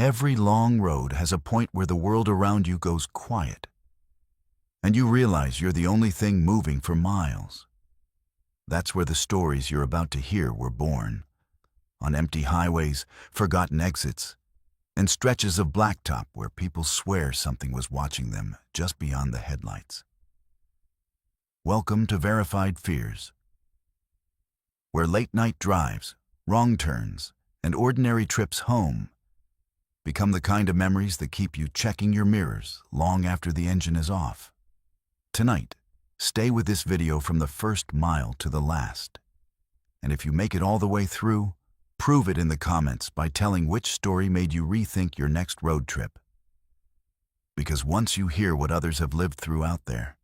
Every long road has a point where the world around you goes quiet, and you realize you're the only thing moving for miles. That's where the stories you're about to hear were born, on empty highways, forgotten exits, and stretches of blacktop where people swear something was watching them just beyond the headlights. Welcome to Verified Fears, where late-night drives, wrong turns, and ordinary trips home become the kind of memories that keep you checking your mirrors long after the engine is off. Tonight, stay with this video from the first mile to the last. And if you make it all the way through, prove it in the comments by telling which story made you rethink your next road trip. Because once you hear what others have lived through out there,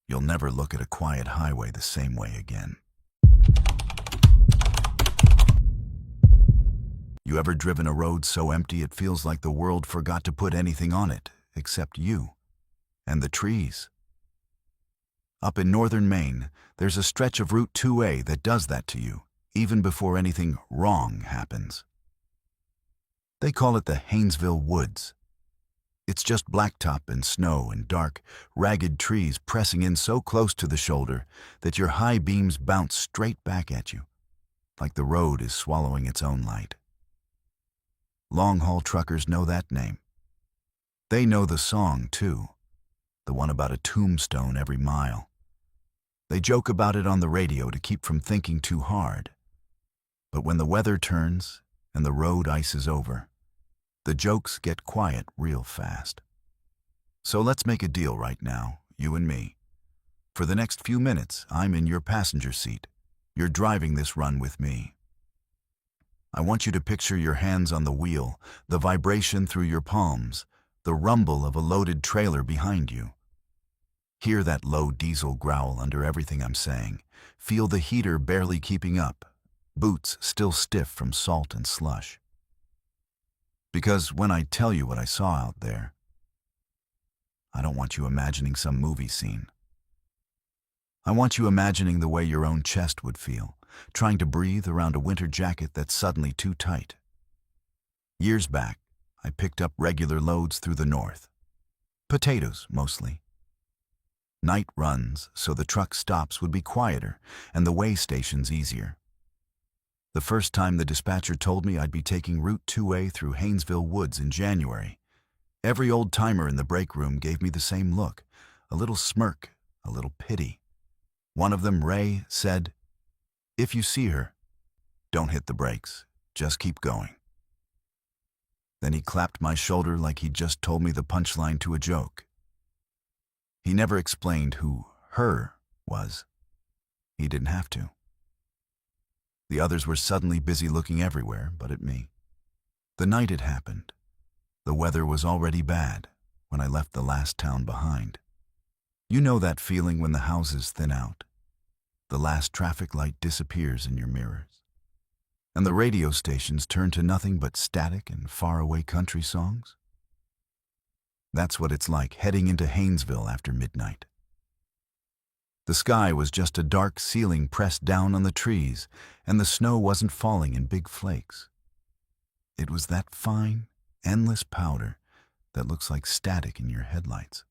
you'll never look at a quiet highway the same way again. You ever driven a road so empty it feels like the world forgot to put anything on it except you and the trees? Up in northern Maine, there's a stretch of Route 2A that does that to you, even before anything wrong happens. They call it the Haynesville Woods. It's just blacktop and snow and dark, ragged trees pressing in so close to the shoulder that your high beams bounce straight back at you, like the road is swallowing its own light. Long-haul truckers know that name. They know the song, too, the one about a tombstone every mile. They joke about it on the radio to keep from thinking too hard. But when the weather turns and the road ices over, the jokes get quiet real fast. So let's make a deal right now, you and me. For the next few minutes, I'm in your passenger seat. You're driving this run with me. I want you to picture your hands on the wheel, the vibration through your palms, the rumble of a loaded trailer behind you. Hear that low diesel growl under everything I'm saying. Feel the heater barely keeping up, boots still stiff from salt and slush. Because when I tell you what I saw out there, I don't want you imagining some movie scene. I want you imagining the way your own chest would feel, trying to breathe around a winter jacket that's suddenly too tight. Years back, I picked up regular loads through the north. Potatoes, mostly. Night runs, so the truck stops would be quieter and the way stations easier. The first time the dispatcher told me I'd be taking Route 2A through Haynesville Woods in January, every old-timer in the break room gave me the same look, a little smirk, a little pity. One of them, Ray, said, "If you see her, don't hit the brakes, just keep going." Then he clapped my shoulder like he'd just told me the punchline to a joke. He never explained who her was. He didn't have to. The others were suddenly busy looking everywhere but at me. The night it happened, the weather was already bad when I left the last town behind. You know that feeling when the houses thin out, the last traffic light disappears in your mirrors, and the radio stations turn to nothing but static and faraway country songs? That's what it's like heading into Haynesville after midnight. The sky was just a dark ceiling pressed down on the trees, and the snow wasn't falling in big flakes. It was that fine, endless powder that looks like static in your headlights,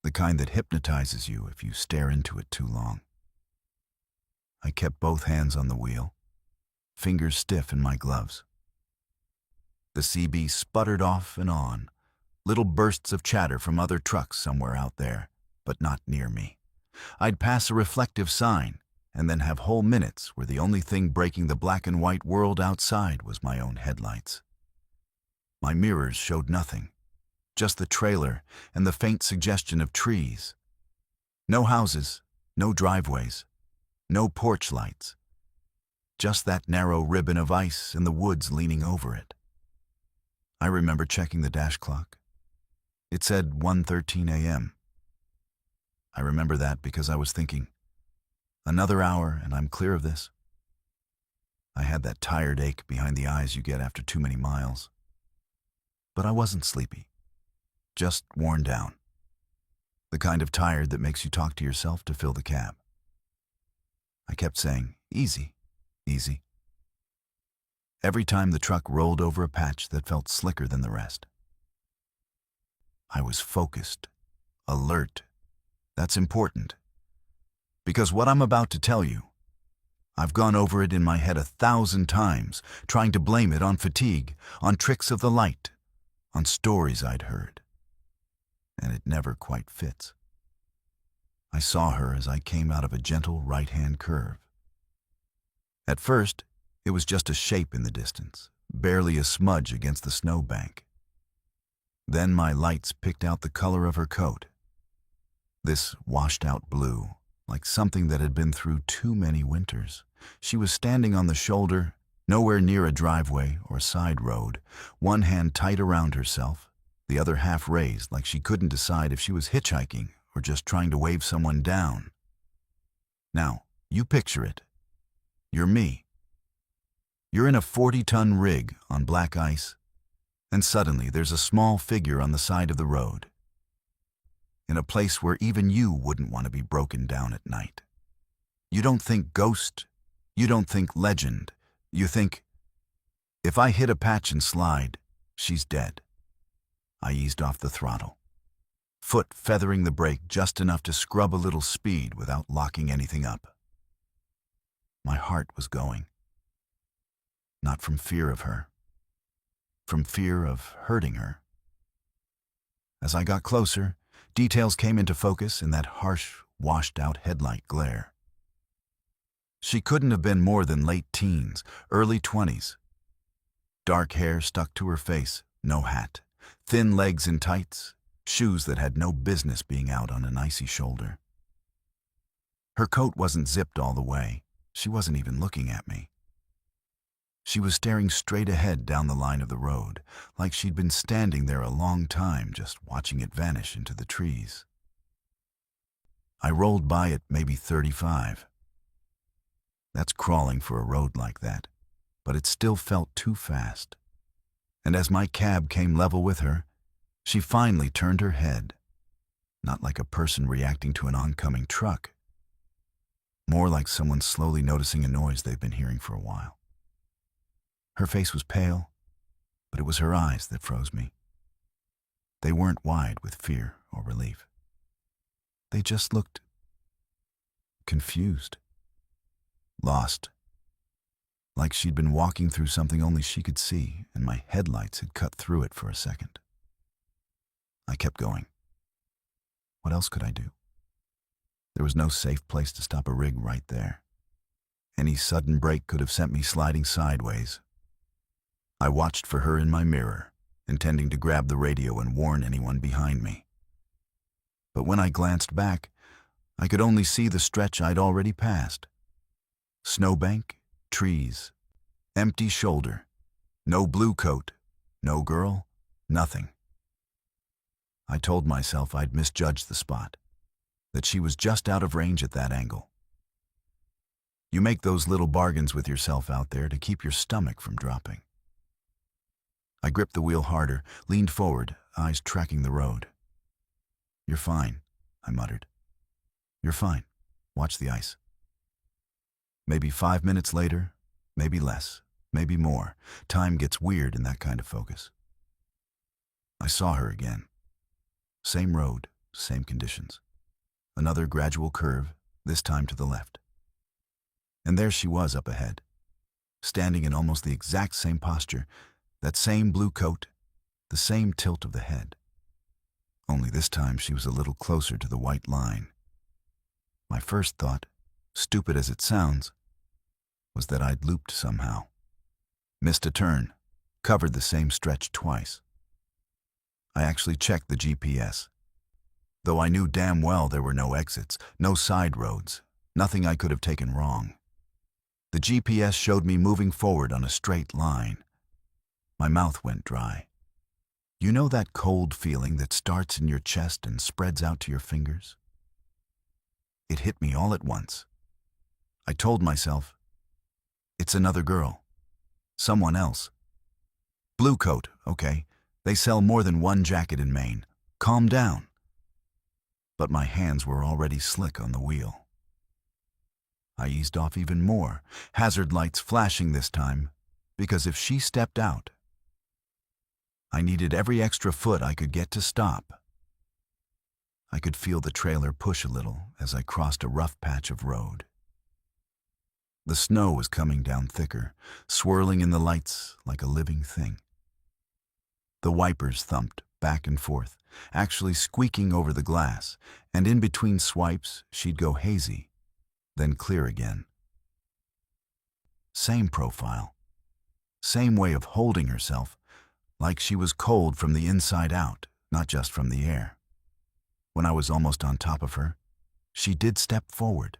the kind that hypnotizes you if you stare into it too long. I kept both hands on the wheel, fingers stiff in my gloves. The CB sputtered off and on, little bursts of chatter from other trucks somewhere out there, but not near me. I'd pass a reflective sign and then have whole minutes where the only thing breaking the black and white world outside was my own headlights. My mirrors showed nothing, just the trailer and the faint suggestion of trees. No houses, no driveways, no porch lights. Just that narrow ribbon of ice and the woods leaning over it. I remember checking the dash clock. It said 1:13 a.m. I remember that because I was thinking, another hour and I'm clear of this. I had that tired ache behind the eyes you get after too many miles. But I wasn't sleepy, just worn down. The kind of tired that makes you talk to yourself to fill the cab. I kept saying, easy, easy. every time the truck rolled over a patch that felt slicker than the rest. I was focused, alert. That's important. Because what I'm about to tell you, I've gone over it in my head 1,000 times, trying to blame it on fatigue, on tricks of the light, on stories I'd heard. And it never quite fits. I saw her as I came out of a gentle right-hand curve. At first, it was just a shape in the distance, barely a smudge against the snowbank. Then my lights picked out the color of her coat. This washed-out blue, like something that had been through too many winters. She was standing on the shoulder, nowhere near a driveway or side road, one hand tight around herself, the other half raised like she couldn't decide if she was hitchhiking or just trying to wave someone down. Now, you picture it. You're me. You're in a 40-ton rig on black ice, and suddenly there's a small figure on the side of the road, in a place where even you wouldn't want to be broken down at night. You don't think ghost, you don't think legend, you think, if I hit a patch and slide, she's dead. I eased off the throttle, foot feathering the brake just enough to scrub a little speed without locking anything up. My heart was going. Not from fear of her, from fear of hurting her. As I got closer, details came into focus in that harsh, washed-out headlight glare. She couldn't have been more than late teens, early 20s. Dark hair stuck to her face, no hat, thin legs in tights, shoes that had no business being out on an icy shoulder. Her coat wasn't zipped all the way. She wasn't even looking at me. She was staring straight ahead down the line of the road, like she'd been standing there a long time just watching it vanish into the trees. I rolled by at maybe 35. That's crawling for a road like that, but it still felt too fast. And as my cab came level with her, she finally turned her head, not like a person reacting to an oncoming truck, more like someone slowly noticing a noise they've been hearing for a while. Her face was pale, but it was her eyes that froze me. They weren't wide with fear or relief. They just looked confused, lost, like she'd been walking through something only she could see, and my headlights had cut through it for a second. I kept going. What else could I do? There was no safe place to stop a rig right there. Any sudden break could have sent me sliding sideways. I watched for her in my mirror, intending to grab the radio and warn anyone behind me. But when I glanced back, I could only see the stretch I'd already passed. Snowbank, trees, empty shoulder, no blue coat, no girl, nothing. I told myself I'd misjudged the spot, that she was just out of range at that angle. You make those little bargains with yourself out there to keep your stomach from dropping. I gripped the wheel harder, leaned forward, eyes tracking the road. "You're fine," I muttered. "You're fine. Watch the ice." Maybe 5 minutes later, maybe less, maybe more. Time gets weird in that kind of focus. I saw her again. Same road, same conditions. Another gradual curve, this time to the left. And there she was up ahead, standing in almost the exact same posture, that same blue coat, the same tilt of the head. Only this time she was a little closer to the white line. My first thought, stupid as it sounds, was that I'd looped somehow. Missed a turn, covered the same stretch twice. I actually checked the GPS, though I knew damn well there were no exits, no side roads, nothing I could have taken wrong. The GPS showed me moving forward on a straight line. My mouth went dry. You know that cold feeling that starts in your chest and spreads out to your fingers? It hit me all at once. I told myself, it's another girl. Someone else. Blue coat, okay. They sell more than one jacket in Maine. Calm down. But my hands were already slick on the wheel. I eased off even more, hazard lights flashing this time, because if she stepped out, I needed every extra foot I could get to stop. I could feel the trailer push a little as I crossed a rough patch of road. The snow was coming down thicker, swirling in the lights like a living thing. The wipers thumped back and forth, actually squeaking over the glass, and in between swipes she'd go hazy, then clear again. Same profile, same way of holding herself, like she was cold from the inside out, not just from the air. When I was almost on top of her, she did step forward.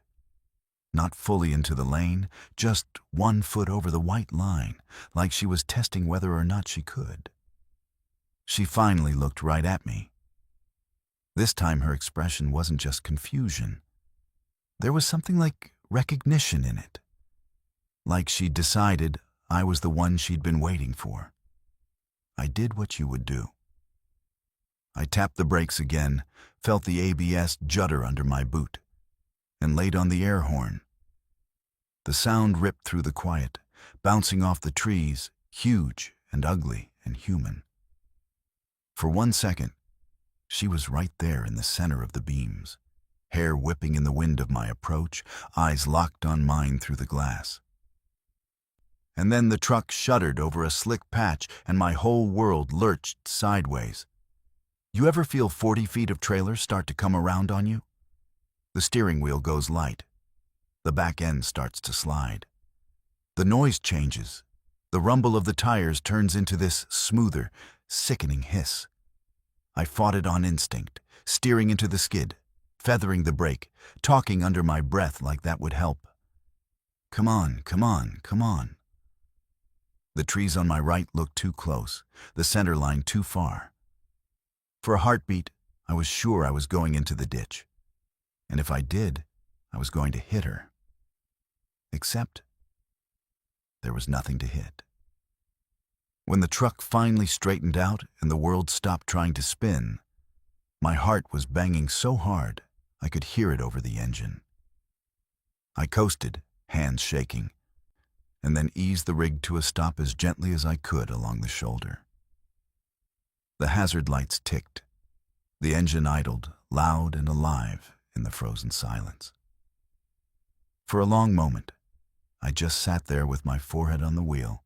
Not fully into the lane, just 1 foot over the white line, like she was testing whether or not she could. She finally looked right at me. This time her expression wasn't just confusion. There was something like recognition in it. Like she'd decided I was the one she'd been waiting for. I did what you would do. I tapped the brakes again, felt the ABS judder under my boot, and laid on the air horn. The sound ripped through the quiet, bouncing off the trees, huge and ugly and human. For 1 second, she was right there in the center of the beams, hair whipping in the wind of my approach, eyes locked on mine through the glass. And then the truck shuddered over a slick patch and my whole world lurched sideways. You ever feel 40 feet of trailer start to come around on you? The steering wheel goes light. The back end starts to slide. The noise changes. The rumble of the tires turns into this smoother, sickening hiss. I fought it on instinct, steering into the skid, feathering the brake, talking under my breath like that would help. Come on, come on, come on. The trees on my right looked too close, the center line too far. For a heartbeat, I was sure I was going into the ditch. And if I did, I was going to hit her. Except there was nothing to hit. When the truck finally straightened out and the world stopped trying to spin, my heart was banging so hard I could hear it over the engine. I coasted, hands shaking, and then eased the rig to a stop as gently as I could along the shoulder. The hazard lights ticked. The engine idled, loud and alive in the frozen silence. For a long moment, I just sat there with my forehead on the wheel,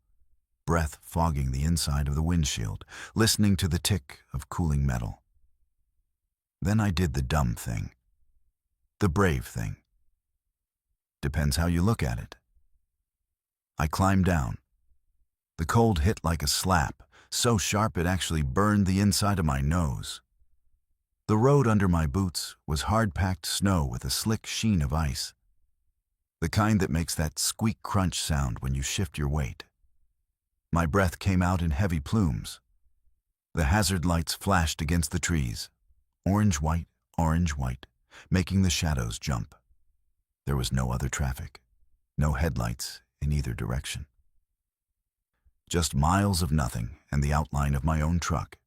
breath fogging the inside of the windshield, listening to the tick of cooling metal. Then I did the dumb thing. The brave thing. Depends how you look at it. I climbed down. The cold hit like a slap, so sharp it actually burned the inside of my nose. The road under my boots was hard-packed snow with a slick sheen of ice. The kind that makes that squeak crunch sound when you shift your weight. My breath came out in heavy plumes. The hazard lights flashed against the trees, orange, white, making the shadows jump. There was no other traffic, no headlights in either direction. Just miles of nothing and the outline of my own truck.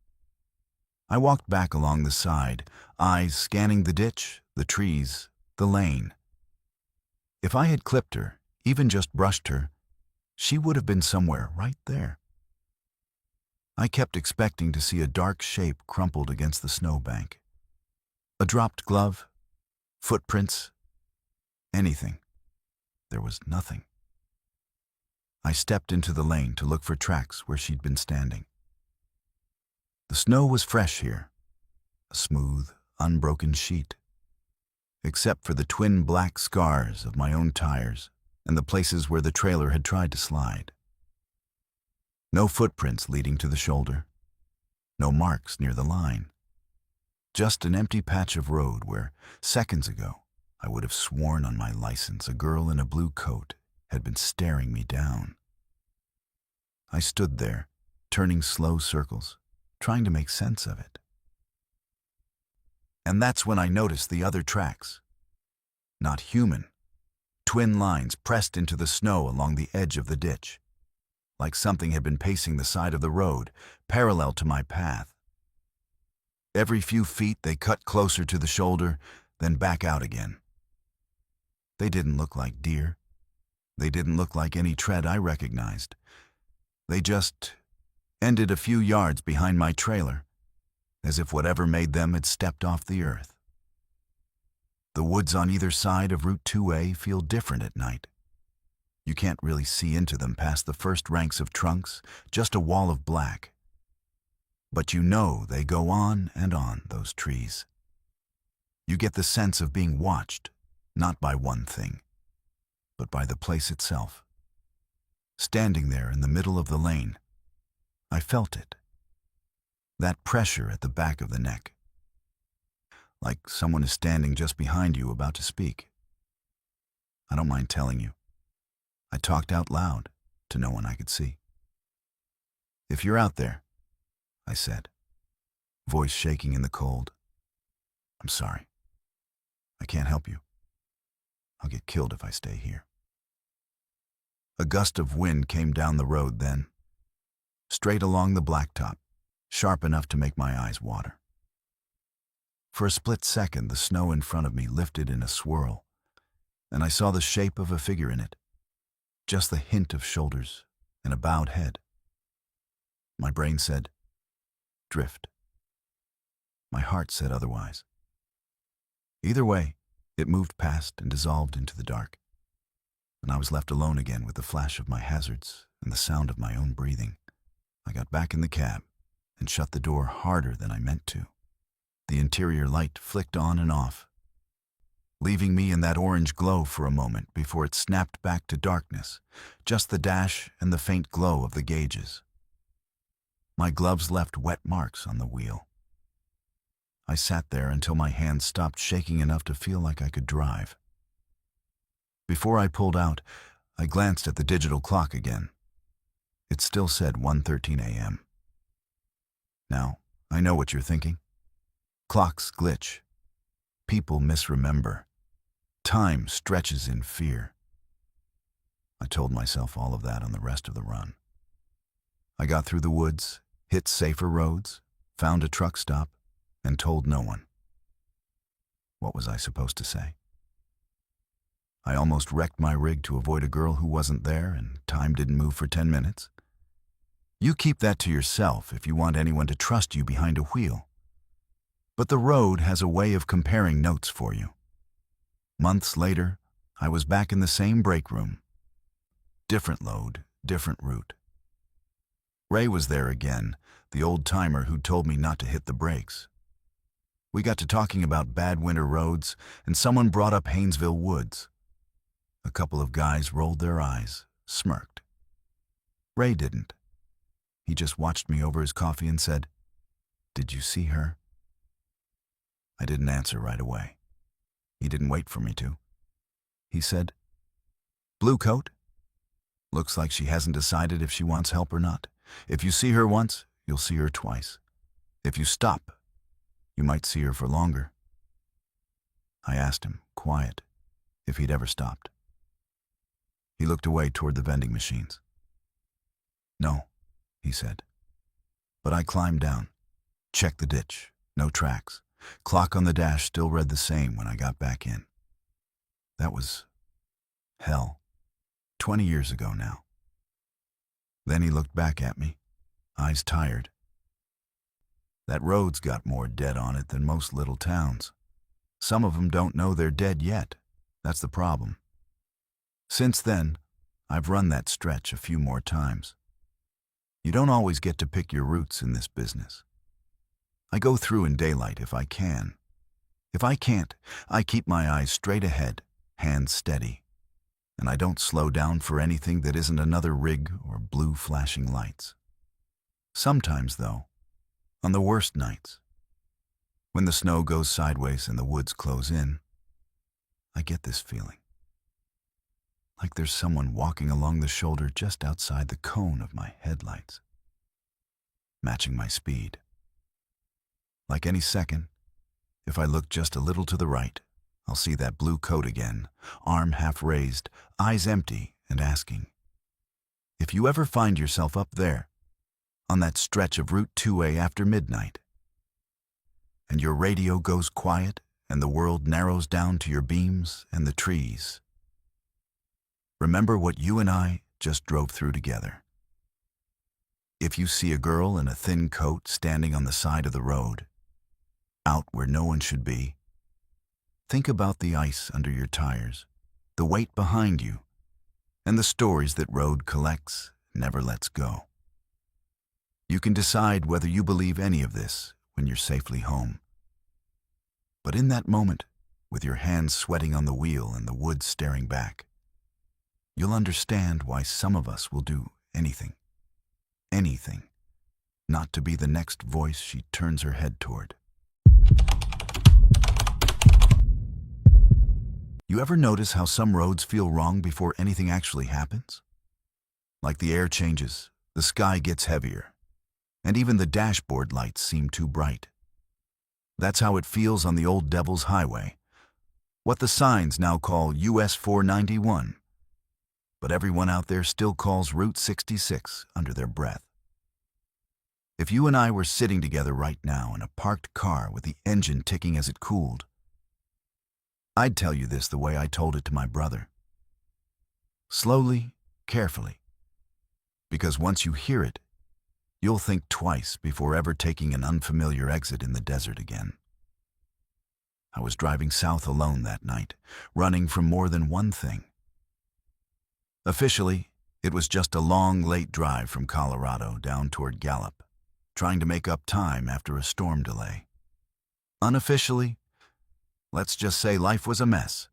I walked back along the side, eyes scanning the ditch, the trees, the lane. If I had clipped her, even just brushed her, she would have been somewhere right there. I kept expecting to see a dark shape crumpled against the snowbank. A dropped glove, footprints, anything. There was nothing. I stepped into the lane to look for tracks where she'd been standing. The snow was fresh here, a smooth, unbroken sheet, except for the twin black scars of my own tires and the places where the trailer had tried to slide. No footprints leading to the shoulder, no marks near the line. Just an empty patch of road where, seconds ago, I would have sworn on my license a girl in a blue coat had been staring me down. I stood there, turning slow circles, trying to make sense of it. And that's when I noticed the other tracks. Not human. Twin lines pressed into the snow along the edge of the ditch, like something had been pacing the side of the road, parallel to my path. Every few feet they cut closer to the shoulder, then back out again. They didn't look like deer. They didn't look like any tread I recognized. They just ended a few yards behind my trailer, as if whatever made them had stepped off the earth. The woods on either side of Route 2A feel different at night. You can't really see into them past the first ranks of trunks, just a wall of black. But you know they go on and on, those trees. You get the sense of being watched, not by one thing, but by the place itself. Standing there in the middle of the lane, I felt it. That pressure at the back of the neck. Like someone is standing just behind you about to speak. I don't mind telling you. I talked out loud to no one I could see. "If you're out there," I said, voice shaking in the cold, "I'm sorry. I can't help you. I'll get killed if I stay here." A gust of wind came down the road then, straight along the blacktop, sharp enough to make my eyes water. For a split second, the snow in front of me lifted in a swirl, and I saw the shape of a figure in it, just the hint of shoulders and a bowed head. My brain said, "Drift." My heart said otherwise. Either way, it moved past and dissolved into the dark, and I was left alone again with the flash of my hazards and the sound of my own breathing. I got back in the cab and shut the door harder than I meant to. The interior light flicked on and off, leaving me in that orange glow for a moment before it snapped back to darkness, just the dash and the faint glow of the gauges. My gloves left wet marks on the wheel. I sat there until my hands stopped shaking enough to feel like I could drive. Before I pulled out, I glanced at the digital clock again. It still said 1:13 a.m. Now, I know what you're thinking. Clocks glitch. People misremember. Time stretches in fear. I told myself all of that on the rest of the run. I got through the woods, hit safer roads, found a truck stop, and told no one. What was I supposed to say? I almost wrecked my rig to avoid a girl who wasn't there, and time didn't move for 10 minutes. You keep that to yourself if you want anyone to trust you behind a wheel. But the road has a way of comparing notes for you. Months later, I was back in the same break room. Different load, different route. Ray was there again, the old-timer who told me not to hit the brakes. We got to talking about bad winter roads, and someone brought up Haynesville Woods. A couple of guys rolled their eyes, smirked. Ray didn't. He just watched me over his coffee and said, "Did you see her?" I didn't answer right away. He didn't wait for me to. He said, "Blue coat? Looks like she hasn't decided if she wants help or not. If you see her once, you'll see her twice. If you stop, you might see her for longer." I asked him, quiet, if he'd ever stopped. He looked away toward the vending machines. "No," he said. But I climbed down, checked the ditch, no tracks. Clock on the dash still read the same when I got back in. That was hell, 20 years ago now. Then he looked back at me, eyes tired. That road's got more dead on it than most little towns. Some of them don't know they're dead yet. That's the problem. Since then, I've run that stretch a few more times. You don't always get to pick your routes in this business. I go through in daylight if I can. If I can't, I keep my eyes straight ahead, hands steady, and I don't slow down for anything that isn't another rig or blue flashing lights. Sometimes, though, on the worst nights, when the snow goes sideways and the woods close in, I get this feeling. Like there's someone walking along the shoulder just outside the cone of my headlights, matching my speed. Like any second, if I look just a little to the right, I'll see that blue coat again, arm half raised, eyes empty, and asking, "If you ever find yourself up there, on that stretch of Route 2A after midnight, and your radio goes quiet and the world narrows down to your beams and the trees, remember what you and I just drove through together. If you see a girl in a thin coat standing on the side of the road, out where no one should be, think about the ice under your tires, the weight behind you, and the stories that road collects, never lets go. You can decide whether you believe any of this when you're safely home. But in that moment, with your hands sweating on the wheel and the woods staring back, you'll understand why some of us will do anything, not to be the next voice she turns her head toward. You ever notice how some roads feel wrong before anything actually happens? Like the air changes, the sky gets heavier, and even the dashboard lights seem too bright. That's how it feels on the old Devil's Highway, what the signs now call US 491, but everyone out there still calls Route 66 under their breath. If you and I were sitting together right now in a parked car with the engine ticking as it cooled, I'd tell you this the way I told it to my brother. Slowly, carefully, because once you hear it, you'll think twice before ever taking an unfamiliar exit in the desert again. I was driving south alone that night, running from more than one thing. Officially, it was just a long, late drive from Colorado down toward Gallup, trying to make up time after a storm delay. Unofficially, let's just say life was a mess.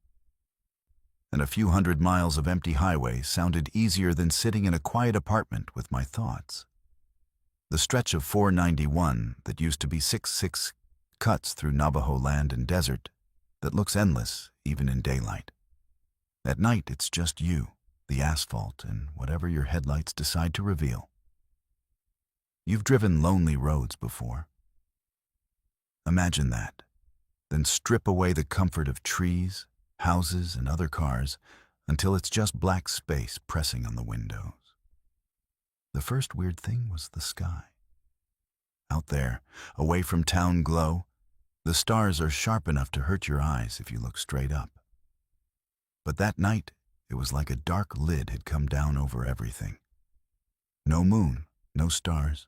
And a few hundred miles of empty highway sounded easier than sitting in a quiet apartment with my thoughts. The stretch of 491 that used to be 6 cuts through Navajo land and desert that looks endless even in daylight. At night, it's just you, the asphalt, and whatever your headlights decide to reveal. You've driven lonely roads before. Imagine that. Then strip away the comfort of trees, houses, and other cars until it's just black space pressing on the windows. The first weird thing was the sky. Out there, away from town glow, the stars are sharp enough to hurt your eyes if you look straight up. But that night, it was like a dark lid had come down over everything. No moon, no stars,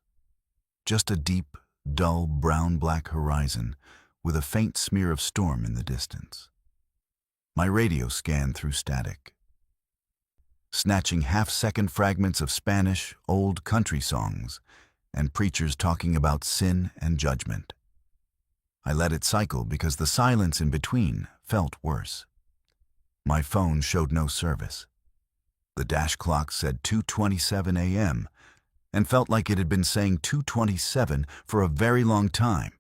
just a deep, dull, brown-black horizon with a faint smear of storm in the distance. My radio scanned through static, snatching half-second fragments of Spanish, old country songs and preachers talking about sin and judgment. I let it cycle because the silence in between felt worse. My phone showed no service. The dash clock said 2:27 a.m. and felt like it had been saying 2:27 for a very long time.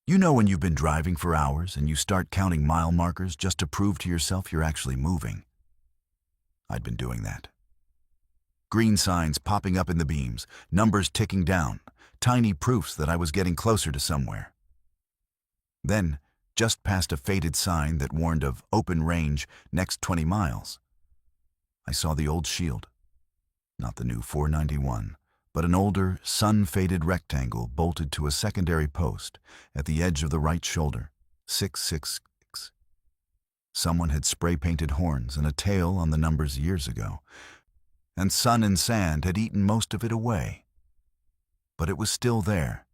You know when you've been driving for hours and you start counting mile markers just to prove to yourself you're actually moving? I'd been doing that. Green signs popping up in the beams, numbers ticking down, tiny proofs that I was getting closer to somewhere. Then, just past a faded sign that warned of open range next 20 miles, I saw the old shield. Not the new 491, but an older, sun-faded rectangle bolted to a secondary post at the edge of the right shoulder, 666. Someone had spray-painted horns and a tail on the numbers years ago, and sun and sand had eaten most of it away. But it was still there,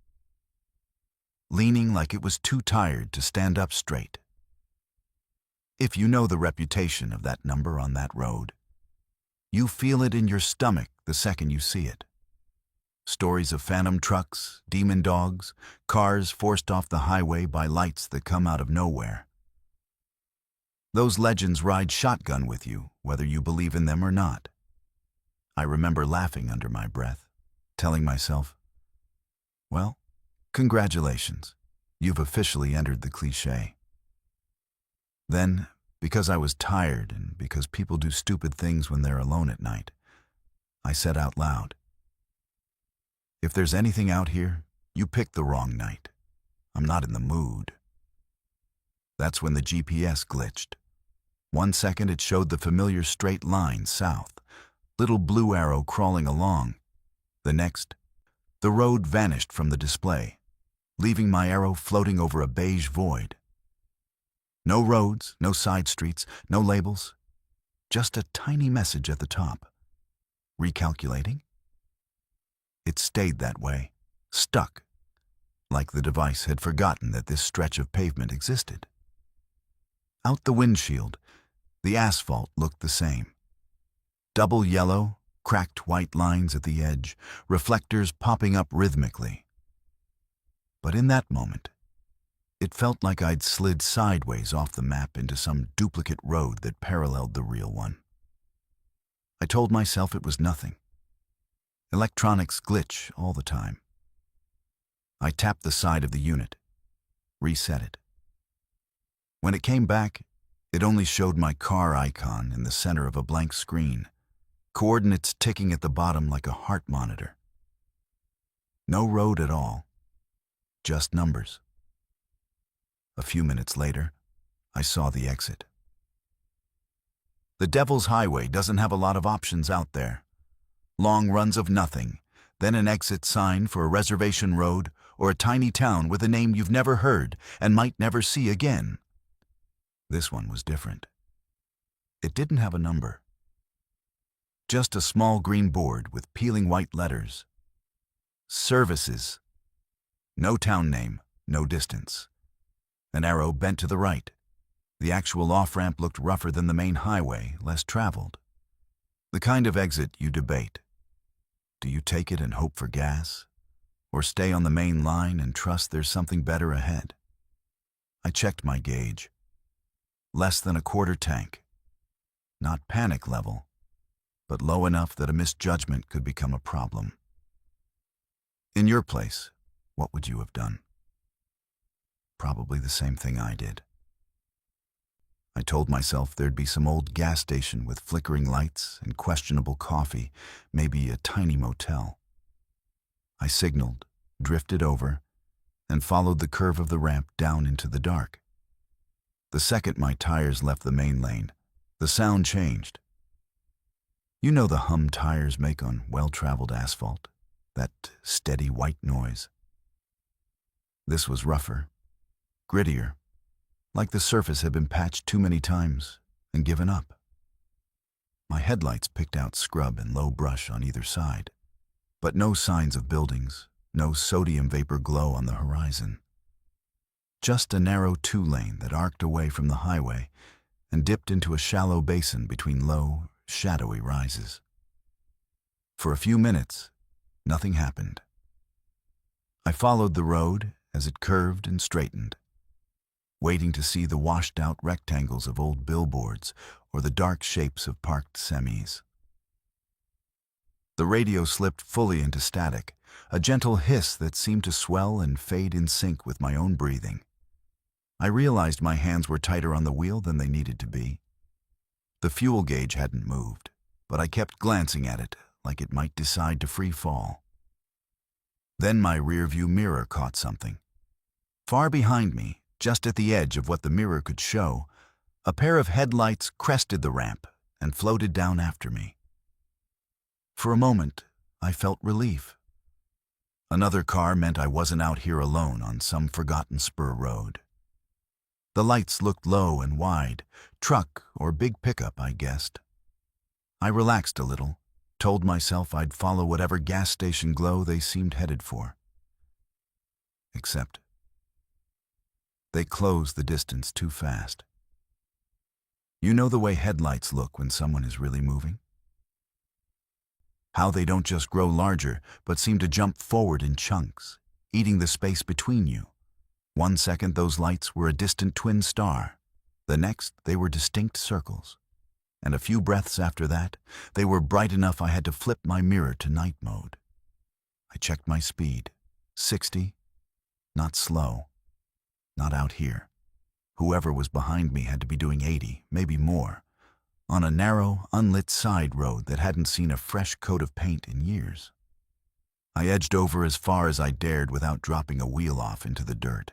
leaning like it was too tired to stand up straight. If you know the reputation of that number on that road, you feel it in your stomach the second you see it. Stories of phantom trucks, demon dogs, cars forced off the highway by lights that come out of nowhere. Those legends ride shotgun with you, whether you believe in them or not. I remember laughing under my breath, telling myself, well, congratulations, you've officially entered the cliché. Then, because I was tired and because people do stupid things when they're alone at night, I said out loud, if there's anything out here, you picked the wrong night. I'm not in the mood. That's when the GPS glitched. 1 second it showed the familiar straight line south, little blue arrow crawling along. The next, the road vanished from the display, leaving my arrow floating over a beige void. No roads, no side streets, no labels, just a tiny message at the top. Recalculating? It stayed that way, stuck, like the device had forgotten that this stretch of pavement existed. Out the windshield, the asphalt looked the same. Double yellow, cracked white lines at the edge, reflectors popping up rhythmically. But in that moment, it felt like I'd slid sideways off the map into some duplicate road that paralleled the real one. I told myself it was nothing. Electronics glitch all the time. I tapped the side of the unit, reset it. When it came back, it only showed my car icon in the center of a blank screen, coordinates ticking at the bottom like a heart monitor. No road at all, just numbers. A few minutes later, I saw the exit. The Devil's Highway doesn't have a lot of options out there. Long runs of nothing, then an exit sign for a reservation road or a tiny town with a name you've never heard and might never see again. This one was different. It didn't have a number. Just a small green board with peeling white letters. Services. No town name, no distance. An arrow bent to the right. The actual off-ramp looked rougher than the main highway, less traveled. The kind of exit you debate. Do you take it and hope for gas? Or stay on the main line and trust there's something better ahead? I checked my gauge. Less than a quarter tank. Not panic level, but low enough that a misjudgment could become a problem. In your place, what would you have done? Probably the same thing I did. I told myself there'd be some old gas station with flickering lights and questionable coffee, maybe a tiny motel. I signaled, drifted over, and followed the curve of the ramp down into the dark. The second my tires left the main lane, the sound changed. You know the hum tires make on well-traveled asphalt, that steady white noise. This was rougher, grittier, like the surface had been patched too many times and given up. My headlights picked out scrub and low brush on either side, but no signs of buildings, no sodium vapor glow on the horizon. Just a narrow two-lane that arced away from the highway and dipped into a shallow basin between low, shadowy rises. For a few minutes, nothing happened. I followed the road as it curved and straightened, waiting to see the washed-out rectangles of old billboards or the dark shapes of parked semis. The radio slipped fully into static, a gentle hiss that seemed to swell and fade in sync with my own breathing. I realized my hands were tighter on the wheel than they needed to be. The fuel gauge hadn't moved, but I kept glancing at it like it might decide to free fall. Then my rearview mirror caught something. Far behind me, just at the edge of what the mirror could show, a pair of headlights crested the ramp and floated down after me. For a moment, I felt relief. Another car meant I wasn't out here alone on some forgotten spur road. The lights looked low and wide, truck or big pickup, I guessed. I relaxed a little, told myself I'd follow whatever gas station glow they seemed headed for. Except they closed the distance too fast. You know the way headlights look when someone is really moving? How they don't just grow larger, but seem to jump forward in chunks, eating the space between you. 1 second those lights were a distant twin star. The next, they were distinct circles. And a few breaths after that, they were bright enough I had to flip my mirror to night mode. I checked my speed. 60. Not slow. Not out here. Whoever was behind me had to be doing 80, maybe more, on a narrow, unlit side road that hadn't seen a fresh coat of paint in years. I edged over as far as I dared without dropping a wheel off into the dirt,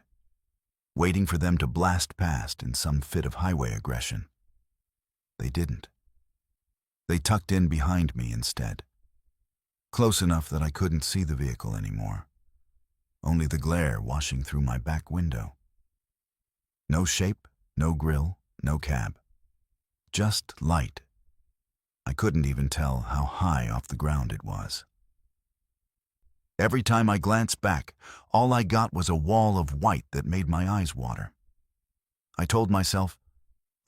waiting for them to blast past in some fit of highway aggression. They didn't. They tucked in behind me instead, close enough that I couldn't see the vehicle anymore, only the glare washing through my back window. No shape, no grille, no cab. Just light. I couldn't even tell how high off the ground it was. Every time I glanced back, all I got was a wall of white that made my eyes water. I told myself,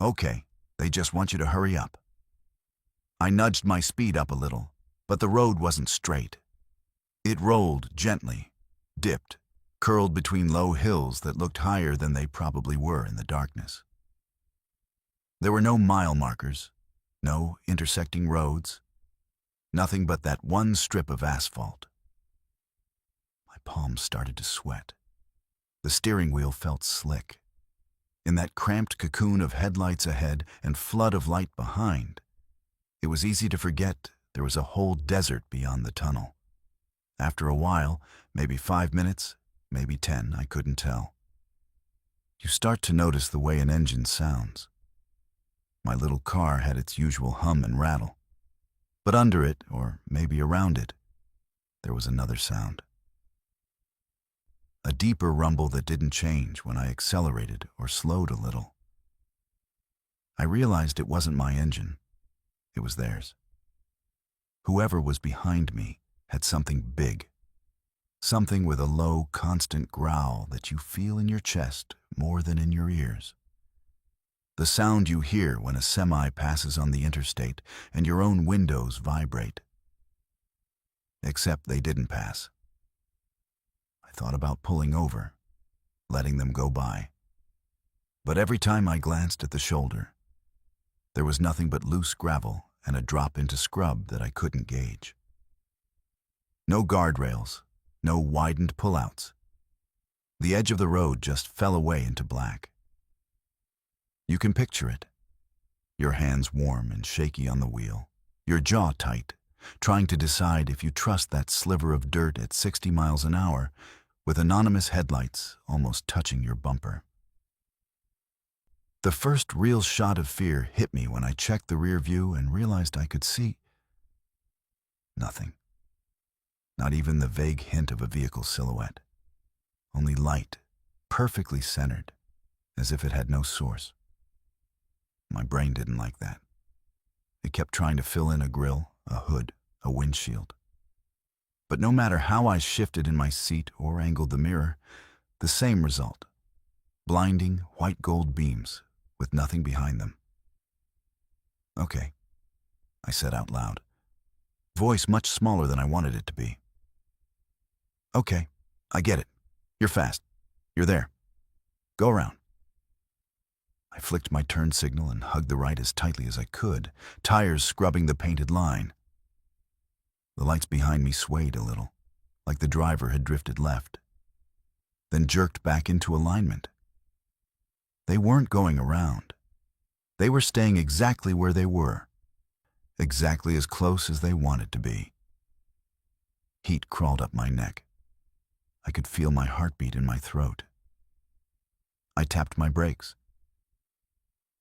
okay, they just want you to hurry up. I nudged my speed up a little, but the road wasn't straight. It rolled gently, dipped, curled between low hills that looked higher than they probably were in the darkness. There were no mile markers, no intersecting roads, nothing but that one strip of asphalt. My palms started to sweat. The steering wheel felt slick. In that cramped cocoon of headlights ahead and flood of light behind, it was easy to forget there was a whole desert beyond the tunnel. After a while, maybe 5 minutes, maybe 10, I couldn't tell. You start to notice the way an engine sounds. My little car had its usual hum and rattle. But under it, or maybe around it, there was another sound. A deeper rumble that didn't change when I accelerated or slowed a little. I realized it wasn't my engine. It was theirs. Whoever was behind me had something big. Something with a low, constant growl that you feel in your chest more than in your ears. The sound you hear when a semi passes on the interstate and your own windows vibrate. Except they didn't pass. I thought about pulling over, letting them go by. But every time I glanced at the shoulder, there was nothing but loose gravel and a drop into scrub that I couldn't gauge. No guardrails, no widened pullouts. The edge of the road just fell away into black. You can picture it. Your hands warm and shaky on the wheel, your jaw tight, trying to decide if you trust that sliver of dirt at 60 miles an hour with anonymous headlights almost touching your bumper. The first real shot of fear hit me when I checked the rear view and realized I could see nothing. Not even the vague hint of a vehicle silhouette. Only light, perfectly centered, as if it had no source. My brain didn't like that. It kept trying to fill in a grill, a hood, a windshield. But no matter how I shifted in my seat or angled the mirror, the same result. Blinding, white gold beams with nothing behind them. Okay, I said out loud, voice much smaller than I wanted it to be. Okay, I get it. You're fast. You're there. Go around. I flicked my turn signal and hugged the right as tightly as I could, tires scrubbing the painted line. The lights behind me swayed a little, like the driver had drifted left, then jerked back into alignment. They weren't going around. They were staying exactly where they were, exactly as close as they wanted to be. Heat crawled up my neck. I could feel my heartbeat in my throat. I tapped my brakes.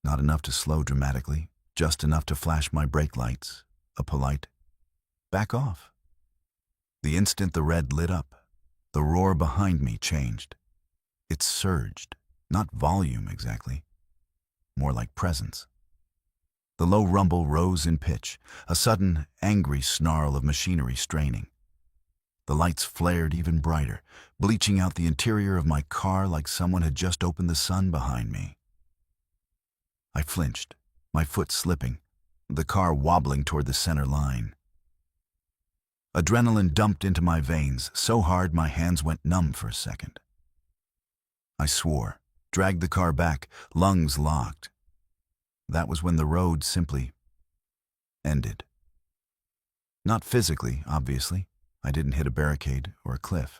Not enough to slow dramatically, just enough to flash my brake lights, a polite, back off. The instant the red lit up, the roar behind me changed. It surged, not volume exactly, more like presence. The low rumble rose in pitch, a sudden, angry snarl of machinery straining. The lights flared even brighter, bleaching out the interior of my car like someone had just opened the sun behind me. I flinched, my foot slipping, the car wobbling toward the center line. Adrenaline dumped into my veins so hard my hands went numb for a second. I swore, dragged the car back, lungs locked. That was when the road simply ended. Not physically, obviously. I didn't hit a barricade or a cliff.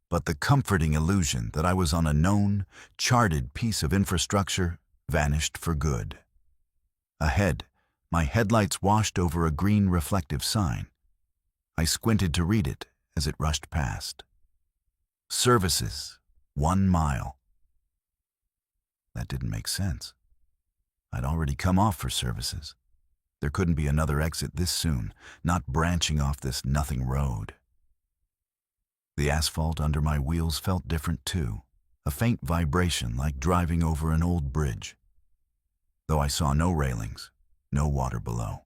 But the comforting illusion that I was on a known, charted piece of infrastructure vanished for good. Ahead, my headlights washed over a green reflective sign. I squinted to read it as it rushed past. Services, 1 mile. That didn't make sense. I'd already come off for services. There couldn't be another exit this soon, not branching off this nothing road. The asphalt under my wheels felt different too, a faint vibration like driving over an old bridge. Though I saw no railings, no water below.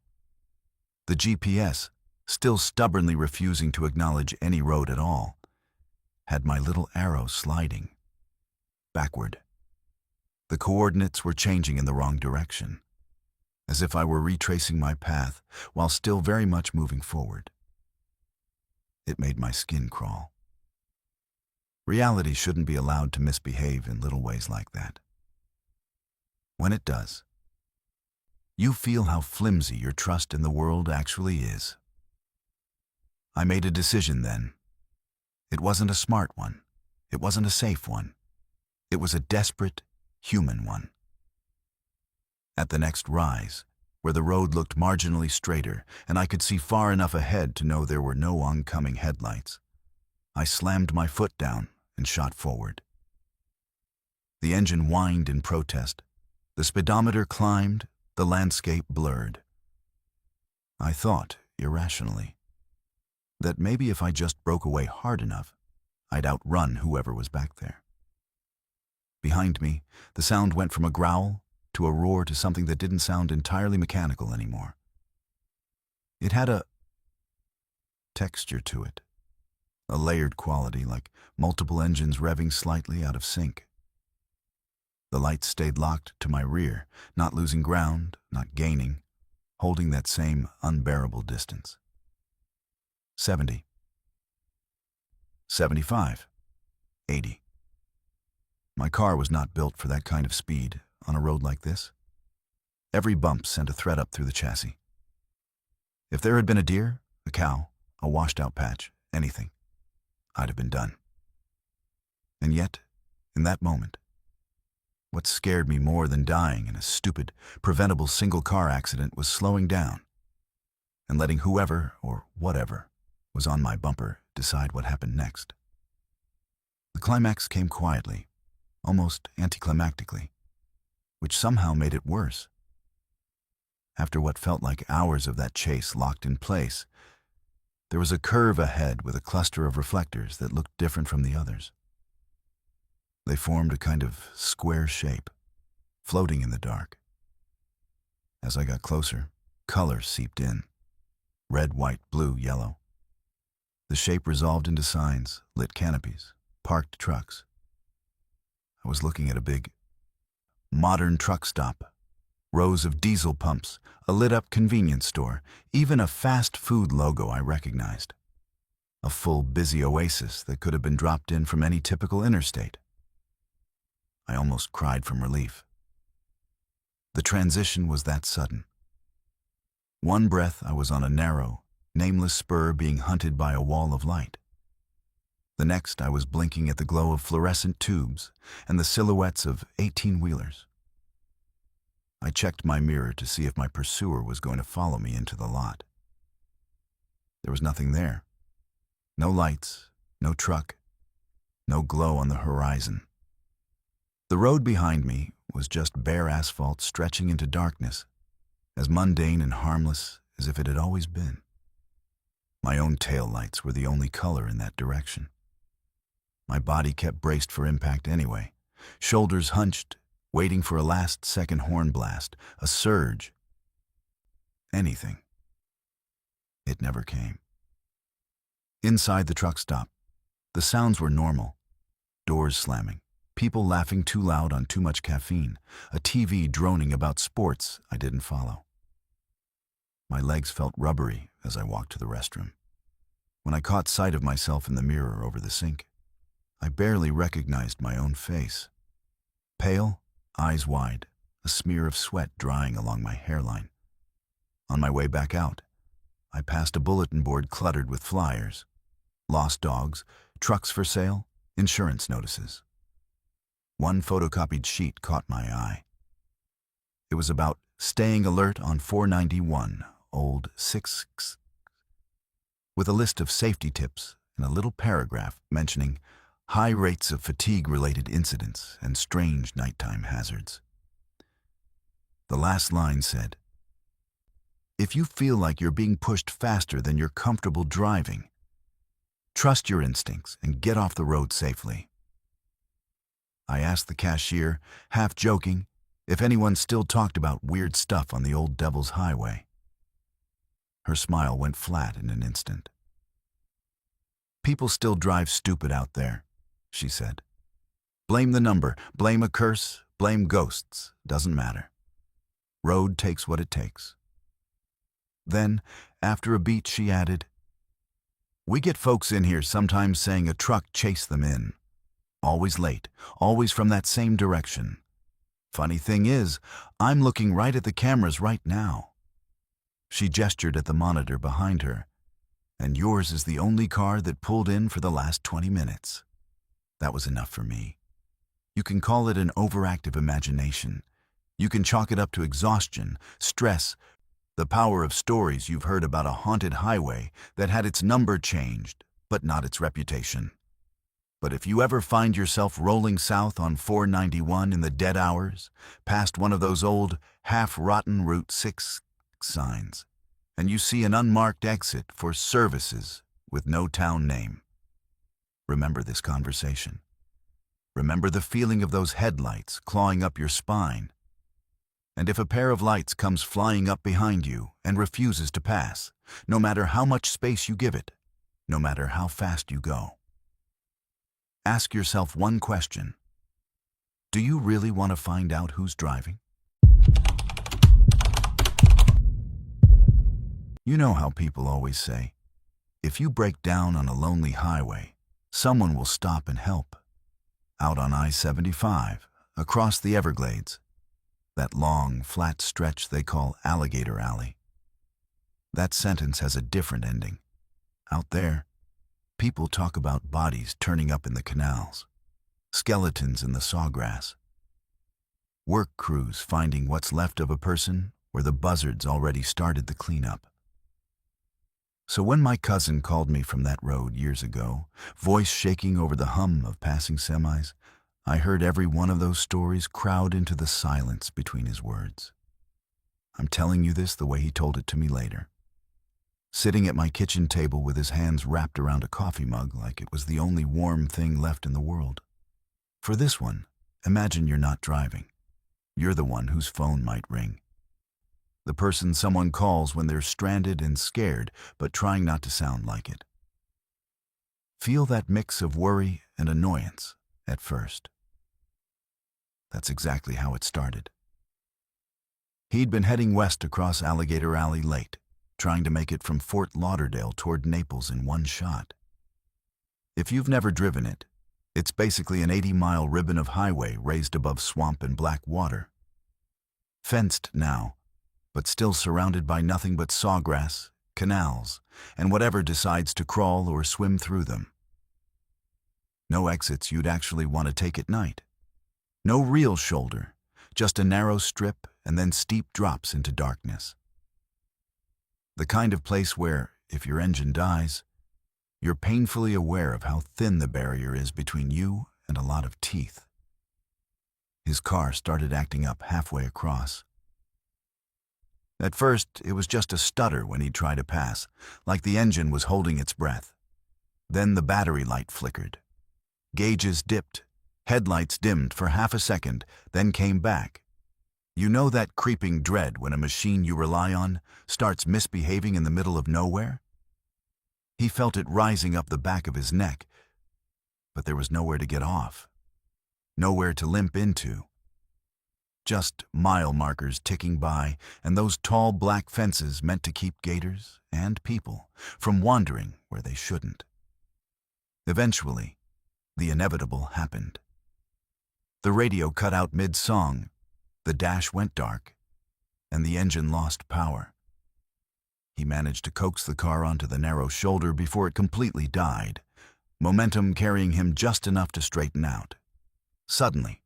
The GPS, still stubbornly refusing to acknowledge any road at all, had my little arrow sliding backward. The coordinates were changing in the wrong direction, as if I were retracing my path while still very much moving forward. It made my skin crawl. Reality shouldn't be allowed to misbehave in little ways like that. When it does, you feel how flimsy your trust in the world actually is. I made a decision then. It wasn't a smart one. It wasn't a safe one. It was a desperate, human one. At the next rise, where the road looked marginally straighter and I could see far enough ahead to know there were no oncoming headlights, I slammed my foot down and shot forward. The engine whined in protest. The speedometer climbed, the landscape blurred. I thought, irrationally, that maybe if I just broke away hard enough, I'd outrun whoever was back there. Behind me, the sound went from a growl to a roar to something that didn't sound entirely mechanical anymore. It had a texture to it, a layered quality like multiple engines revving slightly out of sync. The lights stayed locked to my rear, not losing ground, not gaining, holding that same unbearable distance. 70. 75. 80. My car was not built for that kind of speed on a road like this. Every bump sent a thread up through the chassis. If there had been a deer, a cow, a washed-out patch, anything, I'd have been done. And yet, in that moment, what scared me more than dying in a stupid, preventable single-car accident was slowing down and letting whoever or whatever was on my bumper decide what happened next. The climax came quietly, almost anticlimactically, which somehow made it worse. After what felt like hours of that chase locked in place, there was a curve ahead with a cluster of reflectors that looked different from the others. They formed a kind of square shape, floating in the dark. As I got closer, color seeped in. Red, white, blue, yellow. The shape resolved into signs, lit canopies, parked trucks. I was looking at a big, modern truck stop, rows of diesel pumps, a lit-up convenience store, even a fast food logo I recognized. A full, busy oasis that could have been dropped in from any typical interstate. I almost cried from relief. The transition was that sudden. One breath I was on a narrow, nameless spur being hunted by a wall of light. The next I was blinking at the glow of fluorescent tubes and the silhouettes of 18-wheelers. I checked my mirror to see if my pursuer was going to follow me into the lot. There was nothing there. No lights, no truck, no glow on the horizon. The road behind me was just bare asphalt stretching into darkness, as mundane and harmless as if it had always been. My own taillights were the only color in that direction. My body kept braced for impact anyway, shoulders hunched, waiting for a last-second horn blast, a surge. Anything. It never came. Inside the truck stop, the sounds were normal. Doors slamming, people laughing too loud on too much caffeine, a TV droning about sports I didn't follow. My legs felt rubbery as I walked to the restroom. When I caught sight of myself in the mirror over the sink, I barely recognized my own face. Pale, eyes wide, a smear of sweat drying along my hairline. On my way back out, I passed a bulletin board cluttered with flyers. Lost dogs, trucks for sale, insurance notices. One photocopied sheet caught my eye. It was about staying alert on 491, Old 6, with a list of safety tips and a little paragraph mentioning high rates of fatigue-related incidents and strange nighttime hazards. The last line said, "If you feel like you're being pushed faster than you're comfortable driving, trust your instincts and get off the road safely." I asked the cashier, half joking, if anyone still talked about weird stuff on the old Devil's Highway. Her smile went flat in an instant. "People still drive stupid out there," she said. "Blame the number, blame a curse, blame ghosts, doesn't matter. Road takes what it takes." Then, after a beat, she added, "We get folks in here sometimes saying a truck chased them in. Always late, always from that same direction. Funny thing is, I'm looking right at the cameras right now." She gestured at the monitor behind her. "And yours is the only car that pulled in for the last 20 minutes. That was enough for me. You can call it an overactive imagination. You can chalk it up to exhaustion, stress, the power of stories you've heard about a haunted highway that had its number changed, but not its reputation. But if you ever find yourself rolling south on 491 in the dead hours, past one of those old, half-rotten Route 6 signs, and you see an unmarked exit for services with no town name, remember this conversation. Remember the feeling of those headlights clawing up your spine. And if a pair of lights comes flying up behind you and refuses to pass, no matter how much space you give it, no matter how fast you go, ask yourself one question. Do you really want to find out who's driving? You know how people always say, if you break down on a lonely highway, someone will stop and help. Out on I-75, across the Everglades, that long, flat stretch they call Alligator Alley. That sentence has a different ending. Out there, people talk about bodies turning up in the canals, skeletons in the sawgrass, work crews finding what's left of a person where the buzzards already started the cleanup. So when my cousin called me from that road years ago, voice shaking over the hum of passing semis, I heard every one of those stories crowd into the silence between his words. I'm telling you this the way he told it to me later. Sitting at my kitchen table with his hands wrapped around a coffee mug like it was the only warm thing left in the world. For this one, imagine you're not driving. You're the one whose phone might ring. The person someone calls when they're stranded and scared, but trying not to sound like it. Feel that mix of worry and annoyance at first. That's exactly how it started. He'd been heading west across Alligator Alley late, trying to make it from Fort Lauderdale toward Naples in one shot. If you've never driven it, it's basically an 80-mile ribbon of highway raised above swamp and black water. Fenced now, but still surrounded by nothing but sawgrass, canals, and whatever decides to crawl or swim through them. No exits you'd actually want to take at night. No real shoulder, just a narrow strip and then steep drops into darkness. The kind of place where, if your engine dies, you're painfully aware of how thin the barrier is between you and a lot of teeth. His car started acting up halfway across. At first, it was just a stutter when he'd try to pass, like the engine was holding its breath. Then the battery light flickered. Gauges dipped, headlights dimmed for half a second, then came back. You know that creeping dread when a machine you rely on starts misbehaving in the middle of nowhere? He felt it rising up the back of his neck, but there was nowhere to get off, nowhere to limp into. Just mile markers ticking by and those tall black fences meant to keep gators and people from wandering where they shouldn't. Eventually, the inevitable happened. The radio cut out mid-song, the dash went dark, and the engine lost power. He managed to coax the car onto the narrow shoulder before it completely died, momentum carrying him just enough to straighten out. Suddenly,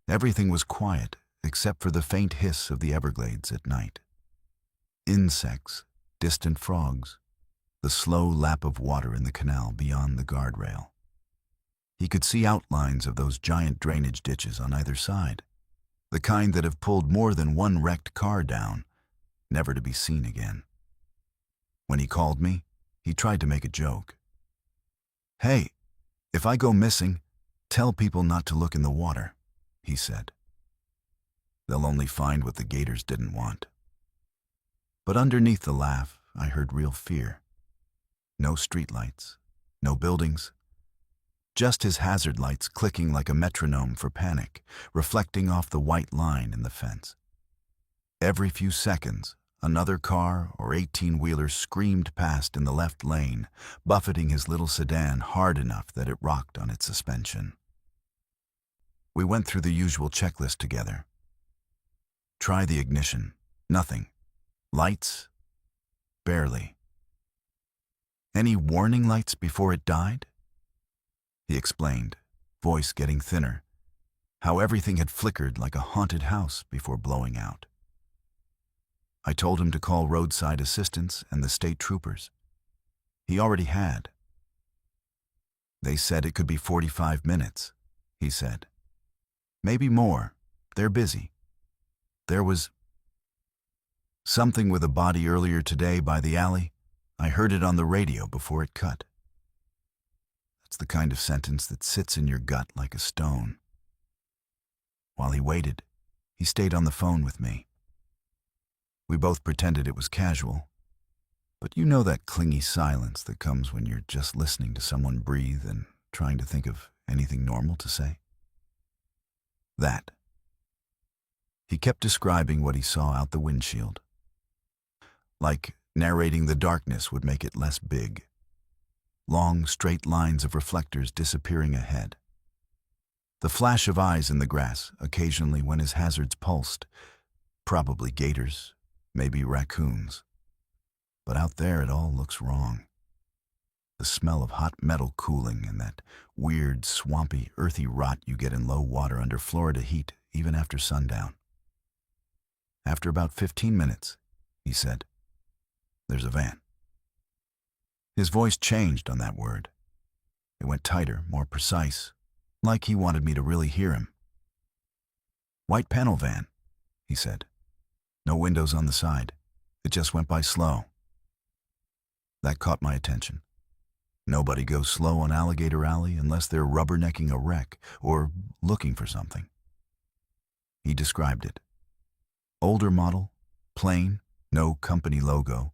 everything was quiet except for the faint hiss of the Everglades at night. Insects, distant frogs, the slow lap of water in the canal beyond the guardrail. He could see outlines of those giant drainage ditches on either side, the kind that have pulled more than one wrecked car down, never to be seen again. When he called me, he tried to make a joke. "Hey, if I go missing, tell people not to look in the water," he said. "They'll only find what the gators didn't want." But underneath the laugh, I heard real fear. No streetlights, no buildings, just his hazard lights clicking like a metronome for panic, reflecting off the white line in the fence. Every few seconds, another car or 18-wheeler screamed past in the left lane, buffeting his little sedan hard enough that it rocked on its suspension. We went through the usual checklist together. Try the ignition. Nothing. Lights? Barely. Any warning lights before it died? He explained, voice getting thinner, how everything had flickered like a haunted house before blowing out. I told him to call roadside assistance and the state troopers. He already had. They said it could be 45 minutes, he said. Maybe more. They're busy. There was something with a body earlier today by the alley. I heard it on the radio before it cut. That's the kind of sentence that sits in your gut like a stone. While he waited, he stayed on the phone with me. We both pretended it was casual, but you know that clingy silence that comes when you're just listening to someone breathe and trying to think of anything normal to say? That. He kept describing what he saw out the windshield. Like narrating the darkness would make it less big. Long, straight lines of reflectors disappearing ahead. The flash of eyes in the grass, occasionally when his hazards pulsed. Probably gators, maybe raccoons. But out there it all looks wrong. The smell of hot metal cooling and that weird, swampy, earthy rot you get in low water under Florida heat, even after sundown. After about 15 minutes, he said, "There's a van." His voice changed on that word. It went tighter, more precise, like he wanted me to really hear him. "White panel van," he said. "No windows on the side. It just went by slow." That caught my attention. Nobody goes slow on Alligator Alley unless they're rubbernecking a wreck or looking for something. He described it. Older model, plain, no company logo.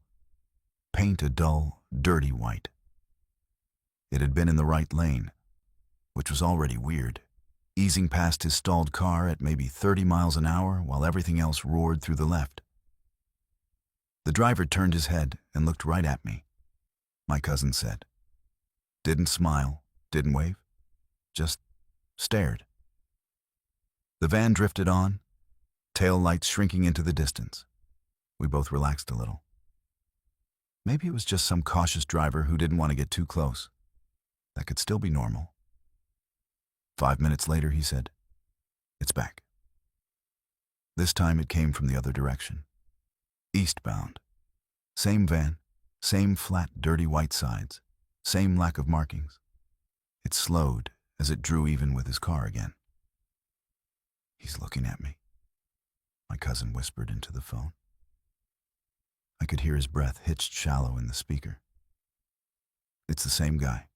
Paint a dull, dirty white. It had been in the right lane, which was already weird, easing past his stalled car at maybe 30 miles an hour while everything else roared through the left. The driver turned his head and looked right at me, my cousin said. Didn't smile, didn't wave, just stared. The van drifted on, tail lights shrinking into the distance. We both relaxed a little. Maybe it was just some cautious driver who didn't want to get too close. That could still be normal. 5 minutes later, he said, "It's back." This time it came from the other direction. Eastbound. Same van, same flat, dirty white sides, same lack of markings. It slowed as it drew even with his car again. "He's looking at me," my cousin whispered into the phone. I could hear his breath hitched shallow in the speaker. It's the same guy.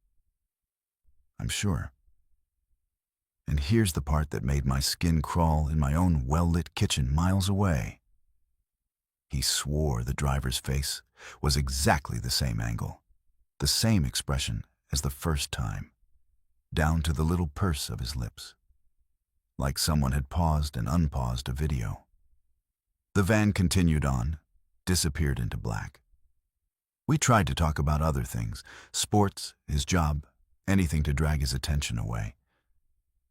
I'm sure. And here's the part that made my skin crawl in my own well-lit kitchen miles away. He swore the driver's face was exactly the same angle, the same expression as the first time, down to the little purse of his lips, like someone had paused and unpaused a video. The van continued on, disappeared into black. We tried to talk about other things, sports, his job, anything to drag his attention away.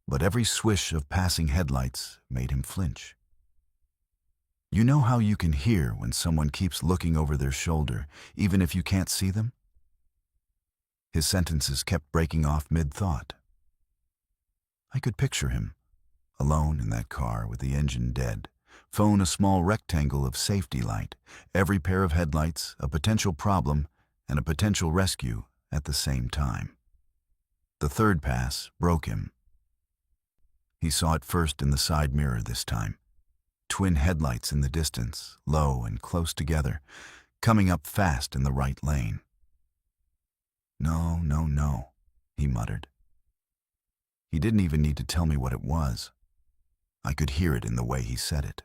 But every swish of passing headlights made him flinch. You know how you can hear when someone keeps looking over their shoulder, even if you can't see them? His sentences kept breaking off mid-thought. I could picture him, alone in that car with the engine dead, phone a small rectangle of safety light, every pair of headlights a potential problem and a potential rescue at the same time. The third pass broke him. He saw it first in the side mirror this time. Twin headlights in the distance, low and close together, coming up fast in the right lane. "No, no, no," he muttered. He didn't even need to tell me what it was. I could hear it in the way he said it.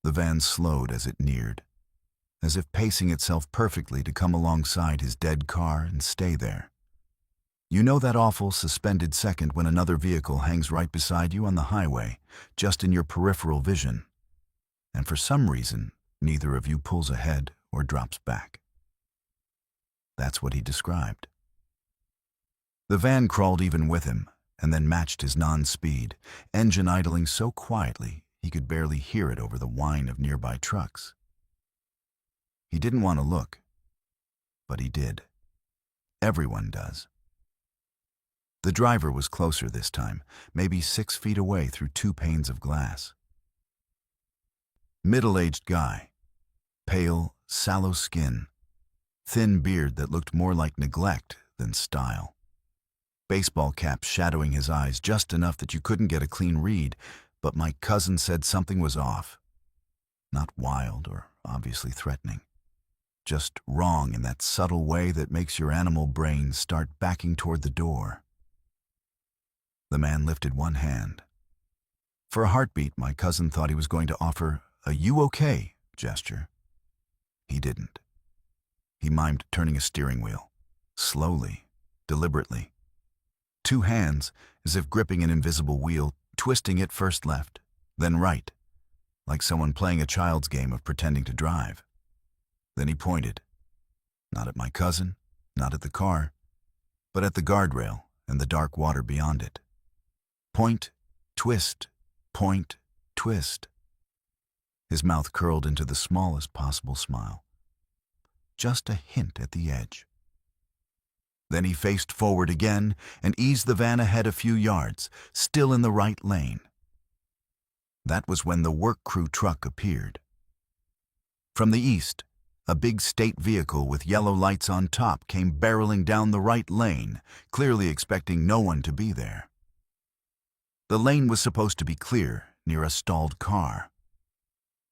The van slowed as it neared, as if pacing itself perfectly to come alongside his dead car and stay there. You know that awful suspended second when another vehicle hangs right beside you on the highway, just in your peripheral vision, and for some reason, neither of you pulls ahead or drops back. That's what he described. The van crawled even with him, and then matched his non-speed, engine idling so quietly he could barely hear it over the whine of nearby trucks. He didn't want to look, but he did. Everyone does. The driver was closer this time, maybe 6 feet away through 2 panes of glass. Middle-aged guy. Pale, sallow skin. Thin beard that looked more like neglect than style. Baseball cap shadowing his eyes just enough that you couldn't get a clean read, but my cousin said something was off. Not wild or obviously threatening. Just wrong in that subtle way that makes your animal brain start backing toward the door. The man lifted one hand. For a heartbeat, my cousin thought he was going to offer a "you okay" gesture. He didn't. He mimed turning a steering wheel, slowly, deliberately. 2 hands, as if gripping an invisible wheel, twisting it first left, then right, like someone playing a child's game of pretending to drive. Then he pointed, not at my cousin, not at the car, but at the guardrail and the dark water beyond it. Point, twist, point, twist. His mouth curled into the smallest possible smile. Just a hint at the edge. Then he faced forward again and eased the van ahead a few yards, still in the right lane. That was when the work crew truck appeared. From the east, a big state vehicle with yellow lights on top came barreling down the right lane, clearly expecting no one to be there. The lane was supposed to be clear, near a stalled car.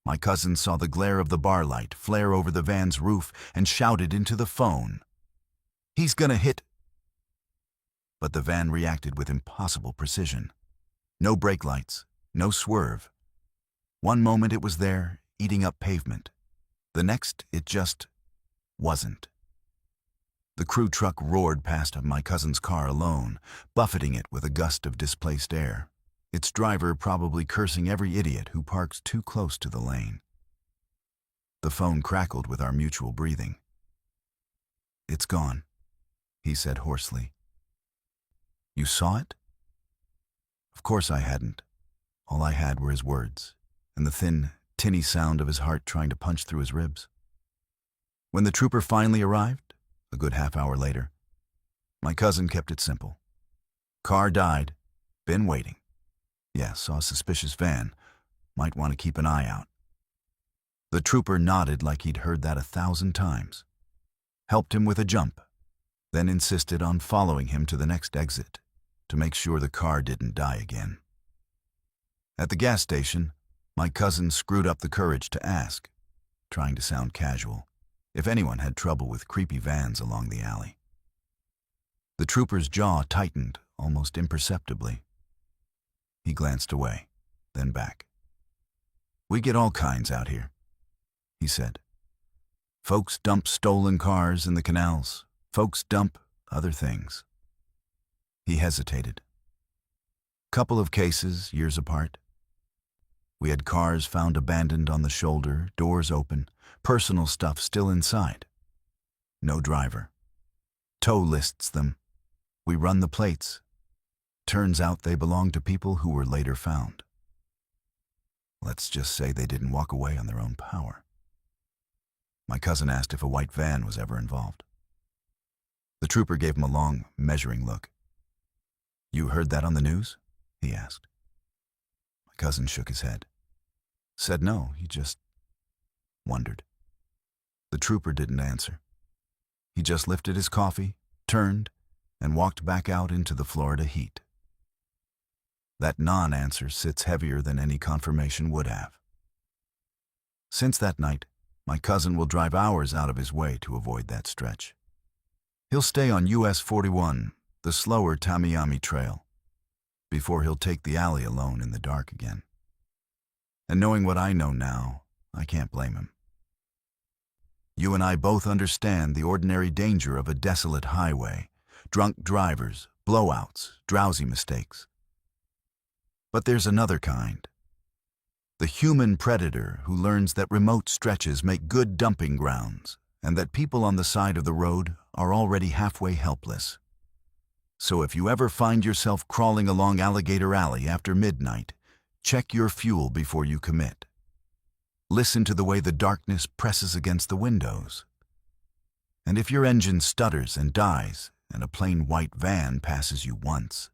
My cousin saw the glare of the bar light flare over the van's roof and shouted into the phone, "He's gonna hit!" But the van reacted with impossible precision. No brake lights, no swerve. One moment it was there, eating up pavement. The next, it just wasn't. The crew truck roared past my cousin's car alone, buffeting it with a gust of displaced air, its driver probably cursing every idiot who parks too close to the lane. The phone crackled with our mutual breathing. "It's gone," he said hoarsely. "You saw it?" Of course I hadn't. All I had were his words, and the thin, tinny sound of his heart trying to punch through his ribs. When the trooper finally arrived, a good half hour later, my cousin kept it simple. Car died, been waiting. Yeah, saw a suspicious van, might want to keep an eye out. The trooper nodded like he'd heard that 1,000 times, helped him with a jump, then insisted on following him to the next exit to make sure the car didn't die again. At the gas station, my cousin screwed up the courage to ask, trying to sound casual, if anyone had trouble with creepy vans along the alley. The trooper's jaw tightened almost imperceptibly. He glanced away, then back. "We get all kinds out here," he said. "Folks dump stolen cars in the canals. Folks dump other things." He hesitated. Couple of cases, years apart. We had cars found abandoned on the shoulder, doors open, personal stuff still inside. No driver. Tow lists them. We run the plates. Turns out they belonged to people who were later found. Let's just say they didn't walk away on their own power. My cousin asked if a white van was ever involved. The trooper gave him a long, measuring look. "You heard that on the news?" he asked. My cousin shook his head. Said no, he just wondered. The trooper didn't answer. He just lifted his coffee, turned, and walked back out into the Florida heat. That non-answer sits heavier than any confirmation would have. Since that night, my cousin will drive hours out of his way to avoid that stretch. He'll stay on US 41, the slower Tamiami Trail, before he'll take the alley alone in the dark again. And knowing what I know now, I can't blame him. You and I both understand the ordinary danger of a desolate highway, drunk drivers, blowouts, drowsy mistakes. But there's another kind. The human predator who learns that remote stretches make good dumping grounds and that people on the side of the road are already halfway helpless. So if you ever find yourself crawling along Alligator Alley after midnight, check your fuel before you commit. Listen to the way the darkness presses against the windows. And if your engine stutters and dies, and a plain white van passes you once,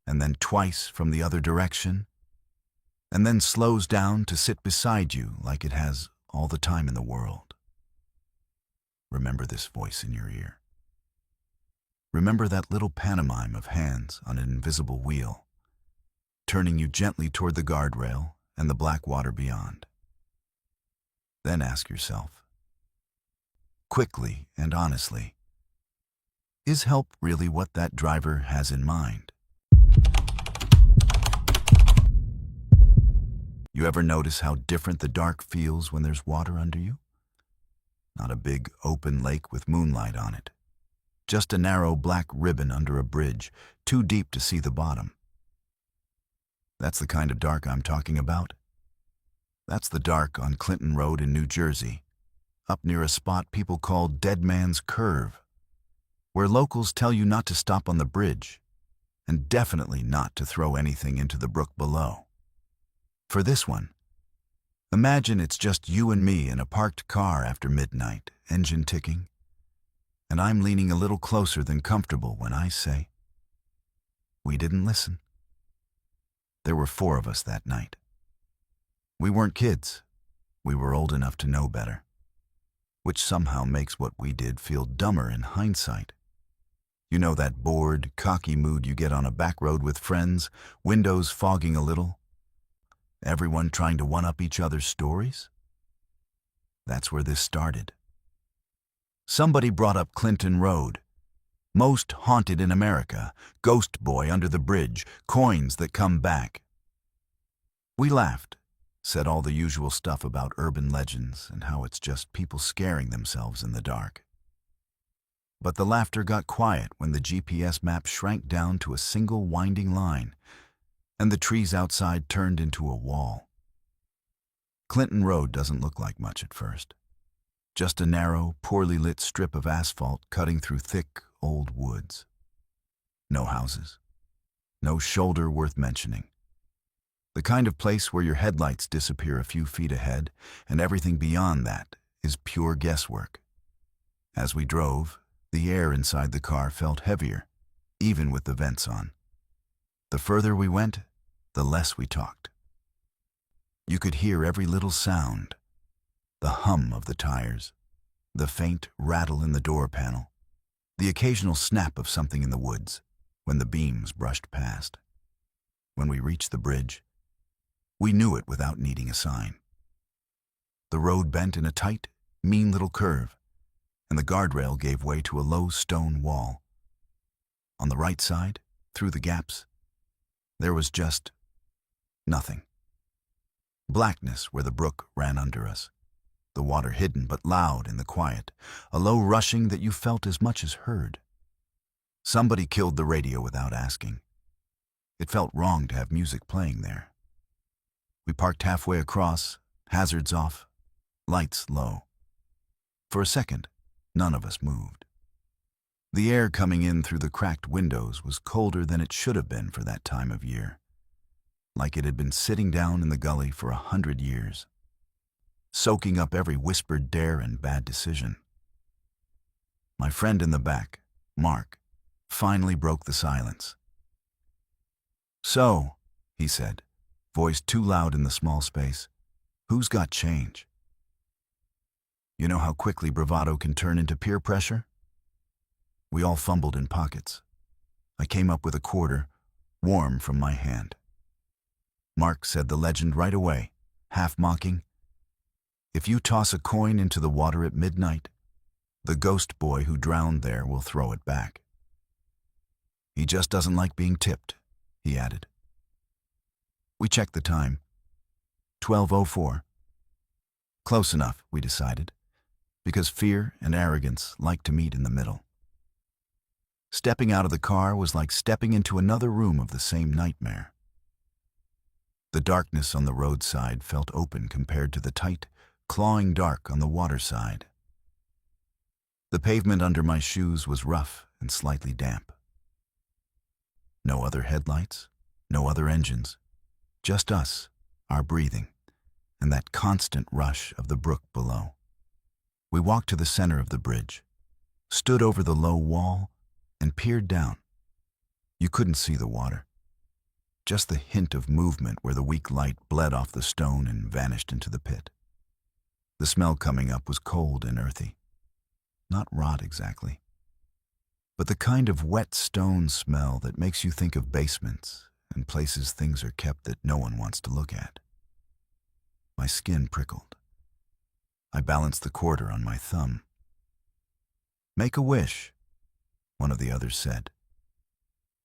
and then twice from the other direction, and then slows down to sit beside you like it has all the time in the world, remember this voice in your ear. Remember that little pantomime of hands on an invisible wheel, turning you gently toward the guardrail and the black water beyond. Then ask yourself, quickly and honestly, is help really what that driver has in mind? You ever notice how different the dark feels when there's water under you? Not a big open lake with moonlight on it. Just a narrow black ribbon under a bridge, too deep to see the bottom. That's the kind of dark I'm talking about. That's the dark on Clinton Road in New Jersey, up near a spot people call Dead Man's Curve, where locals tell you not to stop on the bridge, and definitely not to throw anything into the brook below. For this one, imagine it's just you and me in a parked car after midnight, engine ticking, and I'm leaning a little closer than comfortable when I say, we didn't listen. There were 4 of us that night. We weren't kids. We were old enough to know better, which somehow makes what we did feel dumber in hindsight. You know that bored, cocky mood you get on a back road with friends, windows fogging a little, everyone trying to one-up each other's stories? That's where this started. Somebody brought up Clinton Road. Most haunted in America, ghost boy under the bridge, coins that come back. We laughed, said all the usual stuff about urban legends and how it's just people scaring themselves in the dark. But the laughter got quiet when the GPS map shrank down to a single winding line, and the trees outside turned into a wall. Clinton Road doesn't look like much at first. Just a narrow, poorly lit strip of asphalt cutting through thick, old woods. No houses. No shoulder worth mentioning. The kind of place where your headlights disappear a few feet ahead, and everything beyond that is pure guesswork. As we drove, the air inside the car felt heavier, even with the vents on. The further we went, the less we talked. You could hear every little sound, the hum of the tires, the faint rattle in the door panel, the occasional snap of something in the woods when the beams brushed past. When we reached the bridge, we knew it without needing a sign. The road bent in a tight, mean little curve, and the guardrail gave way to a low stone wall. On the right side, through the gaps, there was just nothing. Blackness where the brook ran under us, the water hidden but loud in the quiet, a low rushing that you felt as much as heard. Somebody killed the radio without asking. It felt wrong to have music playing there. We parked halfway across, hazards off, lights low. For a second, none of us moved. The air coming in through the cracked windows was colder than it should have been for that time of year, like it had been sitting down in the gully for 100 years, soaking up every whispered dare and bad decision. My friend in the back, Mark, finally broke the silence. "So," he said, voice too loud in the small space, "who's got change?" You know how quickly bravado can turn into peer pressure? We all fumbled in pockets. I came up with a quarter, warm from my hand. Mark said the legend right away, half mocking. If you toss a coin into the water at midnight, the ghost boy who drowned there will throw it back. He just doesn't like being tipped, he added. We checked the time. 12:04. Close enough, we decided, because fear and arrogance like to meet in the middle. Stepping out of the car was like stepping into another room of the same nightmare. The darkness on the roadside felt open compared to the tight, clawing dark on the water side. The pavement under my shoes was rough and slightly damp. No other headlights, no other engines, just us, our breathing, and that constant rush of the brook below. We walked to the center of the bridge, stood over the low wall, and peered down. You couldn't see the water, just the hint of movement where the weak light bled off the stone and vanished into the pit. The smell coming up was cold and earthy. Not rot exactly, but the kind of wet stone smell that makes you think of basements and places things are kept that no one wants to look at. My skin prickled. I balanced the quarter on my thumb. "Make a wish," one of the others said.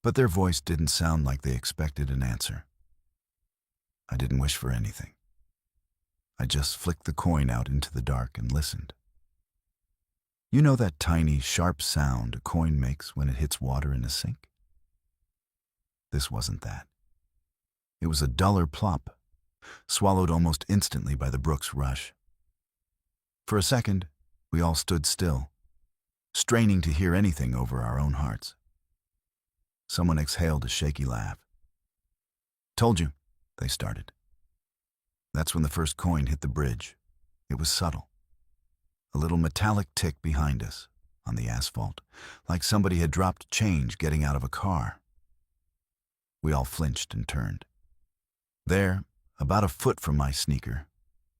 But their voice didn't sound like they expected an answer. I didn't wish for anything. I just flicked the coin out into the dark and listened. You know that tiny, sharp sound a coin makes when it hits water in a sink? This wasn't that. It was a duller plop, swallowed almost instantly by the brook's rush. For a second, we all stood still, straining to hear anything over our own hearts. Someone exhaled a shaky laugh. "Told you," they started. That's when the first coin hit the bridge. It was subtle. A little metallic tick behind us, on the asphalt, like somebody had dropped change getting out of a car. We all flinched and turned. There, about a foot from my sneaker,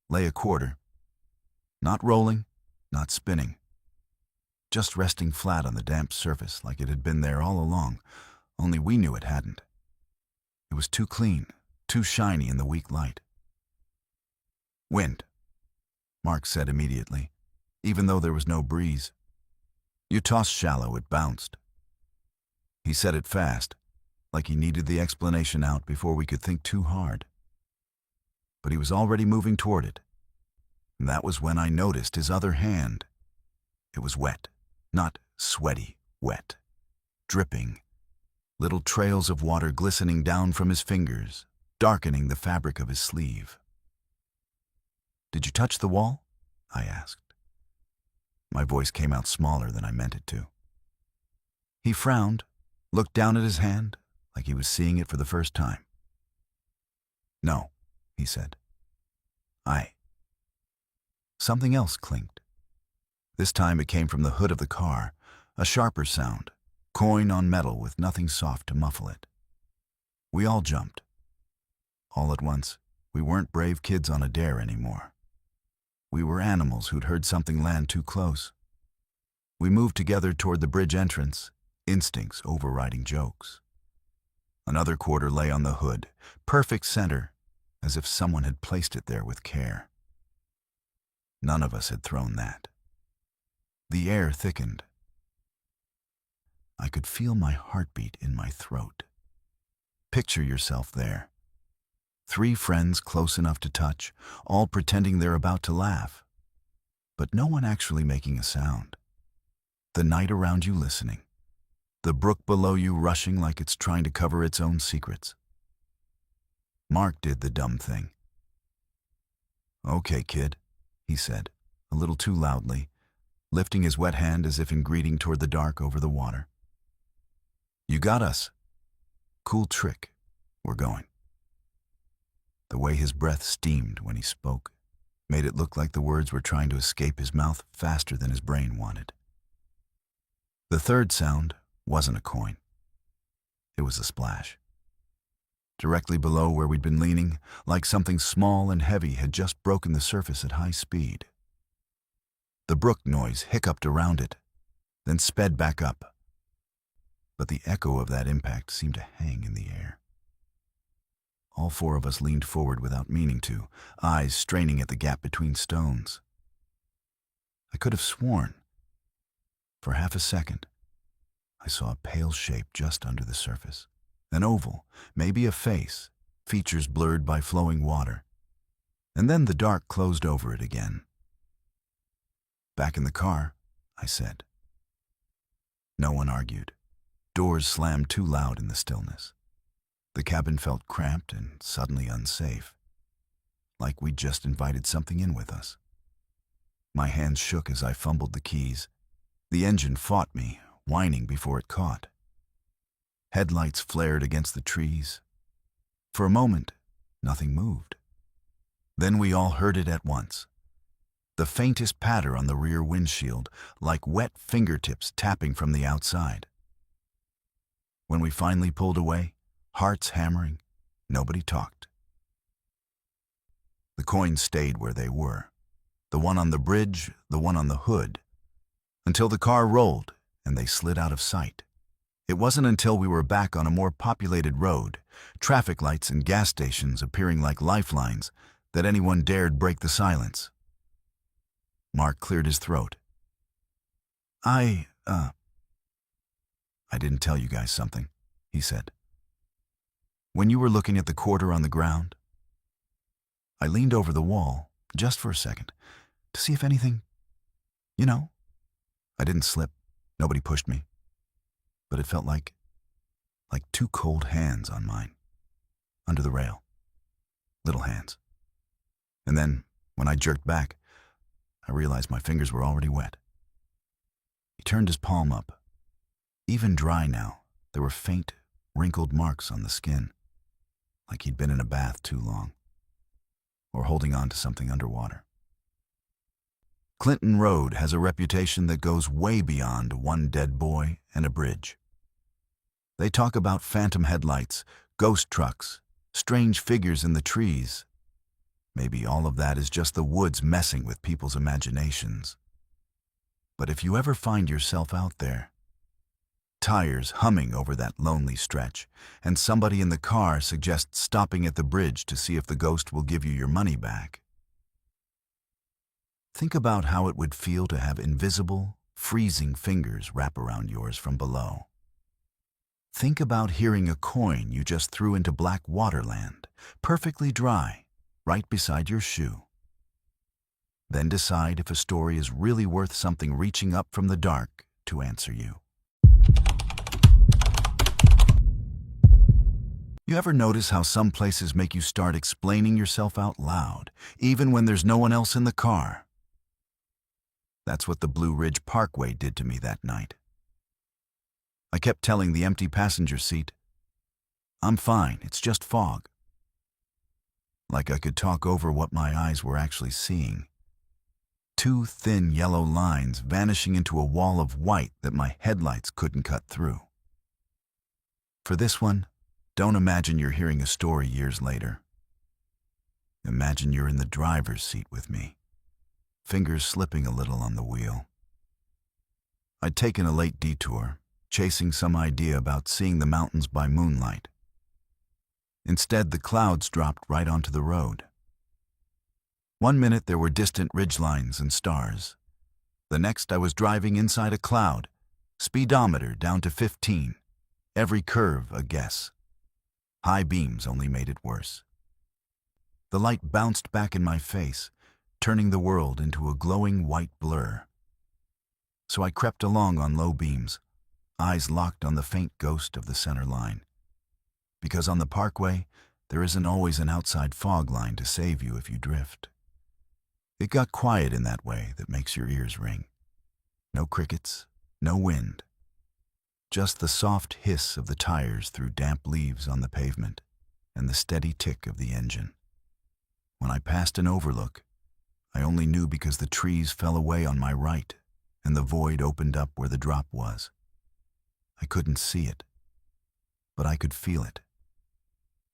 lay a quarter. Not rolling, not spinning. Just resting flat on the damp surface like it had been there all along, only we knew it hadn't. It was too clean, too shiny in the weak light. "Wind," Mark said immediately, even though there was no breeze. "You tossed shallow, it bounced." He said it fast, like he needed the explanation out before we could think too hard. But he was already moving toward it. And that was when I noticed his other hand. It was wet, not sweaty wet, dripping, little trails of water glistening down from his fingers, darkening the fabric of his sleeve. "Did you touch the wall?" I asked. My voice came out smaller than I meant it to. He frowned, looked down at his hand, like he was seeing it for the first time. "No," he said. Something else clinked. This time it came from the hood of the car, a sharper sound, coin on metal with nothing soft to muffle it. We all jumped. All at once, we weren't brave kids on a dare anymore. We were animals who'd heard something land too close. We moved together toward the bridge entrance, instincts overriding jokes. Another quarter lay on the hood, perfect center, as if someone had placed it there with care. None of us had thrown that. The air thickened. I could feel my heartbeat in my throat. Picture yourself there. 3 friends close enough to touch, all pretending they're about to laugh, but no one actually making a sound. The night around you listening. The brook below you rushing like it's trying to cover its own secrets. Mark did the dumb thing. "Okay, kid," he said, a little too loudly, lifting his wet hand as if in greeting toward the dark over the water. "You got us. Cool trick. We're going." The way his breath steamed when he spoke made it look like the words were trying to escape his mouth faster than his brain wanted. The third sound wasn't a coin. It was a splash. Directly below where we'd been leaning, like something small and heavy had just broken the surface at high speed. The brook noise hiccuped around it, then sped back up. But the echo of that impact seemed to hang in the air. All 4 of us leaned forward without meaning to, eyes straining at the gap between stones. I could have sworn, for half a second, I saw a pale shape just under the surface. An oval, maybe a face, features blurred by flowing water. And then the dark closed over it again. "Back in the car," I said. No one argued. Doors slammed too loud in the stillness. The cabin felt cramped and suddenly unsafe, like we'd just invited something in with us. My hands shook as I fumbled the keys. The engine fought me, whining before it caught. Headlights flared against the trees. For a moment, nothing moved. Then we all heard it at once. The faintest patter on the rear windshield, like wet fingertips tapping from the outside. When we finally pulled away, hearts hammering, nobody talked. The coins stayed where they were, the one on the bridge, the one on the hood, until the car rolled and they slid out of sight. It wasn't until we were back on a more populated road, traffic lights and gas stations appearing like lifelines, that anyone dared break the silence. Mark cleared his throat. I didn't tell you guys something," he said. "When you were looking at the quarter on the ground, I leaned over the wall, just for a second, to see if anything, you know, I didn't slip. Nobody pushed me. But it felt like two cold hands on mine, under the rail. Little hands. And then, when I jerked back, I realized my fingers were already wet." He turned his palm up. Even dry now, there were faint, wrinkled marks on the skin, like he'd been in a bath too long, or holding on to something underwater. Clinton Road has a reputation that goes way beyond one dead boy and a bridge. They talk about phantom headlights, ghost trucks, strange figures in the trees. Maybe all of that is just the woods messing with people's imaginations. But if you ever find yourself out there, tires humming over that lonely stretch, and somebody in the car suggests stopping at the bridge to see if the ghost will give you your money back, think about how it would feel to have invisible, freezing fingers wrap around yours from below. Think about hearing a coin you just threw into black waterland, perfectly dry, right beside your shoe. Then decide if a story is really worth something reaching up from the dark to answer you. You ever notice how some places make you start explaining yourself out loud, even when there's no one else in the car? That's what the Blue Ridge Parkway did to me that night. I kept telling the empty passenger seat, "I'm fine, it's just fog." Like I could talk over what my eyes were actually seeing. Two thin yellow lines vanishing into a wall of white that my headlights couldn't cut through. For this one, don't imagine you're hearing a story years later. Imagine you're in the driver's seat with me, fingers slipping a little on the wheel. I'd taken a late detour, chasing some idea about seeing the mountains by moonlight. Instead, the clouds dropped right onto the road. One minute there were distant ridgelines and stars. The next I was driving inside a cloud, speedometer down to 15, every curve a guess. High beams only made it worse. The light bounced back in my face, turning the world into a glowing white blur. So I crept along on low beams, eyes locked on the faint ghost of the center line. Because on the parkway, there isn't always an outside fog line to save you if you drift. It got quiet in that way that makes your ears ring. No crickets, no wind. Just the soft hiss of the tires through damp leaves on the pavement and the steady tick of the engine. When I passed an overlook, I only knew because the trees fell away on my right and the void opened up where the drop was. I couldn't see it, but I could feel it.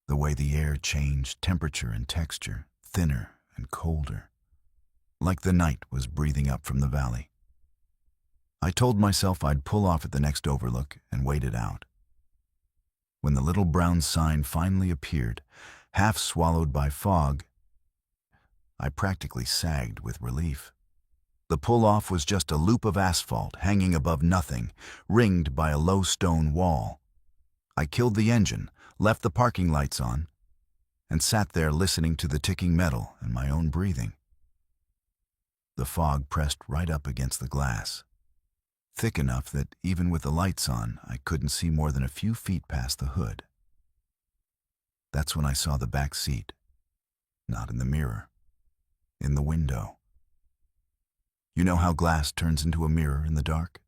The way the air changed temperature and texture, thinner and colder, like the night was breathing up from the valley. I told myself I'd pull off at the next overlook and wait it out. When the little brown sign finally appeared, half swallowed by fog, I practically sagged with relief. The pull-off was just a loop of asphalt hanging above nothing, ringed by a low stone wall. I killed the engine, left the parking lights on, and sat there listening to the ticking metal and my own breathing. The fog pressed right up against the glass, thick enough that even with the lights on, I couldn't see more than a few feet past the hood. That's when I saw the back seat, not in the mirror, in the window. You know how glass turns into a mirror in the dark?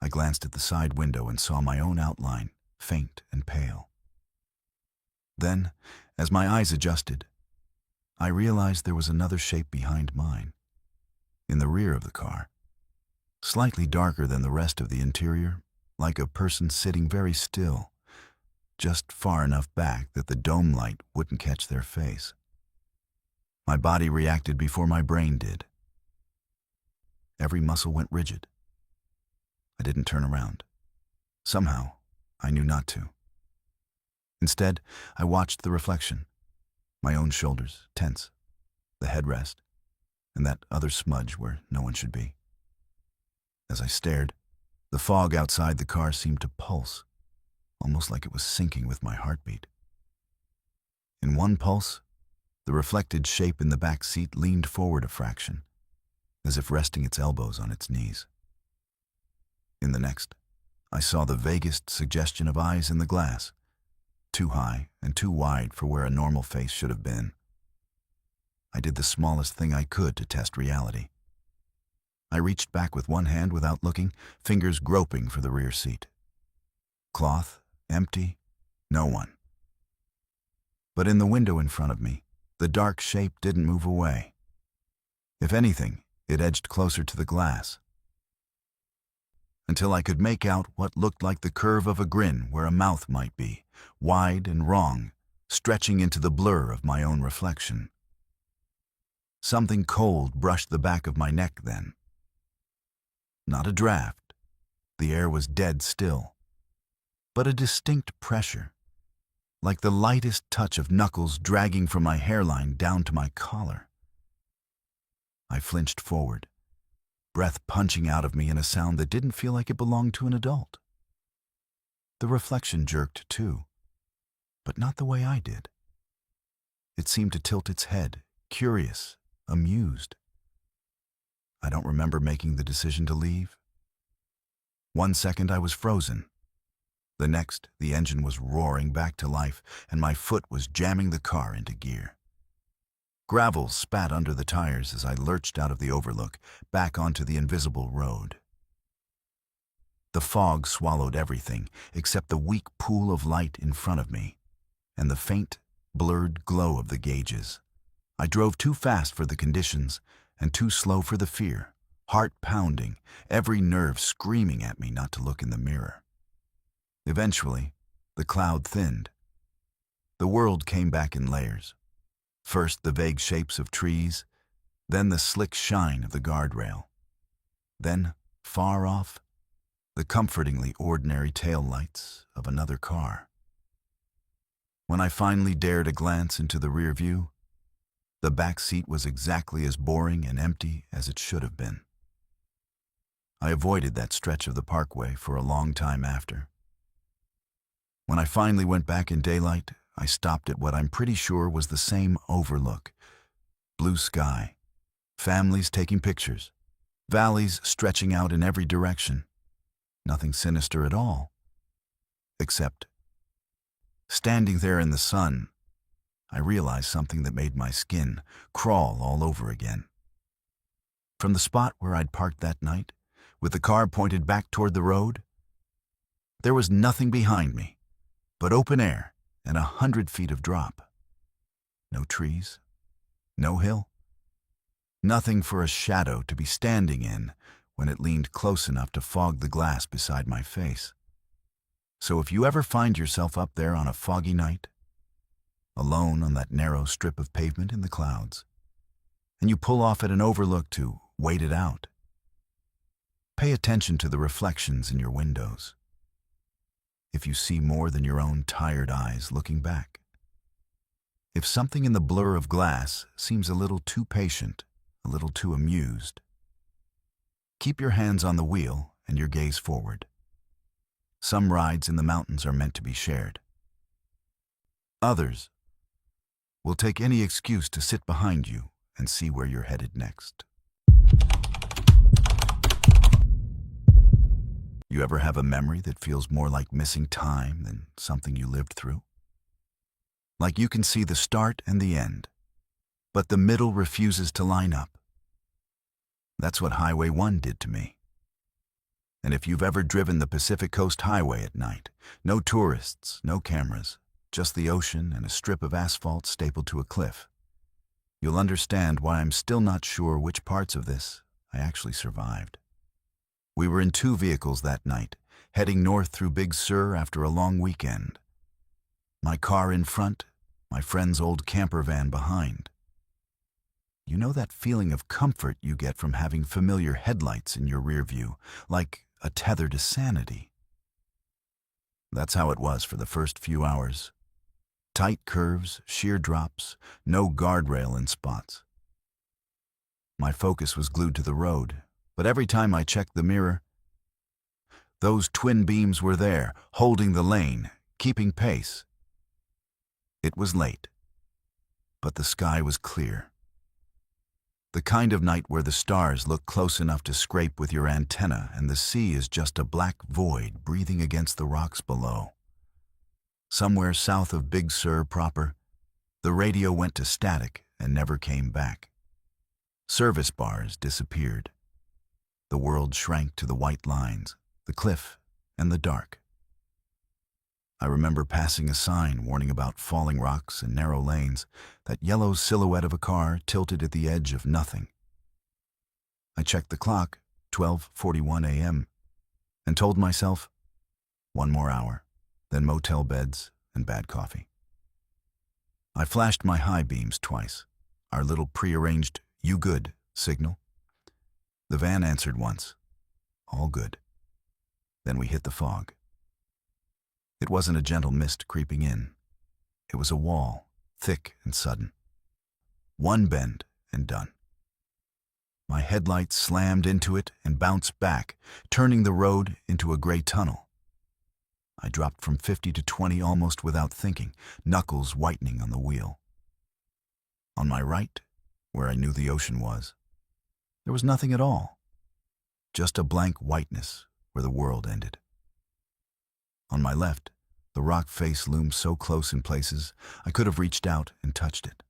I glanced at the side window and saw my own outline, faint and pale. Then, as my eyes adjusted, I realized there was another shape behind mine, in the rear of the car, slightly darker than the rest of the interior, like a person sitting very still, just far enough back that the dome light wouldn't catch their face. My body reacted before my brain did. Every muscle went rigid. I didn't turn around. Somehow, I knew not to. Instead, I watched the reflection, my own shoulders tense, the headrest, and that other smudge where no one should be. As I stared, the fog outside the car seemed to pulse, almost like it was syncing with my heartbeat. In one pulse, the reflected shape in the back seat leaned forward a fraction, as if resting its elbows on its knees. In the next, I saw the vaguest suggestion of eyes in the glass, too high and too wide for where a normal face should have been. I did the smallest thing I could to test reality. I reached back with one hand without looking, fingers groping for the rear seat. Cloth, empty, no one. But in the window in front of me, the dark shape didn't move away. If anything, it edged closer to the glass, until I could make out what looked like the curve of a grin where a mouth might be, wide and wrong, stretching into the blur of my own reflection. Something cold brushed the back of my neck then. Not a draft, the air was dead still, but a distinct pressure, like the lightest touch of knuckles dragging from my hairline down to my collar. I flinched forward, breath punching out of me in a sound that didn't feel like it belonged to an adult. The reflection jerked too, but not the way I did. It seemed to tilt its head, curious, amused. I don't remember making the decision to leave. 1 second I was frozen. The next, the engine was roaring back to life, and my foot was jamming the car into gear. Gravel spat under the tires as I lurched out of the overlook, back onto the invisible road. The fog swallowed everything except the weak pool of light in front of me and the faint, blurred glow of the gauges. I drove too fast for the conditions and too slow for the fear, heart pounding, every nerve screaming at me not to look in the mirror. Eventually, the cloud thinned. The world came back in layers. First the vague shapes of trees, then the slick shine of the guardrail. Then, far off, the comfortingly ordinary taillights of another car. When I finally dared a glance into the rear view, the back seat was exactly as boring and empty as it should have been. I avoided that stretch of the parkway for a long time after. When I finally went back in daylight, I stopped at what I'm pretty sure was the same overlook. Blue sky, families taking pictures, valleys stretching out in every direction. Nothing sinister at all. Except, standing there in the sun, I realized something that made my skin crawl all over again. From the spot where I'd parked that night, with the car pointed back toward the road, there was nothing behind me but open air and 100 feet of drop. No trees, no hill, nothing for a shadow to be standing in when it leaned close enough to fog the glass beside my face. So if you ever find yourself up there on a foggy night, alone on that narrow strip of pavement in the clouds, and you pull off at an overlook to wait it out, pay attention to the reflections in your windows. If you see more than your own tired eyes looking back. If something in the blur of glass seems a little too patient, a little too amused, keep your hands on the wheel and your gaze forward. Some rides in the mountains are meant to be shared. Others will take any excuse to sit behind you and see where you're headed next. You ever have a memory that feels more like missing time than something you lived through? Like you can see the start and the end, but the middle refuses to line up. That's what Highway 1 did to me. And if you've ever driven the Pacific Coast Highway at night, no tourists, no cameras, just the ocean and a strip of asphalt stapled to a cliff, you'll understand why I'm still not sure which parts of this I actually survived. We were in 2 vehicles that night, heading north through Big Sur after a long weekend. My car in front, my friend's old camper van behind. You know that feeling of comfort you get from having familiar headlights in your rear view, like a tether to sanity? That's how it was for the first few hours. Tight curves, sheer drops, no guardrail in spots. My focus was glued to the road, but every time I checked the mirror, those twin beams were there, holding the lane, keeping pace. It was late, but the sky was clear. The kind of night where the stars look close enough to scrape with your antenna and the sea is just a black void breathing against the rocks below. Somewhere south of Big Sur proper, the radio went to static and never came back. Service bars disappeared. The world shrank to the white lines, the cliff, and the dark. I remember passing a sign warning about falling rocks and narrow lanes, that yellow silhouette of a car tilted at the edge of nothing. I checked the clock, 12:41 a.m., and told myself, 1 more hour, then motel beds and bad coffee. I flashed my high beams twice, our little prearranged "you good" signal. The van answered once, all good. Then we hit the fog. It wasn't a gentle mist creeping in. It was a wall, thick and sudden. One bend and done. My headlights slammed into it and bounced back, turning the road into a gray tunnel. I dropped from 50 to 20 almost without thinking, knuckles whitening on the wheel. On my right, where I knew the ocean was, there was nothing at all. Just a blank whiteness where the world ended. On my left, the rock face loomed so close in places I could have reached out and touched it.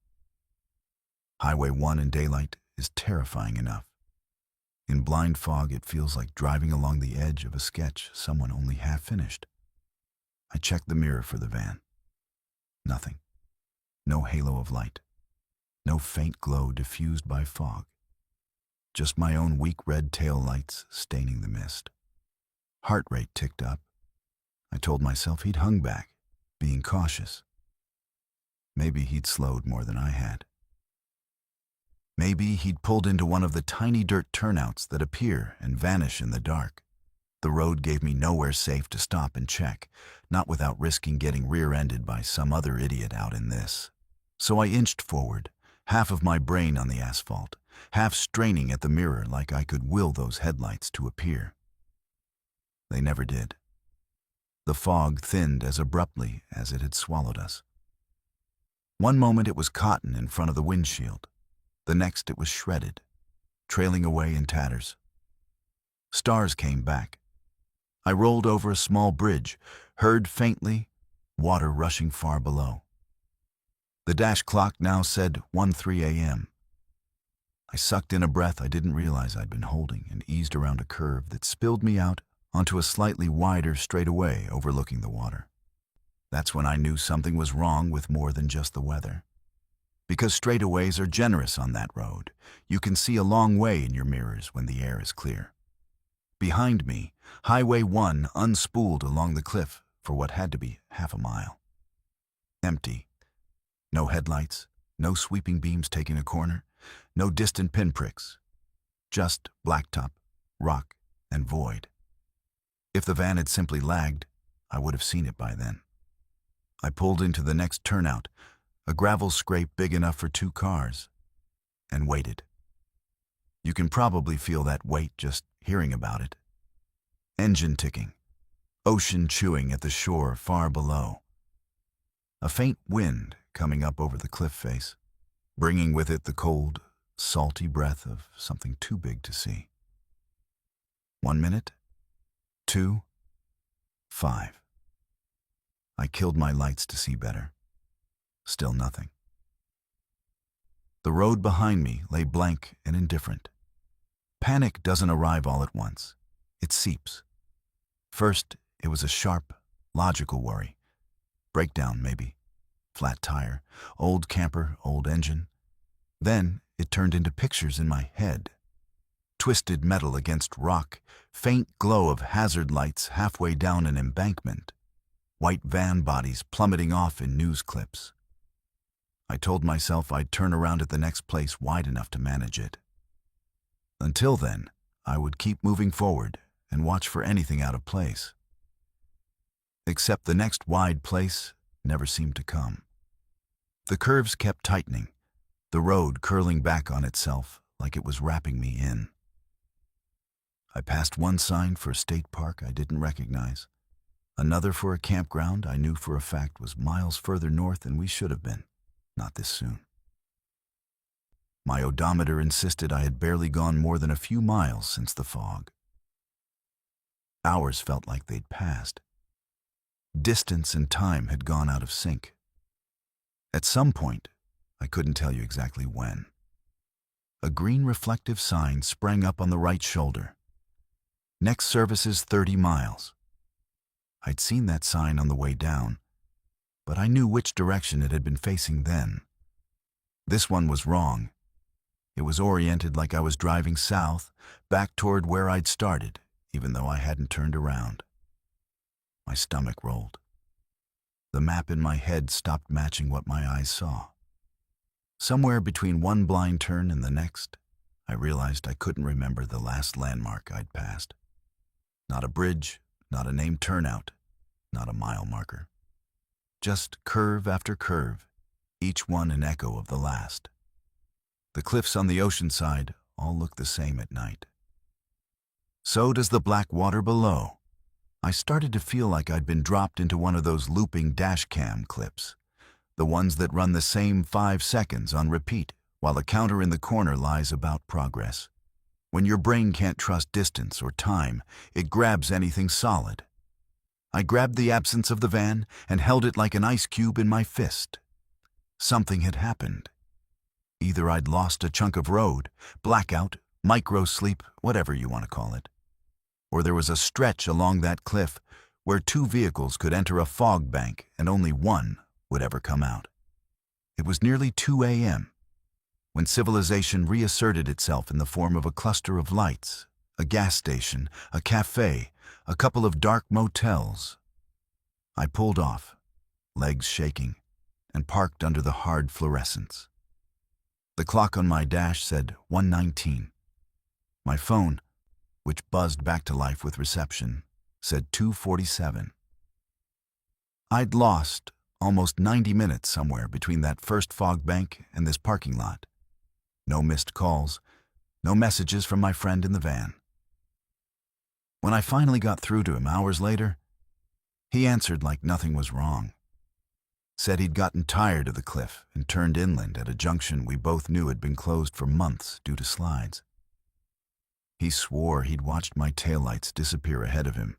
Highway 1 in daylight is terrifying enough. In blind fog, it feels like driving along the edge of a sketch someone only half finished. I checked the mirror for the van. Nothing. No halo of light. No faint glow diffused by fog. Just my own weak red tail lights staining the mist. Heart rate ticked up. I told myself he'd hung back, being cautious. Maybe he'd slowed more than I had. Maybe he'd pulled into one of the tiny dirt turnouts that appear and vanish in the dark. The road gave me nowhere safe to stop and check, not without risking getting rear-ended by some other idiot out in this. So I inched forward, half of my brain on the asphalt, half straining at the mirror like I could will those headlights to appear. They never did. The fog thinned as abruptly as it had swallowed us. One moment it was cotton in front of the windshield. The next it was shredded, trailing away in tatters. Stars came back. I rolled over a small bridge, heard faintly water rushing far below. The dash clock now said 1:03 a.m. I sucked in a breath I didn't realize I'd been holding and eased around a curve that spilled me out onto a slightly wider straightaway overlooking the water. That's when I knew something was wrong with more than just the weather. Because straightaways are generous on that road, you can see a long way in your mirrors when the air is clear. Behind me, Highway 1 unspooled along the cliff for what had to be half a mile. Empty. No headlights, no sweeping beams taking a corner, no distant pinpricks. Just blacktop, rock, and void. If the van had simply lagged, I would have seen it by then. I pulled into the next turnout, a gravel scrape big enough for 2 cars, and waited. You can probably feel that weight just hearing about it. Engine ticking, ocean chewing at the shore far below. A faint wind coming up over the cliff face, bringing with it the cold, salty breath of something too big to see. 1 minute, 2, 5. I killed my lights to see better. Still nothing. The road behind me lay blank and indifferent. Panic doesn't arrive all at once. It seeps. First, it was a sharp, logical worry. Breakdown, maybe. Flat tire. Old camper, old engine. Then it turned into pictures in my head. Twisted metal against rock, faint glow of hazard lights halfway down an embankment, white van bodies plummeting off in news clips. I told myself I'd turn around at the next place wide enough to manage it. Until then, I would keep moving forward and watch for anything out of place. Except the next wide place never seemed to come. The curves kept tightening, the road curling back on itself like it was wrapping me in. I passed one sign for a state park I didn't recognize, another for a campground I knew for a fact was miles further north than we should have been, not this soon. My odometer insisted I had barely gone more than a few miles since the fog. Hours felt like they'd passed. Distance and time had gone out of sync. At some point, I couldn't tell you exactly when, a green reflective sign sprang up on the right shoulder. Next service is 30 miles. I'd seen that sign on the way down, but I knew which direction it had been facing then. This one was wrong. It was oriented like I was driving south, back toward where I'd started, even though I hadn't turned around. My stomach rolled. The map in my head stopped matching what my eyes saw. Somewhere between one blind turn and the next, I realized I couldn't remember the last landmark I'd passed. Not a bridge, not a named turnout, not a mile marker. Just curve after curve, each one an echo of the last. The cliffs on the ocean side all look the same at night. So does the black water below. I started to feel like I'd been dropped into one of those looping dash cam clips, the ones that run the same 5 seconds on repeat while the counter in the corner lies about progress. When your brain can't trust distance or time, it grabs anything solid. I grabbed the absence of the van and held it like an ice cube in my fist. Something had happened. Either I'd lost a chunk of road, blackout, micro-sleep, whatever you want to call it, or there was a stretch along that cliff where 2 vehicles could enter a fog bank and only one would ever come out. It was nearly 2 a.m. when civilization reasserted itself in the form of a cluster of lights, a gas station, a cafe, a couple of dark motels. I pulled off, legs shaking, and parked under the hard fluorescence. The clock on my dash said 1:19. My phone, which buzzed back to life with reception, said 2:47. I'd lost almost 90 minutes somewhere between that first fog bank and this parking lot. No missed calls, no messages from my friend in the van. When I finally got through to him hours later, he answered like nothing was wrong. Said he'd gotten tired of the cliff and turned inland at a junction we both knew had been closed for months due to slides. He swore he'd watched my taillights disappear ahead of him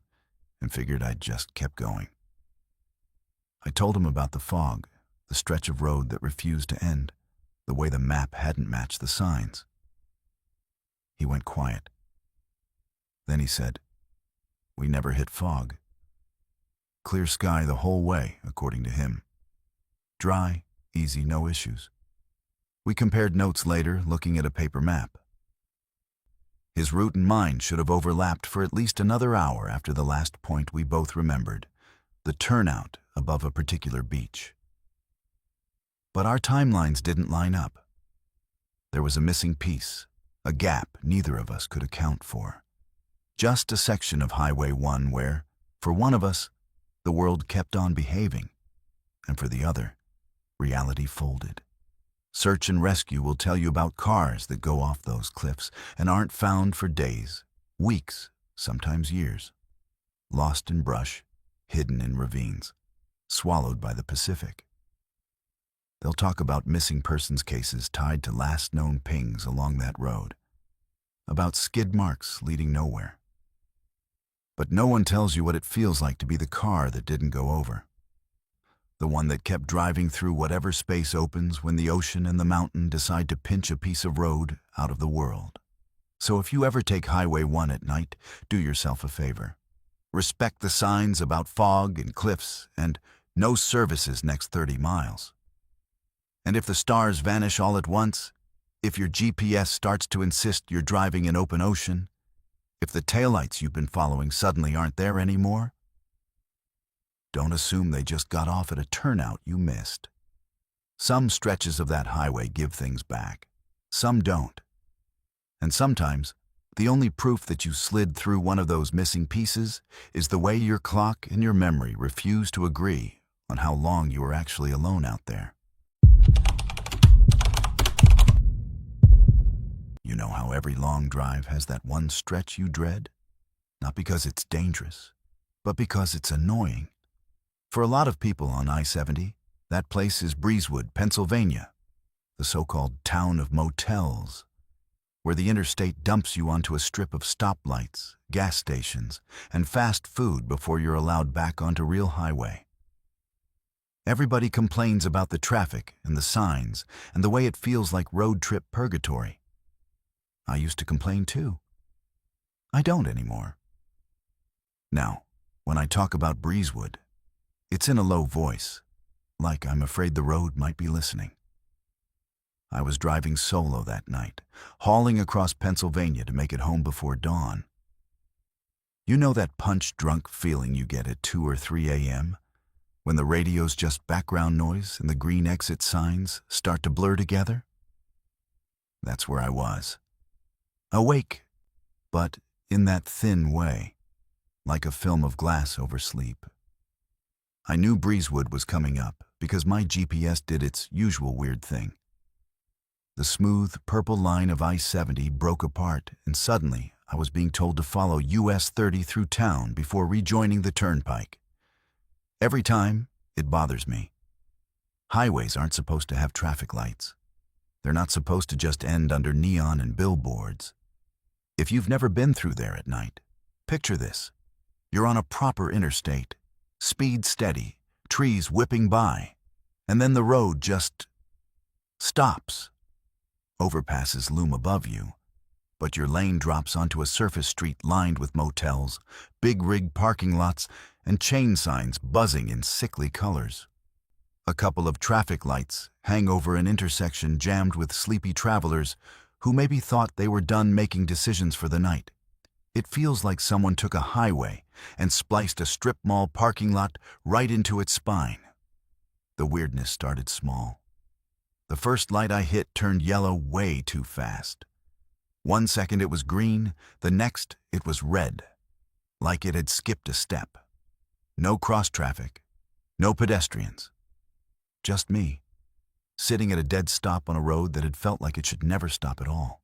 and figured I'd just kept going. I told him about the fog, the stretch of road that refused to end, the way the map hadn't matched the signs. He went quiet. Then he said, "We never hit fog. Clear sky the whole way, according to him. Dry, easy, no issues." We compared notes later, looking at a paper map. His route and mine should have overlapped for at least another hour after the last point we both remembered, the turnout above a particular beach. But our timelines didn't line up. There was a missing piece, a gap neither of us could account for. Just a section of Highway 1 where, for one of us, the world kept on behaving, and for the other, reality folded. Search and rescue will tell you about cars that go off those cliffs and aren't found for days, weeks, sometimes years. Lost in brush, hidden in ravines, swallowed by the Pacific. They'll talk about missing persons cases tied to last known pings along that road, about skid marks leading nowhere. But no one tells you what it feels like to be the car that didn't go over. The one that kept driving through whatever space opens when the ocean and the mountain decide to pinch a piece of road out of the world. So if you ever take Highway 1 at night, do yourself a favor. Respect the signs about fog and cliffs and no services next 30 miles. And if the stars vanish all at once, if your GPS starts to insist you're driving in open ocean, if the taillights you've been following suddenly aren't there anymore, don't assume they just got off at a turnout you missed. Some stretches of that highway give things back. Some don't. And sometimes, the only proof that you slid through one of those missing pieces is the way your clock and your memory refuse to agree on how long you were actually alone out there. You know how every long drive has that one stretch you dread? Not because it's dangerous, but because it's annoying. For a lot of people on I-70, that place is Breezewood, Pennsylvania, the so-called town of motels, where the interstate dumps you onto a strip of stoplights, gas stations, and fast food before you're allowed back onto real highway. Everybody complains about the traffic and the signs and the way it feels like road trip purgatory. I used to complain too. I don't anymore. Now, when I talk about Breezewood, it's in a low voice, like I'm afraid the road might be listening. I was driving solo that night, hauling across Pennsylvania to make it home before dawn. You know that punch-drunk feeling you get at 2 or 3 a.m., when the radio's just background noise and the green exit signs start to blur together? That's where I was. Awake, but in that thin way, like a film of glass over sleep. I knew Breezewood was coming up because my GPS did its usual weird thing. The smooth, purple line of I-70 broke apart, and suddenly I was being told to follow US 30 through town before rejoining the turnpike. Every time, it bothers me. Highways aren't supposed to have traffic lights. They're not supposed to just end under neon and billboards. If you've never been through there at night, picture this. You're on a proper interstate. Speed steady, trees whipping by, and then the road just stops. Overpasses loom above you, but your lane drops onto a surface street lined with motels, big rig parking lots, and chain signs buzzing in sickly colors. A couple of traffic lights hang over an intersection jammed with sleepy travelers who maybe thought they were done making decisions for the night. It feels like someone took a highway and spliced a strip mall parking lot right into its spine. The weirdness started small. The first light I hit turned yellow way too fast. 1 second it was green, the next it was red, like it had skipped a step. No cross traffic, no pedestrians. Just me, sitting at a dead stop on a road that had felt like it should never stop at all.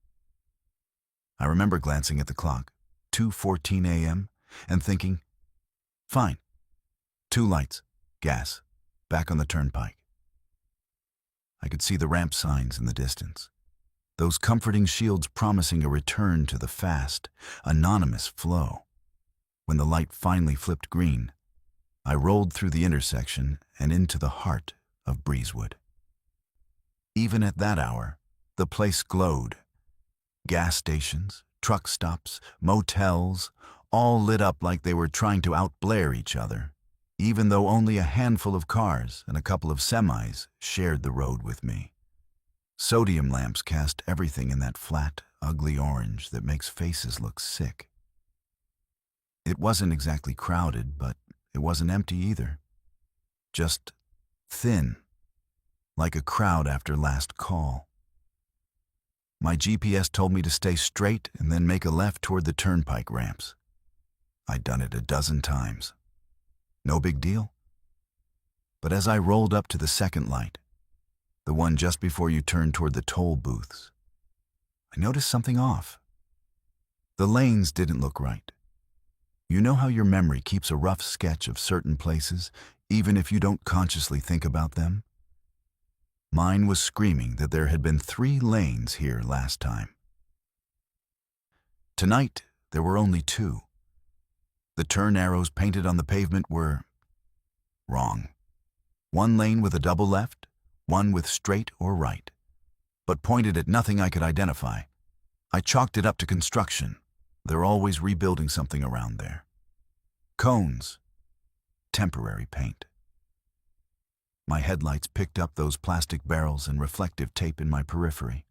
I remember glancing at the clock, 2:14 a.m., and thinking, fine, 2 lights, gas, back on the turnpike. I could see the ramp signs in the distance, those comforting shields promising a return to the fast, anonymous flow. When the light finally flipped green, I rolled through the intersection and into the heart of Breezewood. Even at that hour, the place glowed. Gas stations, truck stops, motels, all lit up like they were trying to out-blare each other, even though only a handful of cars and a couple of semis shared the road with me. Sodium lamps cast everything in that flat, ugly orange that makes faces look sick. It wasn't exactly crowded, but it wasn't empty either. Just thin, like a crowd after last call. My GPS told me to stay straight and then make a left toward the turnpike ramps. I'd done it a dozen times. No big deal. But as I rolled up to the second light, the one just before you turn toward the toll booths, I noticed something off. The lanes didn't look right. You know how your memory keeps a rough sketch of certain places, even if you don't consciously think about them? Mine was screaming that there had been 3 lanes here last time. Tonight, there were only 2. The turn arrows painted on the pavement were wrong. 1 lane with a double left, 1 with straight or right, but pointed at nothing I could identify. I chalked it up to construction. They're always rebuilding something around there. Cones. Temporary paint. My headlights picked up those plastic barrels and reflective tape in my periphery.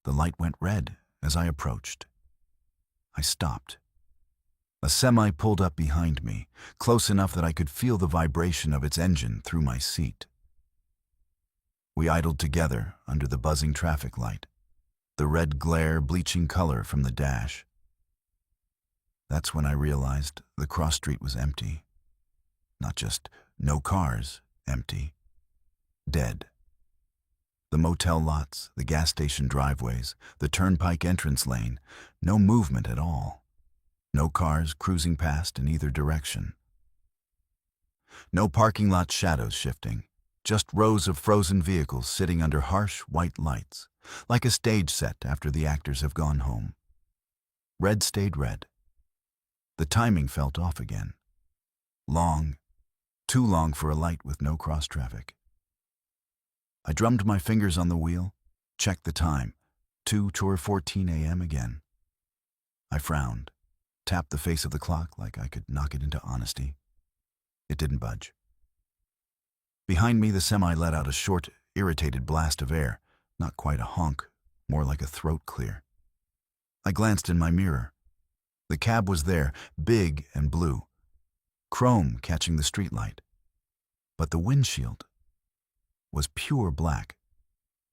The light went red as I approached. I stopped. A semi pulled up behind me, close enough that I could feel the vibration of its engine through my seat. We idled together under the buzzing traffic light, the red glare bleaching color from the dash. That's when I realized the cross street was empty. Not just no cars, empty. Dead. The motel lots, the gas station driveways, the turnpike entrance lane, no movement at all. No cars cruising past in either direction. No parking lot shadows shifting, just rows of frozen vehicles sitting under harsh white lights, like a stage set after the actors have gone home. Red stayed red. The timing felt off again. Long, too long for a light with no cross traffic. I drummed my fingers on the wheel, checked the time, 2:14 a.m. again. I frowned, tapped the face of the clock like I could knock it into honesty. It didn't budge. Behind me, the semi let out a short, irritated blast of air, not quite a honk, more like a throat clear. I glanced in my mirror. The cab was there, big and blue, chrome catching the streetlight. But the windshield was pure black.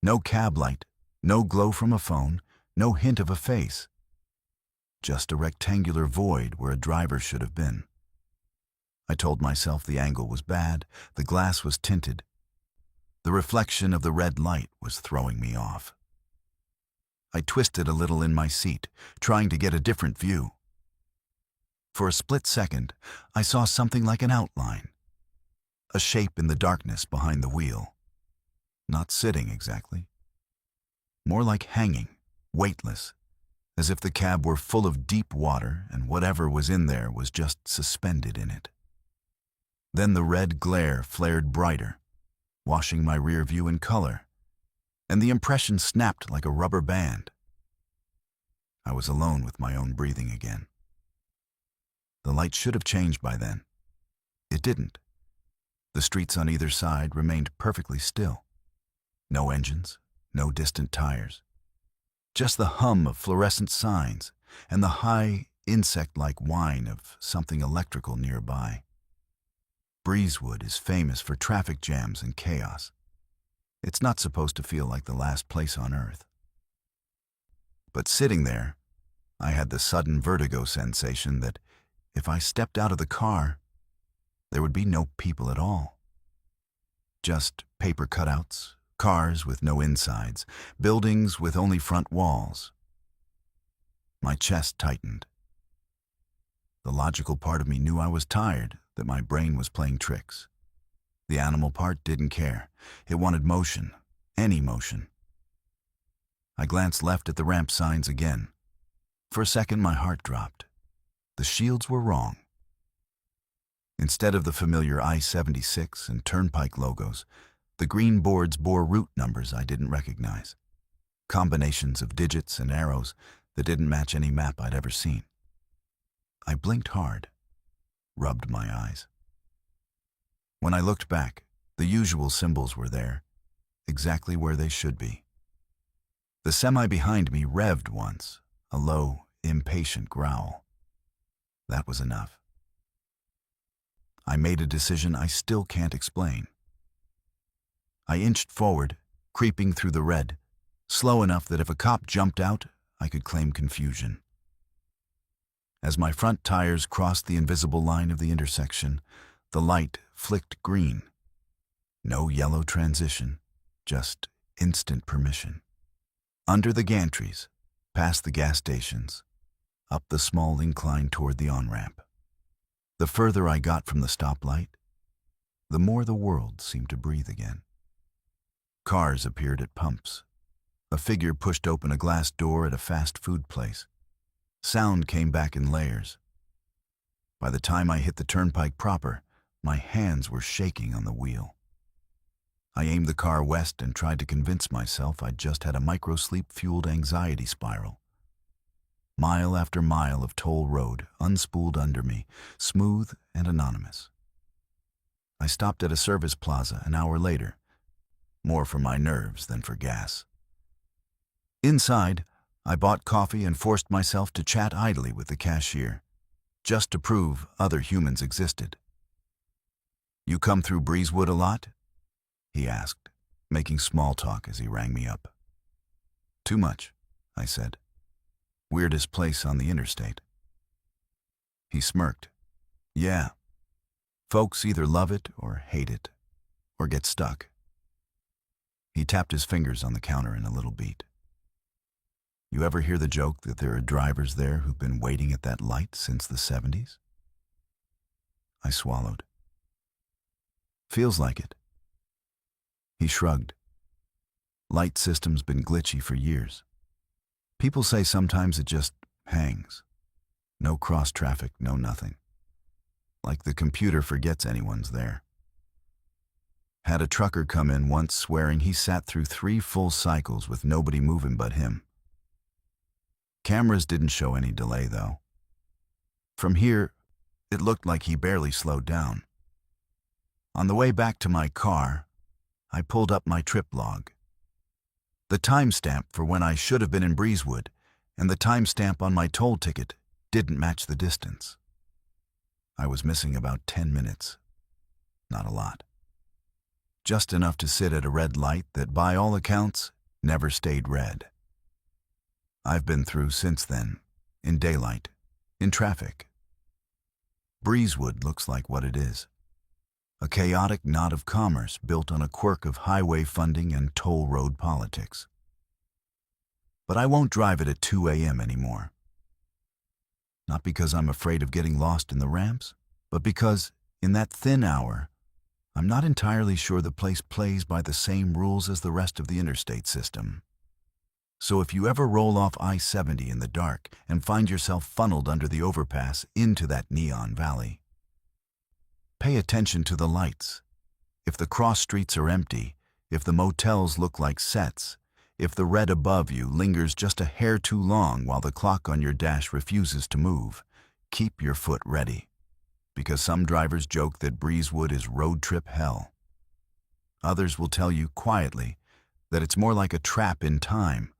No cab light, no glow from a phone, no hint of a face. Just a rectangular void where a driver should have been. I told myself the angle was bad, the glass was tinted. The reflection of the red light was throwing me off. I twisted a little in my seat, trying to get a different view. For a split second, I saw something like an outline. A shape in the darkness behind the wheel. Not sitting exactly. More like hanging, weightless, as if the cab were full of deep water and whatever was in there was just suspended in it. Then the red glare flared brighter, washing my rear view in color, and the impression snapped like a rubber band. I was alone with my own breathing again. The light should have changed by then. It didn't. The streets on either side remained perfectly still. No engines, no distant tires. Just the hum of fluorescent signs and the high, insect-like whine of something electrical nearby. Breezewood is famous for traffic jams and chaos. It's not supposed to feel like the last place on earth. But sitting there, I had the sudden vertigo sensation that if I stepped out of the car, there would be no people at all. Just paper cutouts, cars with no insides, buildings with only front walls. My chest tightened. The logical part of me knew I was tired, that my brain was playing tricks. The animal part didn't care. It wanted motion, any motion. I glanced left at the ramp signs again. For a second, my heart dropped. The shields were wrong. Instead of the familiar I-76 and Turnpike logos, the green boards bore route numbers I didn't recognize. Combinations of digits and arrows that didn't match any map I'd ever seen. I blinked hard, rubbed my eyes. When I looked back, the usual symbols were there, exactly where they should be. The semi behind me revved once, a low, impatient growl. That was enough. I made a decision I still can't explain. I inched forward, creeping through the red, slow enough that if a cop jumped out, I could claim confusion. As my front tires crossed the invisible line of the intersection, the light flicked green. No yellow transition, just instant permission. Under the gantries, past the gas stations, up the small incline toward the on-ramp. The further I got from the stoplight, the more the world seemed to breathe again. Cars appeared at pumps. A figure pushed open a glass door at a fast food place. Sound came back in layers. By the time I hit the turnpike proper, my hands were shaking on the wheel. I aimed the car west and tried to convince myself I'd just had a microsleep-fueled anxiety spiral. Mile after mile of toll road unspooled under me, smooth and anonymous. I stopped at a service plaza an hour later, more for my nerves than for gas. Inside, I bought coffee and forced myself to chat idly with the cashier, just to prove other humans existed. "You come through Breezewood a lot?" he asked, making small talk as he rang me up. "Too much," I said. "Weirdest place on the interstate." He smirked. "Yeah. Folks either love it or hate it, or get stuck." He tapped his fingers on the counter in a little beat. "You ever hear the joke that there are drivers there who've been waiting at that light since the 70s? I swallowed. "Feels like it." He shrugged. "Light system's been glitchy for years. People say sometimes it just hangs. No cross traffic, no nothing. Like the computer forgets anyone's there. Had a trucker come in once swearing he sat through 3 full cycles with nobody moving but him. Cameras didn't show any delay, though. From here, it looked like he barely slowed down. On the way back to my car, I pulled up my trip log. The timestamp for when I should have been in Breezewood and the timestamp on my toll ticket didn't match the distance. I was missing about 10 minutes. Not a lot. Just enough to sit at a red light that, by all accounts, never stayed red. I've been through since then, in daylight, in traffic. Breezewood looks like what it is. A chaotic knot of commerce built on a quirk of highway funding and toll road politics. But I won't drive it at 2 a.m. anymore. Not because I'm afraid of getting lost in the ramps, but because, in that thin hour, I'm not entirely sure the place plays by the same rules as the rest of the interstate system. So if you ever roll off I-70 in the dark and find yourself funneled under the overpass into that neon valley, pay attention to the lights. If the cross streets are empty, if the motels look like sets, if the red above you lingers just a hair too long while the clock on your dash refuses to move, keep your foot ready. Because some drivers joke that Breezewood is road trip hell. Others will tell you quietly that it's more like a trap in time,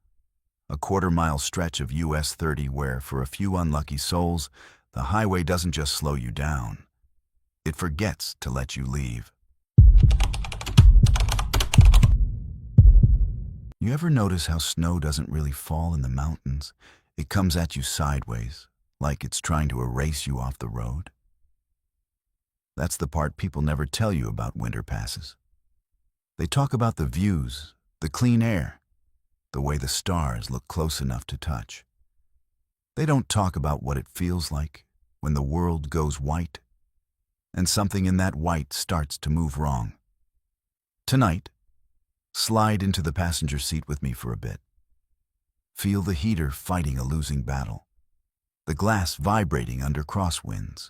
a quarter-mile stretch of US 30 where, for a few unlucky souls, the highway doesn't just slow you down. It forgets to let you leave. You ever notice how snow doesn't really fall in the mountains? It comes at you sideways, like it's trying to erase you off the road. That's the part people never tell you about winter passes. They talk about the views, the clean air, the way the stars look close enough to touch. They don't talk about what it feels like when the world goes white and something in that white starts to move wrong. Tonight, slide into the passenger seat with me for a bit. Feel the heater fighting a losing battle, the glass vibrating under crosswinds.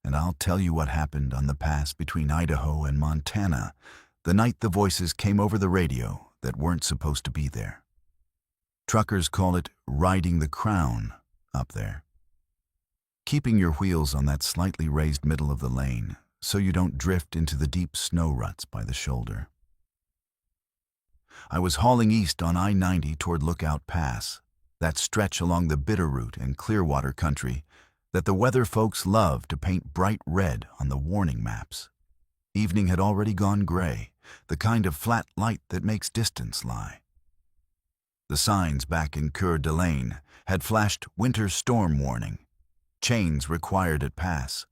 And I'll tell you what happened on the pass between Idaho and Montana the night the voices came over the radio that weren't supposed to be there. Truckers call it riding the crown up there. Keeping your wheels on that slightly raised middle of the lane so you don't drift into the deep snow ruts by the shoulder. I was hauling east on I-90 toward Lookout Pass, that stretch along the Bitterroot and Clearwater country that the weather folks love to paint bright red on the warning maps. Evening had already gone gray, the kind of flat light that makes distance lie. The signs back in Coeur d'Alene had flashed winter storm warning, chains required at pass.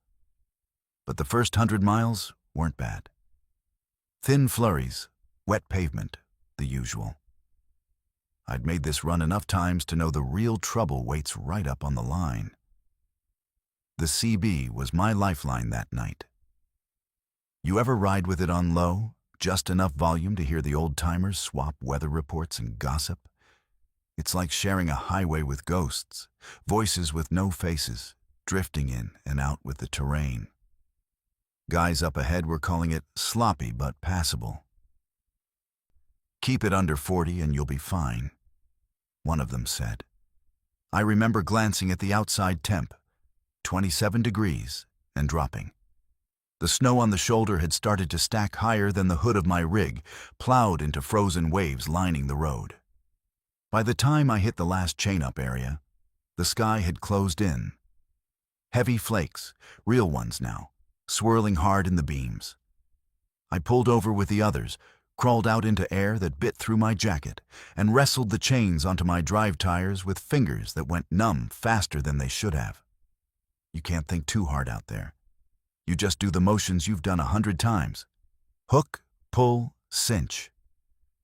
But the first 100 miles weren't bad. Thin flurries, wet pavement, the usual. I'd made this run enough times to know the real trouble waits right up on the line. The CB was my lifeline that night. You ever ride with it on low, just enough volume to hear the old-timers swap weather reports and gossip. It's like sharing a highway with ghosts, voices with no faces, drifting in and out with the terrain. Guys up ahead were calling it sloppy but passable. "Keep it under 40 and you'll be fine," one of them said. I remember glancing at the outside temp, 27 degrees, and dropping. The snow on the shoulder had started to stack higher than the hood of my rig, plowed into frozen waves lining the road. By the time I hit the last chain-up area, the sky had closed in. Heavy flakes, real ones now, swirling hard in the beams. I pulled over with the others, crawled out into air that bit through my jacket, and wrestled the chains onto my drive tires with fingers that went numb faster than they should have. You can't think too hard out there. You just do the motions you've done 100 times. Hook, pull, cinch.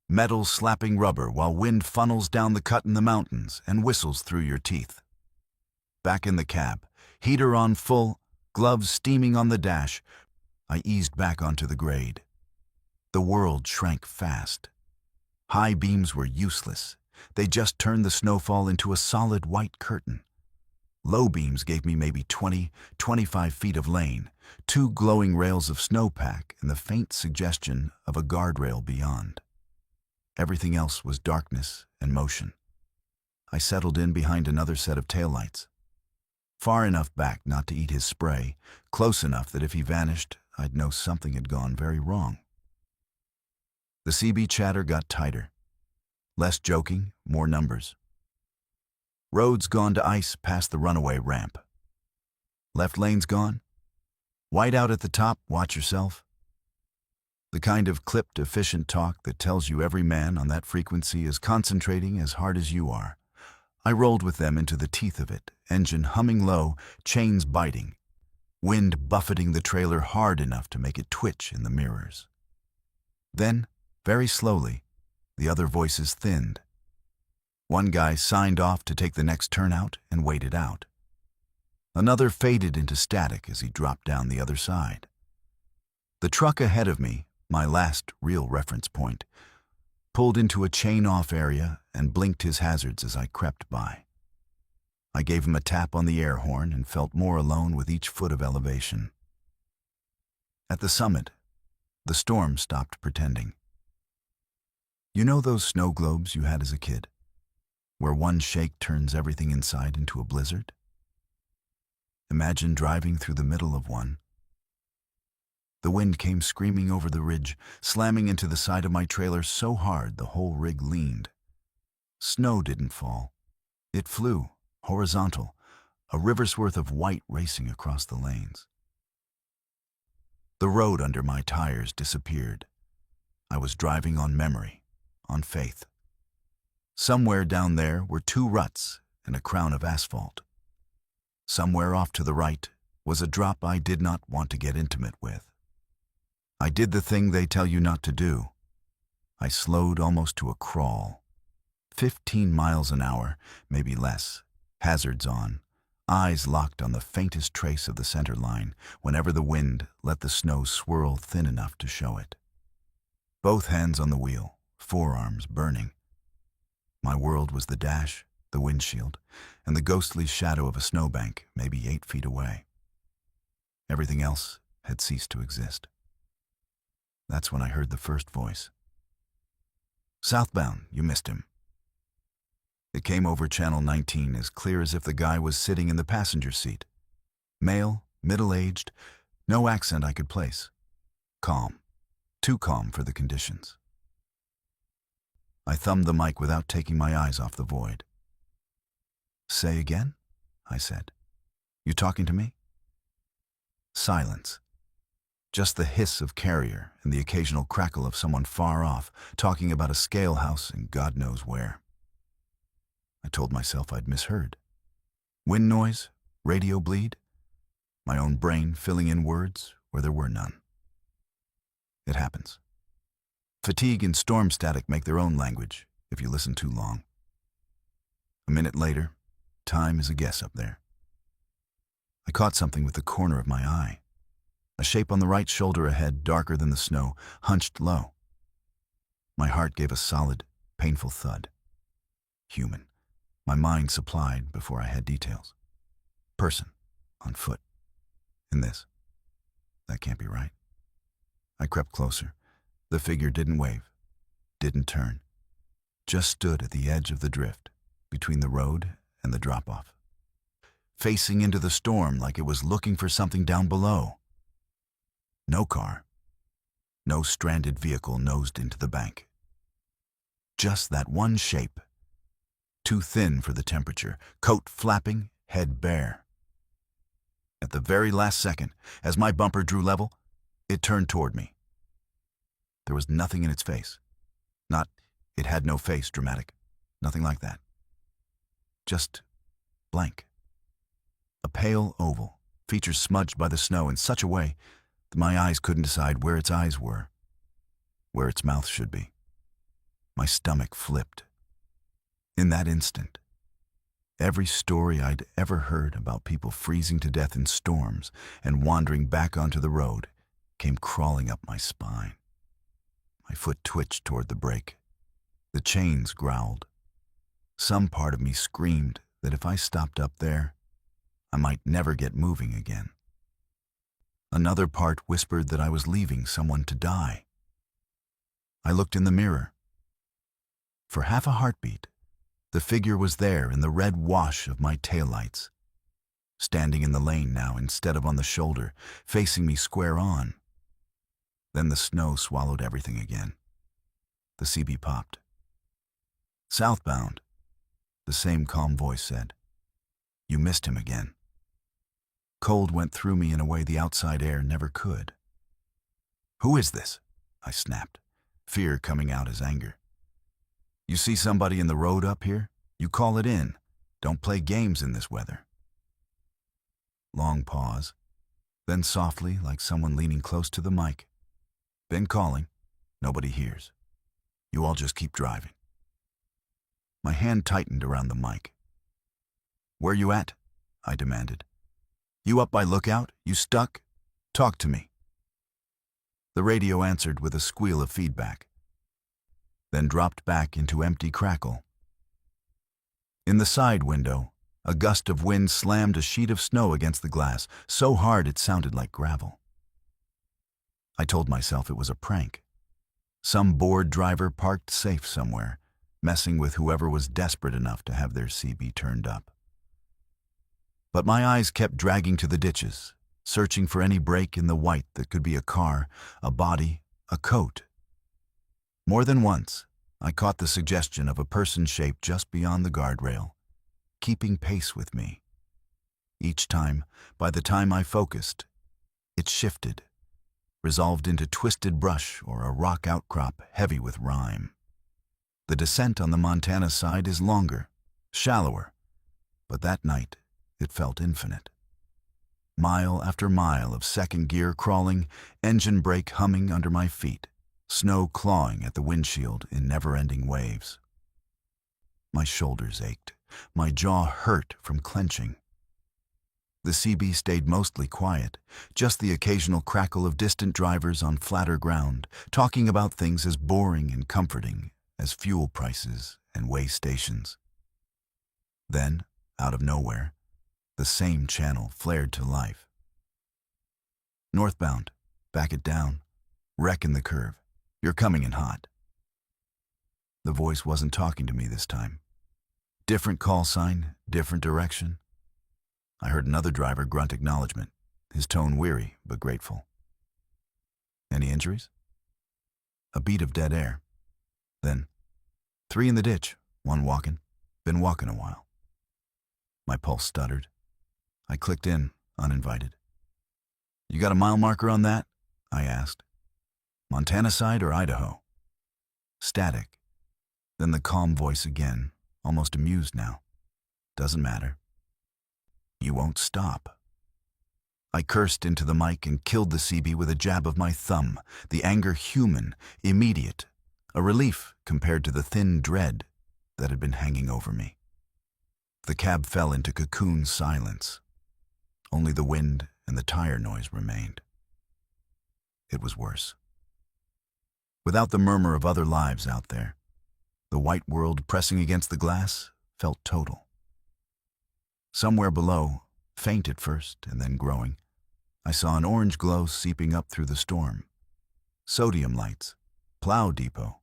Metal slapping rubber while wind funnels down the cut in the mountains and whistles through your teeth. Back in the cab, heater on full, gloves steaming on the dash, I eased back onto the grade. The world shrank fast. High beams were useless. They just turned the snowfall into a solid white curtain. Low beams gave me maybe 20, 25 feet of lane, 2 glowing rails of snowpack, and the faint suggestion of a guardrail beyond. Everything else was darkness and motion. I settled in behind another set of taillights. Far enough back not to eat his spray, close enough that if he vanished, I'd know something had gone very wrong. The CB chatter got tighter. Less joking, more numbers. Roads gone to ice past the runaway ramp. Left lanes gone? White out at the top, watch yourself. The kind of clipped, efficient talk that tells you every man on that frequency is concentrating as hard as you are. I rolled with them into the teeth of it, engine humming low, chains biting, wind buffeting the trailer hard enough to make it twitch in the mirrors. Then, very slowly, the other voices thinned. One guy signed off to take the next turnout and waited out. Another faded into static as he dropped down the other side. The truck ahead of me, my last real reference point, pulled into a chain-off area and blinked his hazards as I crept by. I gave him a tap on the air horn and felt more alone with each foot of elevation. At the summit, the storm stopped pretending. You know those snow globes you had as a kid, where one shake turns everything inside into a blizzard? Imagine driving through the middle of one. The wind came screaming over the ridge, slamming into the side of my trailer so hard the whole rig leaned. Snow didn't fall. It flew, horizontal, a river's worth of white racing across the lanes. The road under my tires disappeared. I was driving on memory, on faith. Somewhere down there were 2 ruts and a crown of asphalt. Somewhere off to the right was a drop I did not want to get intimate with. I did the thing they tell you not to do. I slowed almost to a crawl. 15 miles an hour, maybe less, hazards on, eyes locked on the faintest trace of the center line whenever the wind let the snow swirl thin enough to show it. Both hands on the wheel, forearms burning. My world was the dash, the windshield, and the ghostly shadow of a snowbank maybe 8 feet away. Everything else had ceased to exist. That's when I heard the first voice. "Southbound, you missed him." It came over Channel 19 as clear as if the guy was sitting in the passenger seat. Male, middle-aged, no accent I could place. Calm. Too calm for the conditions. I thumbed the mic without taking my eyes off the void. "Say again?" I said. "You talking to me?" Silence. Just the hiss of carrier and the occasional crackle of someone far off, talking about a scale house and God knows where. I told myself I'd misheard. Wind noise? Radio bleed? My own brain filling in words where there were none. It happens. Fatigue and storm static make their own language if you listen too long. A minute later, time is a guess up there. I caught something with the corner of my eye. A shape on the right shoulder ahead, darker than the snow, hunched low. My heart gave a solid, painful thud. Human. My mind supplied before I had details. Person. On foot. In this. That can't be right. I crept closer. The figure didn't wave, didn't turn, just stood at the edge of the drift, between the road and the drop-off, facing into the storm like it was looking for something down below. No car, no stranded vehicle nosed into the bank. Just that one shape, too thin for the temperature, coat flapping, head bare. At the very last second, as my bumper drew level, it turned toward me. There was nothing in its face. Not, it had no face, dramatic. Nothing like that. Just blank. A pale oval, features smudged by the snow in such a way that my eyes couldn't decide where its eyes were, where its mouth should be. My stomach flipped. In that instant, every story I'd ever heard about people freezing to death in storms and wandering back onto the road came crawling up my spine. My foot twitched toward the brake. The chains growled. Some part of me screamed that if I stopped up there, I might never get moving again. Another part whispered that I was leaving someone to die. I looked in the mirror. For half a heartbeat, the figure was there in the red wash of my taillights, standing in the lane now instead of on the shoulder, facing me square on. Then the snow swallowed everything again. The CB popped. "Southbound," the same calm voice said. "You missed him again." Cold went through me in a way the outside air never could. "Who is this?" I snapped, fear coming out as anger. "You see somebody in the road up here? You call it in. Don't play games in this weather." Long pause, then softly, like someone leaning close to the mic. "Been calling. Nobody hears. You all just keep driving." My hand tightened around the mic. "Where you at?" I demanded. "You up by Lookout? You stuck? Talk to me." The radio answered with a squeal of feedback, then dropped back into empty crackle. In the side window, a gust of wind slammed a sheet of snow against the glass, so hard it sounded like gravel. I told myself it was a prank. Some bored driver parked safe somewhere, messing with whoever was desperate enough to have their CB turned up. But my eyes kept dragging to the ditches, searching for any break in the white that could be a car, a body, a coat. More than once, I caught the suggestion of a person shape just beyond the guardrail, keeping pace with me. Each time, by the time I focused, it shifted, resolved into twisted brush or a rock outcrop heavy with rime. The descent on the Montana side is longer, shallower, but that night it felt infinite. Mile after mile of second gear crawling, engine brake humming under my feet, snow clawing at the windshield in never-ending waves. My shoulders ached, my jaw hurt from clenching. The CB stayed mostly quiet, just the occasional crackle of distant drivers on flatter ground, talking about things as boring and comforting as fuel prices and way stations. Then, out of nowhere, the same channel flared to life. "Northbound, back it down, wreck in the curve, you're coming in hot." The voice wasn't talking to me this time. Different call sign, different direction. I heard another driver grunt acknowledgement, his tone weary but grateful. "Any injuries?" A beat of dead air. Then, 3 in the ditch, 1 walking. Been walking a while." My pulse stuttered. I clicked in, uninvited. "You got a mile marker on that?" I asked. "Montana side or Idaho?" Static. Then the calm voice again, almost amused now. "Doesn't matter." "You won't stop." I cursed into the mic and killed the CB with a jab of my thumb, the anger human, immediate, a relief compared to the thin dread that had been hanging over me. The cab fell into cocoon silence. Only the wind and the tire noise remained. it was worse. Without the murmur of other lives out there, the white world pressing against the glass felt total. Somewhere below, faint at first and then growing, I saw an orange glow seeping up through the storm. Sodium lights, plow depot,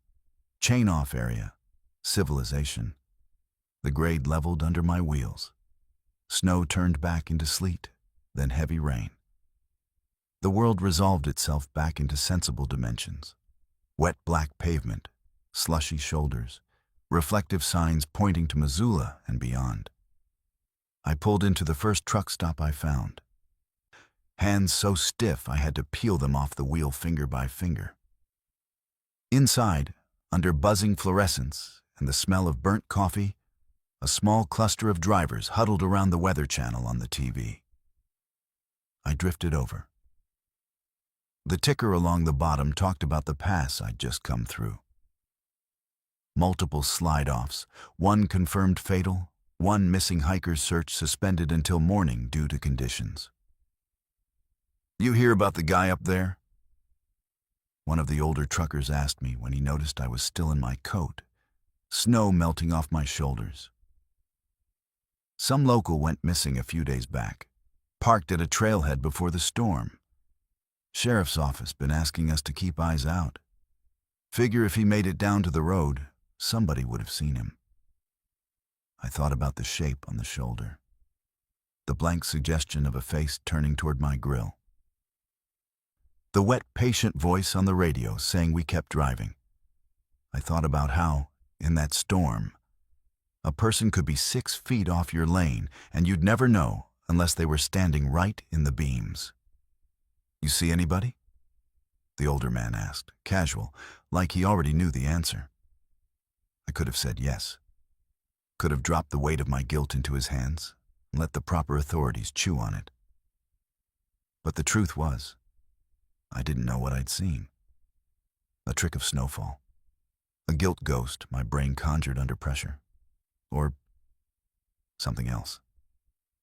chain-off area, civilization. The grade leveled under my wheels. Snow turned back into sleet, then heavy rain. The world resolved itself back into sensible dimensions. Wet black pavement, slushy shoulders, reflective signs pointing to Missoula and beyond. I pulled into the first truck stop I found. Hands so stiff I had to peel them off the wheel finger by finger. Inside, under buzzing fluorescence and the smell of burnt coffee, a small cluster of drivers huddled around the weather channel on the TV. I drifted over. The ticker along the bottom talked about the pass I'd just come through. Multiple slide-offs, one confirmed fatal, one missing hiker's search suspended until morning due to conditions. "You hear about the guy up there?" One of the older truckers asked me when he noticed I was still in my coat, snow melting off my shoulders. Some local went missing a few days back, parked at a trailhead before the storm. Sheriff's office been asking us to keep eyes out. Figure if he made it down to the road, somebody would have seen him. I thought about the shape on the shoulder, the blank suggestion of a face turning toward my grill. The wet, patient voice on the radio saying we kept driving. I thought about how, in that storm, a person could be 6 feet off your lane and you'd never know unless they were standing right in the beams. "You see anybody?" the older man asked, casual, like he already knew the answer. I could have said yes. Could have dropped the weight of my guilt into his hands and let the proper authorities chew on it. But the truth was, I didn't know what I'd seen. A trick of snowfall. A guilt ghost my brain conjured under pressure. Or something else.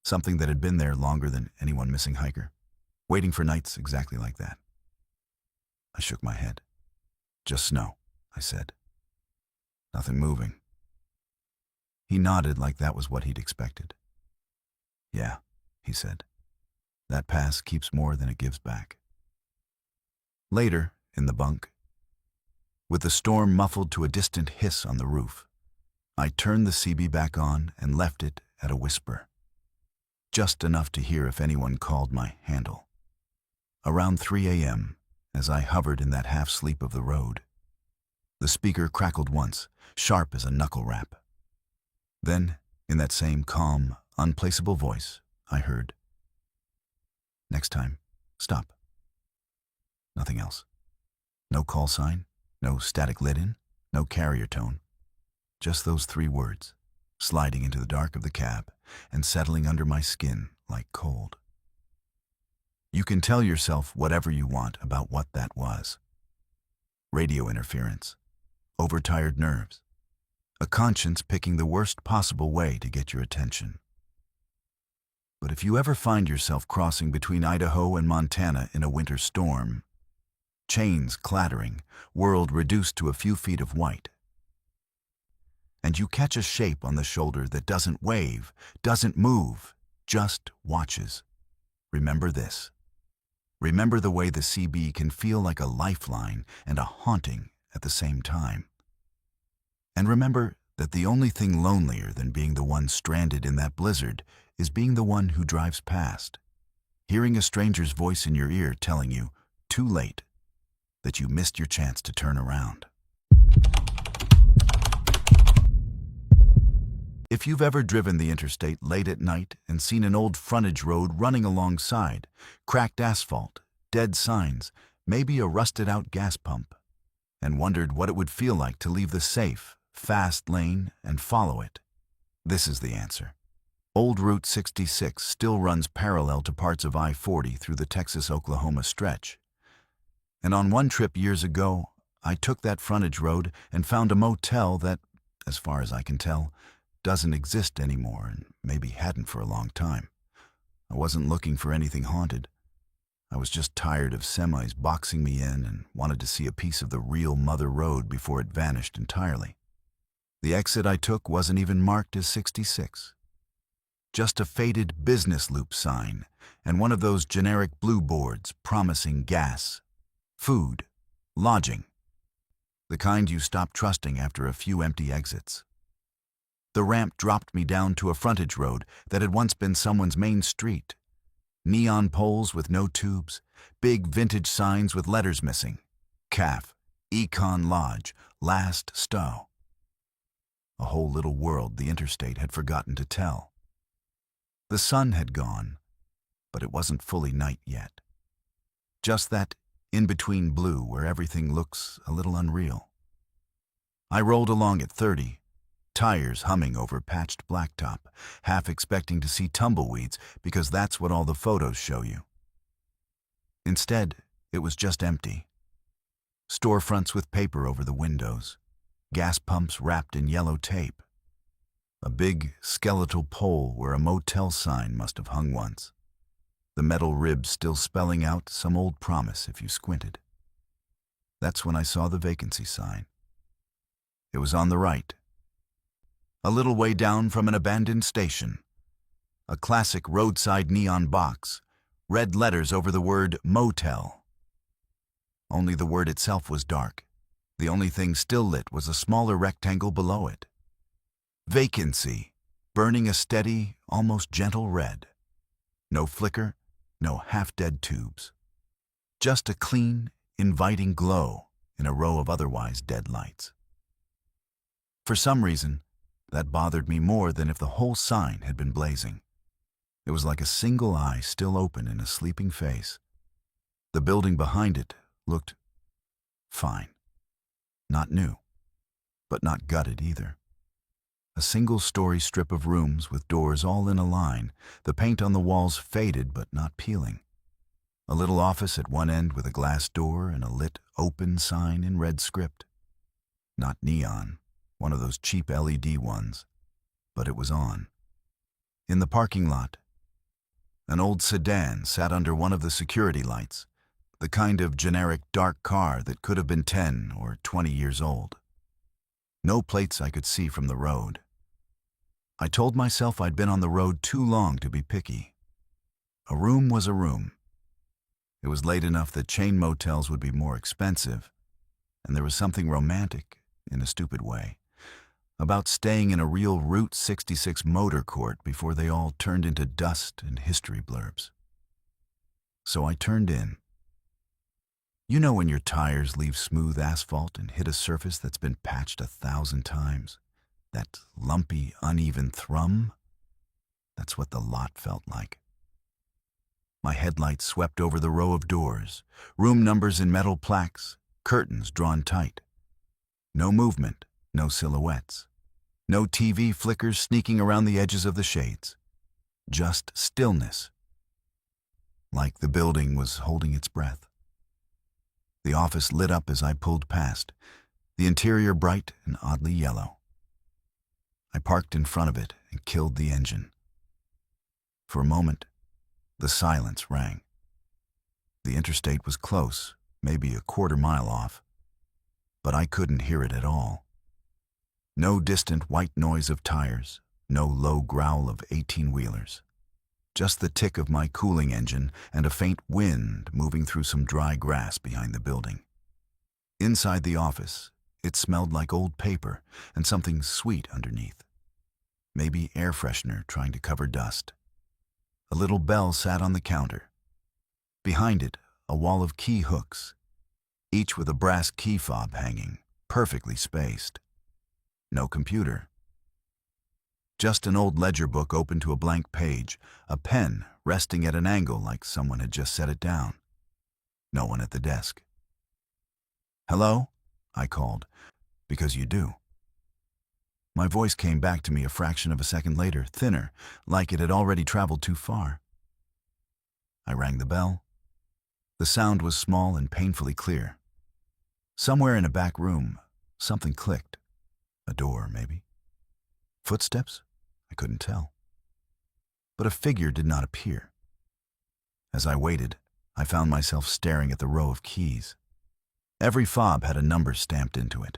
Something that had been there longer than any one missing hiker, waiting for nights exactly like that. I shook my head. "Just snow," I said. "Nothing moving." He nodded like that was what he'd expected. "Yeah," he said. "That pass keeps more than it gives back." Later, in the bunk, with the storm muffled to a distant hiss on the roof, I turned the CB back on and left it at a whisper. Just enough to hear if anyone called my handle. Around 3 a.m., as I hovered in that half-sleep of the road, the speaker crackled once, sharp as a knuckle rap. Then, in that same calm, unplaceable voice, I heard, "Next time, stop." Nothing else. No call sign, no static lit-in, no carrier tone. Just those 3 words, sliding into the dark of the cab and settling under my skin like cold. You can tell yourself whatever you want about what that was. Radio interference, overtired nerves, a conscience picking the worst possible way to get your attention. But if you ever find yourself crossing between Idaho and Montana in a winter storm, chains clattering, world reduced to a few feet of white, and you catch a shape on the shoulder that doesn't wave, doesn't move, just watches, remember this. Remember the way the CB can feel like a lifeline and a haunting at the same time. And remember that the only thing lonelier than being the one stranded in that blizzard is being the one who drives past, hearing a stranger's voice in your ear telling you, too late, that you missed your chance to turn around. If you've ever driven the interstate late at night and seen an old frontage road running alongside, cracked asphalt, dead signs, maybe a rusted-out gas pump, and wondered what it would feel like to leave the safe, fast lane and follow it, this is the answer. Old Route 66 still runs parallel to parts of I-40 through the Texas-Oklahoma stretch. And on one trip years ago, I took that frontage road and found a motel that, as far as I can tell, doesn't exist anymore and maybe hadn't for a long time. I wasn't looking for anything haunted. I was just tired of semis boxing me in and wanted to see a piece of the real Mother Road before it vanished entirely. The exit I took wasn't even marked as 66. Just a faded business loop sign and one of those generic blue boards promising gas, food, lodging. The kind you stop trusting after a few empty exits. The ramp dropped me down to a frontage road that had once been someone's main street. Neon poles with no tubes, big vintage signs with letters missing. CAF, Econ Lodge, Last Stow. A whole little world the interstate had forgotten to tell. The sun had gone, but it wasn't fully night yet. Just that in-between blue where everything looks a little unreal. I rolled along at 30, tires humming over patched blacktop, half expecting to see tumbleweeds because that's what all the photos show you. Instead, it was just empty. Storefronts with paper over the windows, gas pumps wrapped in yellow tape, a big skeletal pole where a motel sign must have hung once, the metal ribs still spelling out some old promise if you squinted. That's when I saw the vacancy sign. It was on the right, a little way down from an abandoned station. A classic roadside neon box, red letters over the word motel. Only the word itself was dark. The only thing still lit was a smaller rectangle below it. Vacancy, burning a steady, almost gentle red. No flicker, no half-dead tubes. Just a clean, inviting glow in a row of otherwise dead lights. For some reason, that bothered me more than if the whole sign had been blazing. It was like a single eye still open in a sleeping face. The building behind it looked fine. Not new, but not gutted either. A single-story strip of rooms with doors all in a line, the paint on the walls faded but not peeling. A little office at one end with a glass door and a lit open sign in red script. Not neon, one of those cheap LED ones, but it was on. In the parking lot, an old sedan sat under one of the security lights, the kind of generic dark car that could have been 10 or 20 years old. No plates I could see from the road. I told myself I'd been on the road too long to be picky. A room was a room. It was late enough that chain motels would be more expensive, and there was something romantic, in a stupid way, about staying in a real Route 66 motor court before they all turned into dust and history blurbs. So I turned in. You know when your tires leave smooth asphalt and hit a surface that's been patched 1,000 times? That lumpy, uneven thrum? That's what the lot felt like. My headlights swept over the row of doors, room numbers in metal plaques, curtains drawn tight. No movement, no silhouettes. No TV flickers sneaking around the edges of the shades. Just stillness. Like the building was holding its breath. The office lit up as I pulled past, the interior bright and oddly yellow. I parked in front of it and killed the engine. For a moment, the silence rang. The interstate was close, maybe a quarter-mile off, but I couldn't hear it at all. No distant white noise of tires, no low growl of 18-wheelers. Just the tick of my cooling engine and a faint wind moving through some dry grass behind the building. Inside the office, it smelled like old paper and something sweet underneath. Maybe air freshener trying to cover dust. A little bell sat on the counter. Behind it, a wall of key hooks, each with a brass key fob hanging, perfectly spaced. No computer. Just an old ledger book open to a blank page, a pen resting at an angle like someone had just set it down. No one at the desk. "Hello?" I called, because you do. My voice came back to me a fraction of a second later, thinner, like it had already traveled too far. I rang the bell. The sound was small and painfully clear. Somewhere in a back room, something clicked. A door, maybe. Footsteps? I couldn't tell. But a figure did not appear. As I waited, I found myself staring at the row of keys. Every fob had a number stamped into it,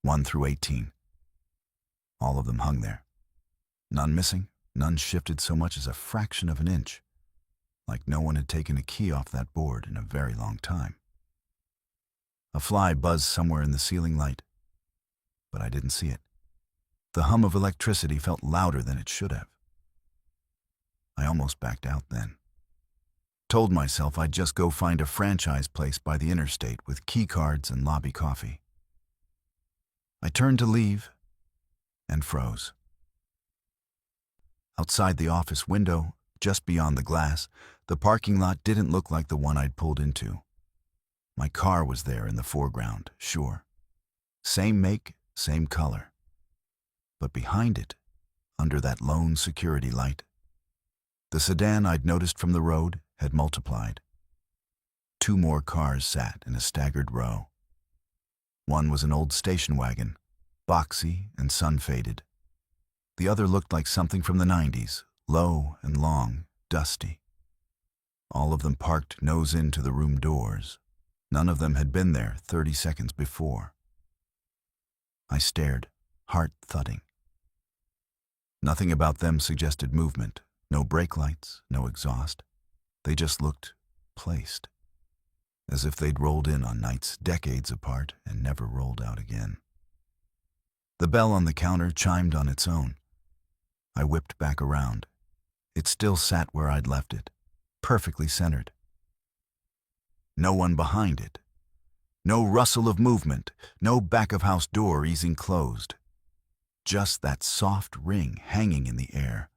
1 through 18. All of them hung there. None missing, none shifted so much as a fraction of an inch, like no one had taken a key off that board in a very long time. A fly buzzed somewhere in the ceiling light, but I didn't see it. The hum of electricity felt louder than it should have. I almost backed out then. Told myself I'd just go find a franchise place by the interstate with key cards and lobby coffee. I turned to leave and froze. Outside the office window, just beyond the glass, the parking lot didn't look like the one I'd pulled into. My car was there in the foreground, sure. Same make, same color. But behind it, under that lone security light, the sedan I'd noticed from the road had multiplied. 2 more cars sat in a staggered row. One was an old station wagon, boxy and sun-faded. The other looked like something from the 90s, low and long, dusty. All of them parked nose into the room doors. None of them had been there 30 seconds before. I stared, heart thudding. Nothing about them suggested movement. No brake lights, no exhaust. They just looked placed, as if they'd rolled in on nights decades apart and never rolled out again. The bell on the counter chimed on its own. I whipped back around. It still sat where I'd left it, perfectly centered. No one behind it. No rustle of movement, no back-of-house door easing closed. Just that soft ring hanging in the air,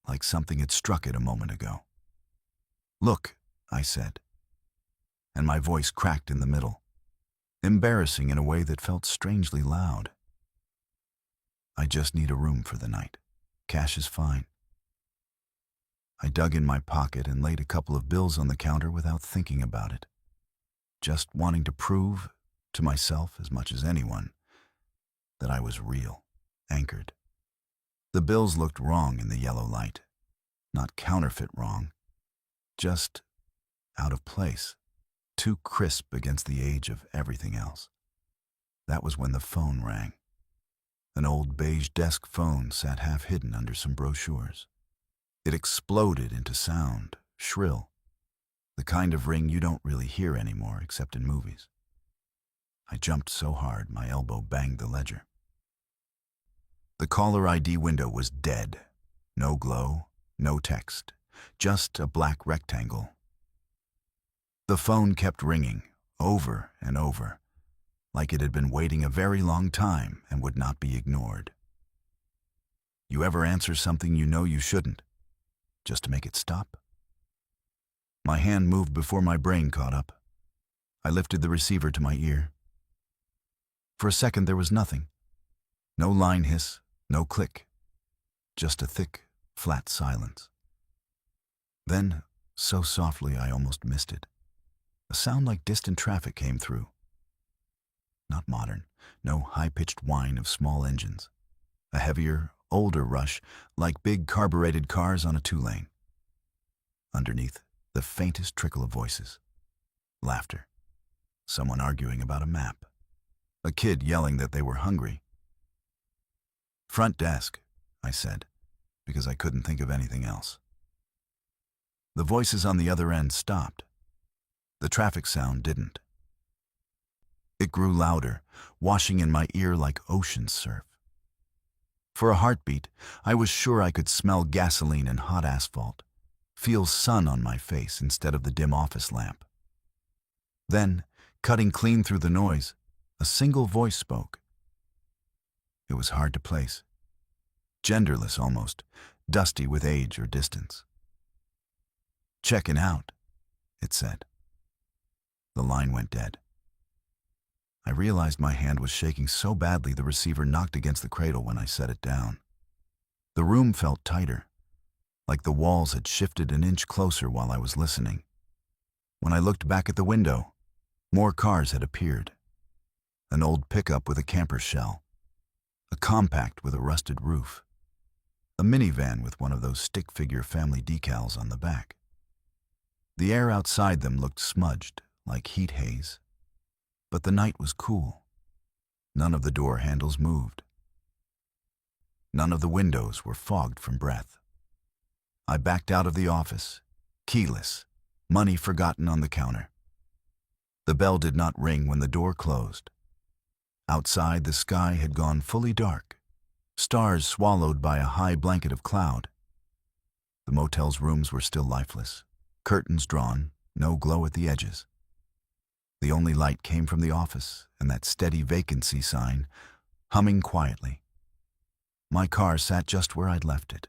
like something had struck it a moment ago. "Look," I said, and my voice cracked in the middle, embarrassing in a way that felt strangely loud. "I just need a room for the night. Cash is fine." I dug in my pocket and laid a couple of bills on the counter without thinking about it, just wanting to prove, to myself as much as anyone, that I was real, anchored. The bills looked wrong in the yellow light. Not counterfeit wrong, just out of place, too crisp against the age of everything else. That was when the phone rang. An old beige desk phone sat half hidden under some brochures. It exploded into sound, shrill, the kind of ring you don't really hear anymore except in movies. I jumped so hard my elbow banged the ledger. The caller ID window was dead. No glow, no text, just a black rectangle. The phone kept ringing, over and over, like it had been waiting a very long time and would not be ignored. You ever answer something you know you shouldn't, just to make it stop? My hand moved before my brain caught up. I lifted the receiver to my ear. For a second there was nothing. No line hiss, no click. Just a thick, flat silence. Then, so softly I almost missed it, a sound like distant traffic came through. Not modern, no high-pitched whine of small engines. A heavier, older rush, like big carbureted cars on a 2-lane. Underneath, the faintest trickle of voices. Laughter. Someone arguing about a map. A kid yelling that they were hungry. "Front desk," I said, because I couldn't think of anything else. The voices on the other end stopped. The traffic sound didn't. It grew louder, washing in my ear like ocean surf. For a heartbeat, I was sure I could smell gasoline and hot asphalt, feel sun on my face instead of the dim office lamp. Then, cutting clean through the noise, a single voice spoke. It was hard to place. Genderless almost, dusty with age or distance. "Checking out," it said. The line went dead. I realized my hand was shaking so badly the receiver knocked against the cradle when I set it down. The room felt tighter, like the walls had shifted an inch closer while I was listening. When I looked back at the window, more cars had appeared. An old pickup with a camper shell, a compact with a rusted roof, a minivan with one of those stick-figure family decals on the back. The air outside them looked smudged, like heat haze. But the night was cool. None of the door handles moved. None of the windows were fogged from breath. I backed out of the office, keyless, money forgotten on the counter. The bell did not ring when the door closed. Outside, the sky had gone fully dark, stars swallowed by a high blanket of cloud. The motel's rooms were still lifeless, curtains drawn, no glow at the edges. The only light came from the office and that steady vacancy sign, humming quietly. My car sat just where I'd left it.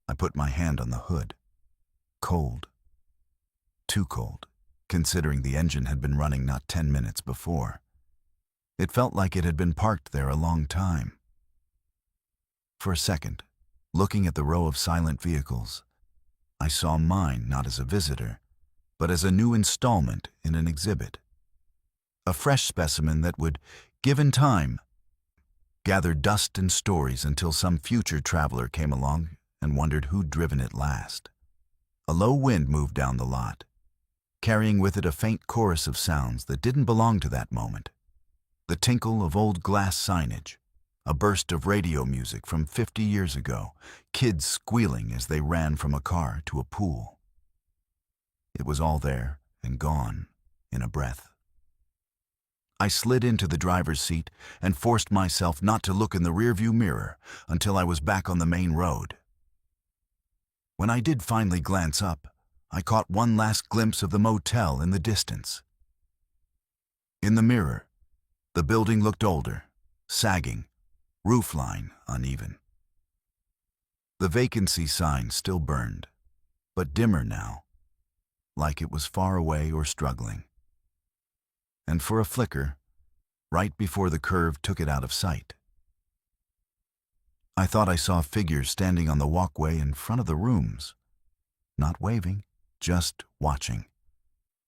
I put my hand on the hood. Cold. Too cold, considering the engine had been running not 10 minutes before. It felt like it had been parked there a long time. For a second, looking at the row of silent vehicles, I saw mine not as a visitor, but as a new installment in an exhibit. A fresh specimen that would, given time, gather dust and stories until some future traveler came along and wondered who'd driven it last. A low wind moved down the lot, carrying with it a faint chorus of sounds that didn't belong to that moment. The tinkle of old glass signage, a burst of radio music from 50 years ago, kids squealing as they ran from a car to a pool. It was all there and gone in a breath. I slid into the driver's seat and forced myself not to look in the rearview mirror until I was back on the main road. When I did finally glance up, I caught one last glimpse of the motel in the distance. In the mirror, the building looked older, sagging, roofline uneven. The vacancy sign still burned, but dimmer now, like it was far away or struggling. And for a flicker, right before the curve took it out of sight, I thought I saw figures standing on the walkway in front of the rooms, not waving, just watching.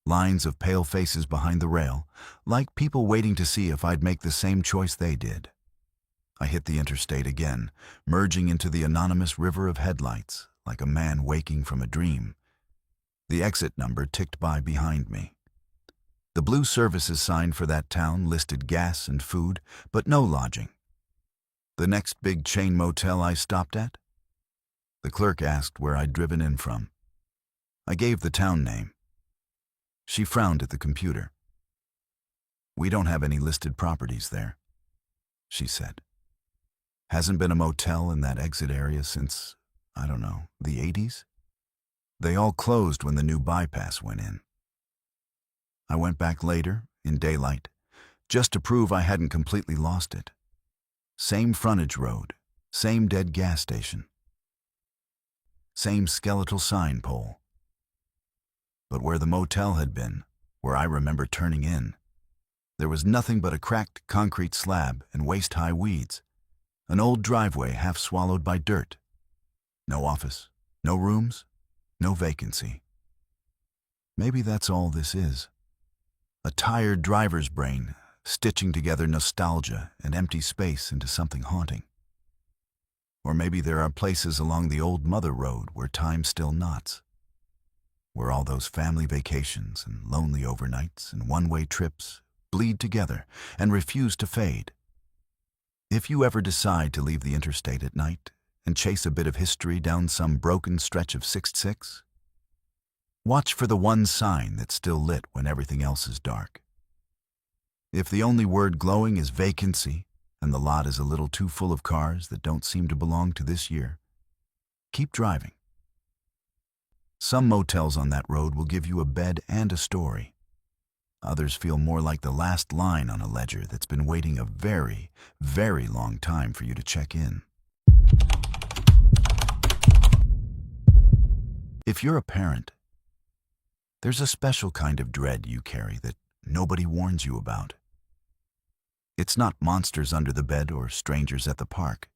Lines of pale faces behind the rail, like people waiting to see if I'd make the same choice they did. I hit the interstate again, merging into the anonymous river of headlights, like a man waking from a dream. The exit number ticked by behind me. The blue services sign for that town listed gas and food, but no lodging. The next big chain motel I stopped at? The clerk asked where I'd driven in from. I gave the town name. She frowned at the computer. "We don't have any listed properties there," she said. "Hasn't been a motel in that exit area since, I don't know, the 80s? They all closed when the new bypass went in." I went back later, in daylight, just to prove I hadn't completely lost it. Same frontage road, same dead gas station, same skeletal sign pole. But where the motel had been, where I remember turning in, there was nothing but a cracked concrete slab and waist-high weeds, an old driveway half swallowed by dirt. No office, no rooms, no vacancy. Maybe that's all this is. A tired driver's brain stitching together nostalgia and empty space into something haunting. Or maybe there are places along the old mother road where time still knots, where all those family vacations and lonely overnights and one-way trips bleed together and refuse to fade. If you ever decide to leave the interstate at night and chase a bit of history down some broken stretch of 66, watch for the one sign that's still lit when everything else is dark. If the only word glowing is vacancy and the lot is a little too full of cars that don't seem to belong to this year, keep driving. Some motels on that road will give you a bed and a story. Others feel more like the last line on a ledger that's been waiting a very, very long time for you to check in. If you're a parent, there's a special kind of dread you carry that nobody warns you about. It's not monsters under the bed or strangers at the park.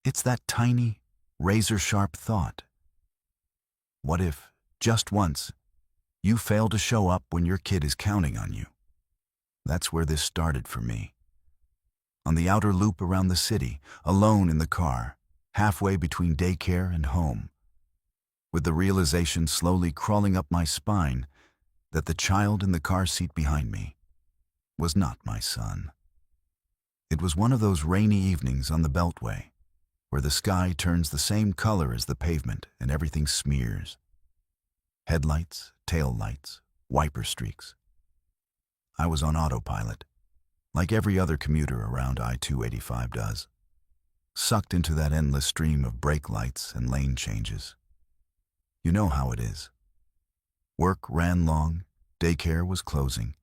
It's that tiny, razor-sharp thought. What if, just once, you fail to show up when your kid is counting on you? That's where this started for me. On the outer loop around the city, alone in the car, halfway between daycare and home, with the realization slowly crawling up my spine that the child in the car seat behind me was not my son. It was one of those rainy evenings on the Beltway, where the sky turns the same color as the pavement and everything smears. Headlights, tail lights, wiper streaks. I was on autopilot, like every other commuter around I-285 does, sucked into that endless stream of brake lights and lane changes. You know how it is. Work ran long, daycare was closing.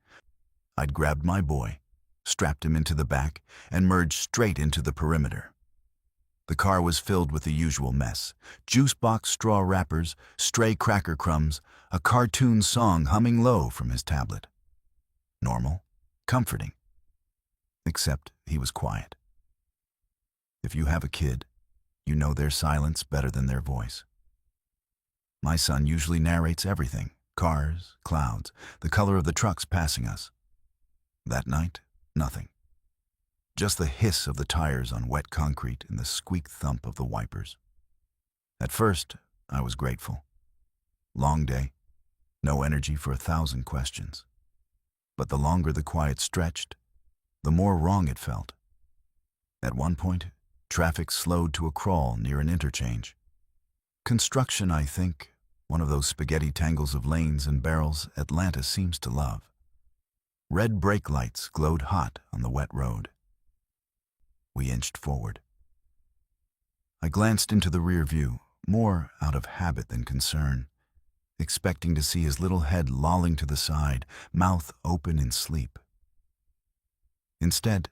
I'd grabbed my boy, strapped him into the back, and merged straight into the perimeter. The car was filled with the usual mess: juice box straw wrappers, stray cracker crumbs, a cartoon song humming low from his tablet. Normal, comforting. Except he was quiet. If you have a kid, you know their silence better than their voice. My son usually narrates everything: cars, clouds, the color of the trucks passing us. That night, nothing. Just the hiss of the tires on wet concrete and the squeak thump of the wipers. At first, I was grateful. Long day, no energy for 1,000 questions. But the longer the quiet stretched, the more wrong it felt. At one point, traffic slowed to a crawl near an interchange. Construction, I think, one of those spaghetti tangles of lanes and barrels Atlanta seems to love. Red brake lights glowed hot on the wet road. We inched forward. I glanced into the rear view, more out of habit than concern, expecting to see his little head lolling to the side, mouth open in sleep. Instead,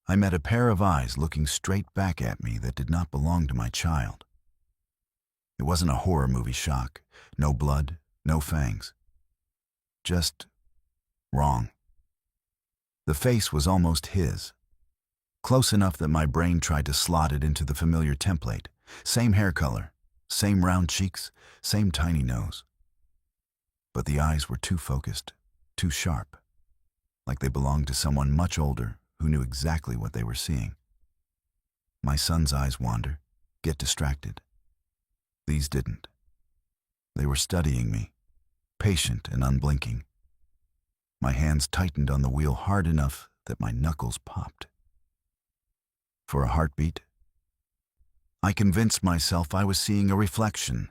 I met a pair of eyes looking straight back at me that did not belong to my child. It wasn't a horror movie shock. No blood, no fangs. Just wrong. The face was almost his. Close enough that my brain tried to slot it into the familiar template. Same hair color, same round cheeks, same tiny nose. But the eyes were too focused, too sharp, like they belonged to someone much older who knew exactly what they were seeing. My son's eyes wander, get distracted. These didn't. They were studying me, patient and unblinking. My hands tightened on the wheel hard enough that my knuckles popped. For a heartbeat, I convinced myself I was seeing a reflection,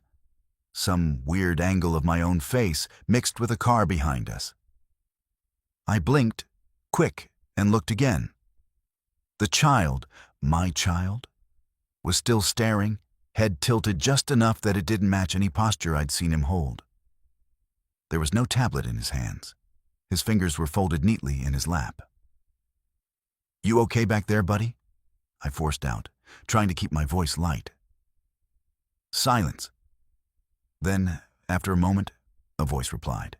some weird angle of my own face mixed with a car behind us. I blinked, quick, and looked again. The child, my child, was still staring, head tilted just enough that it didn't match any posture I'd seen him hold. There was no tablet in his hands. His fingers were folded neatly in his lap. "You okay back there, buddy?" I forced out, trying to keep my voice light. Silence. Then, after a moment, a voice replied.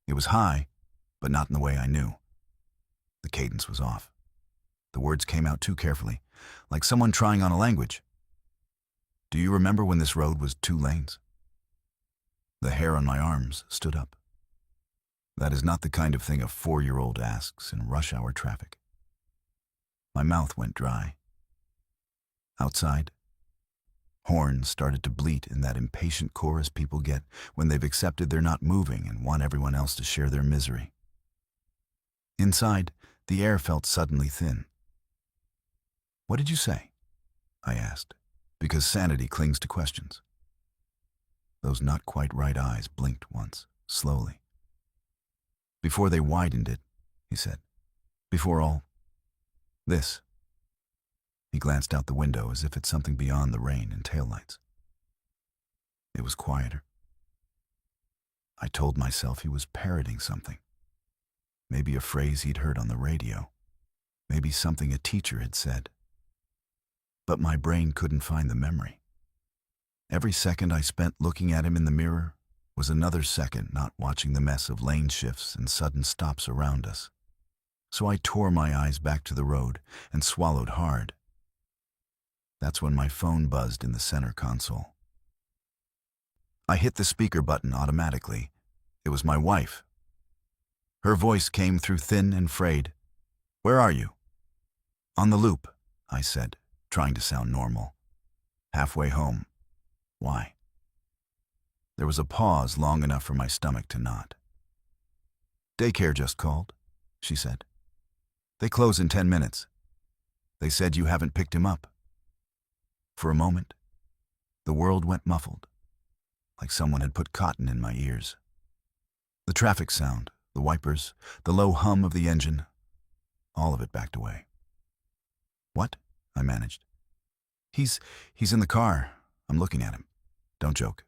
It was high, but not in the way I knew. The cadence was off. The words came out too carefully, like someone trying on a language. "Do you remember when this road was 2 lanes?" The hair on my arms stood up. That is not the kind of thing a 4-year-old asks in rush hour traffic. My mouth went dry. Outside, horns started to bleat in that impatient chorus people get when they've accepted they're not moving and want everyone else to share their misery. Inside, the air felt suddenly thin. "What did you say?" I asked, because sanity clings to questions. Those not quite right eyes blinked once, slowly. "Before they widened it," he said. "Before all this." He glanced out the window as if at something beyond the rain and taillights. It was quieter. I told myself he was parroting something. Maybe a phrase he'd heard on the radio. Maybe something a teacher had said. But my brain couldn't find the memory. Every second I spent looking at him in the mirror was another second not watching the mess of lane shifts and sudden stops around us. So I tore my eyes back to the road and swallowed hard. That's when my phone buzzed in the center console. I hit the speaker button automatically. It was my wife. Her voice came through thin and frayed. "Where are you?" "On the loop," I said, trying to sound normal. "Halfway home." "Why?" There was a pause long enough for my stomach to knot. "Daycare just called," she said. "They close in 10 minutes. They said you haven't picked him up." For a moment, the world went muffled, like someone had put cotton in my ears. The traffic sound, the wipers, the low hum of the engine, all of it backed away. "What?" I managed. He's in the car. I'm looking at him. Don't joke."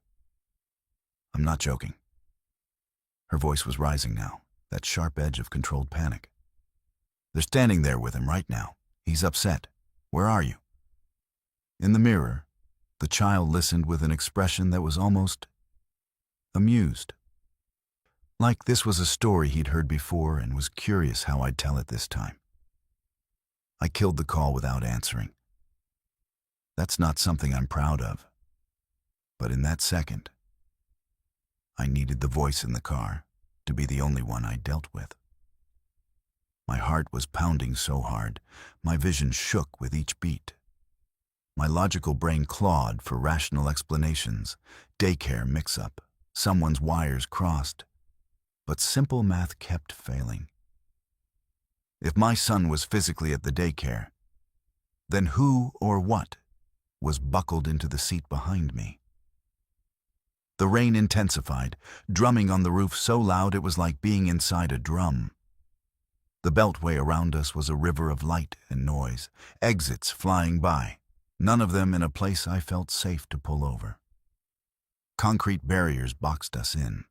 "I'm not joking." Her voice was rising now, that sharp edge of controlled panic. "They're standing there with him right now. He's upset. Where are you?" In the mirror, the child listened with an expression that was almost amused. Like this was a story he'd heard before and was curious how I'd tell it this time. I killed the call without answering. That's not something I'm proud of. But in that second, I needed the voice in the car to be the only one I dealt with. My heart was pounding so hard, my vision shook with each beat. My logical brain clawed for rational explanations, daycare mix-up, someone's wires crossed. But simple math kept failing. If my son was physically at the daycare, then who or what was buckled into the seat behind me? The rain intensified, drumming on the roof so loud it was like being inside a drum. The beltway around us was a river of light and noise, exits flying by, none of them in a place I felt safe to pull over. Concrete barriers boxed us in.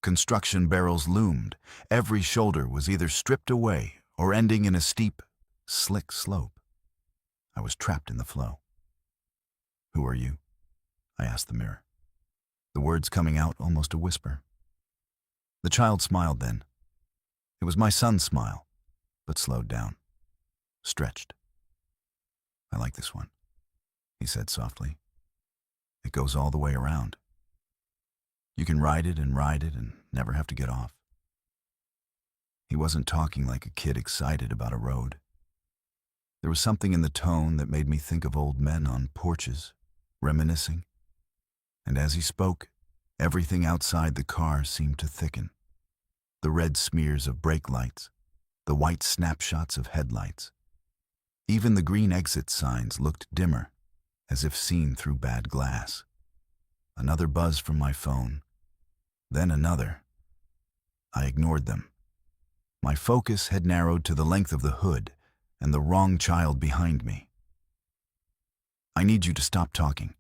Construction barrels loomed. Every shoulder was either stripped away or ending in a steep, slick slope. I was trapped in the flow. "Who are you?" I asked the mirror, the words coming out almost a whisper. The child smiled then. It was my son's smile, but slowed down, stretched. "I like this one," he said softly. "It goes all the way around. You can ride it and never have to get off." He wasn't talking like a kid excited about a road. There was something in the tone that made me think of old men on porches, reminiscing. And as he spoke, everything outside the car seemed to thicken. The red smears of brake lights, the white snapshots of headlights. Even the green exit signs looked dimmer, as if seen through bad glass. Another buzz from my phone. Then another. I ignored them. My focus had narrowed to the length of the hood and the wrong child behind me. "I need you to stop talking,"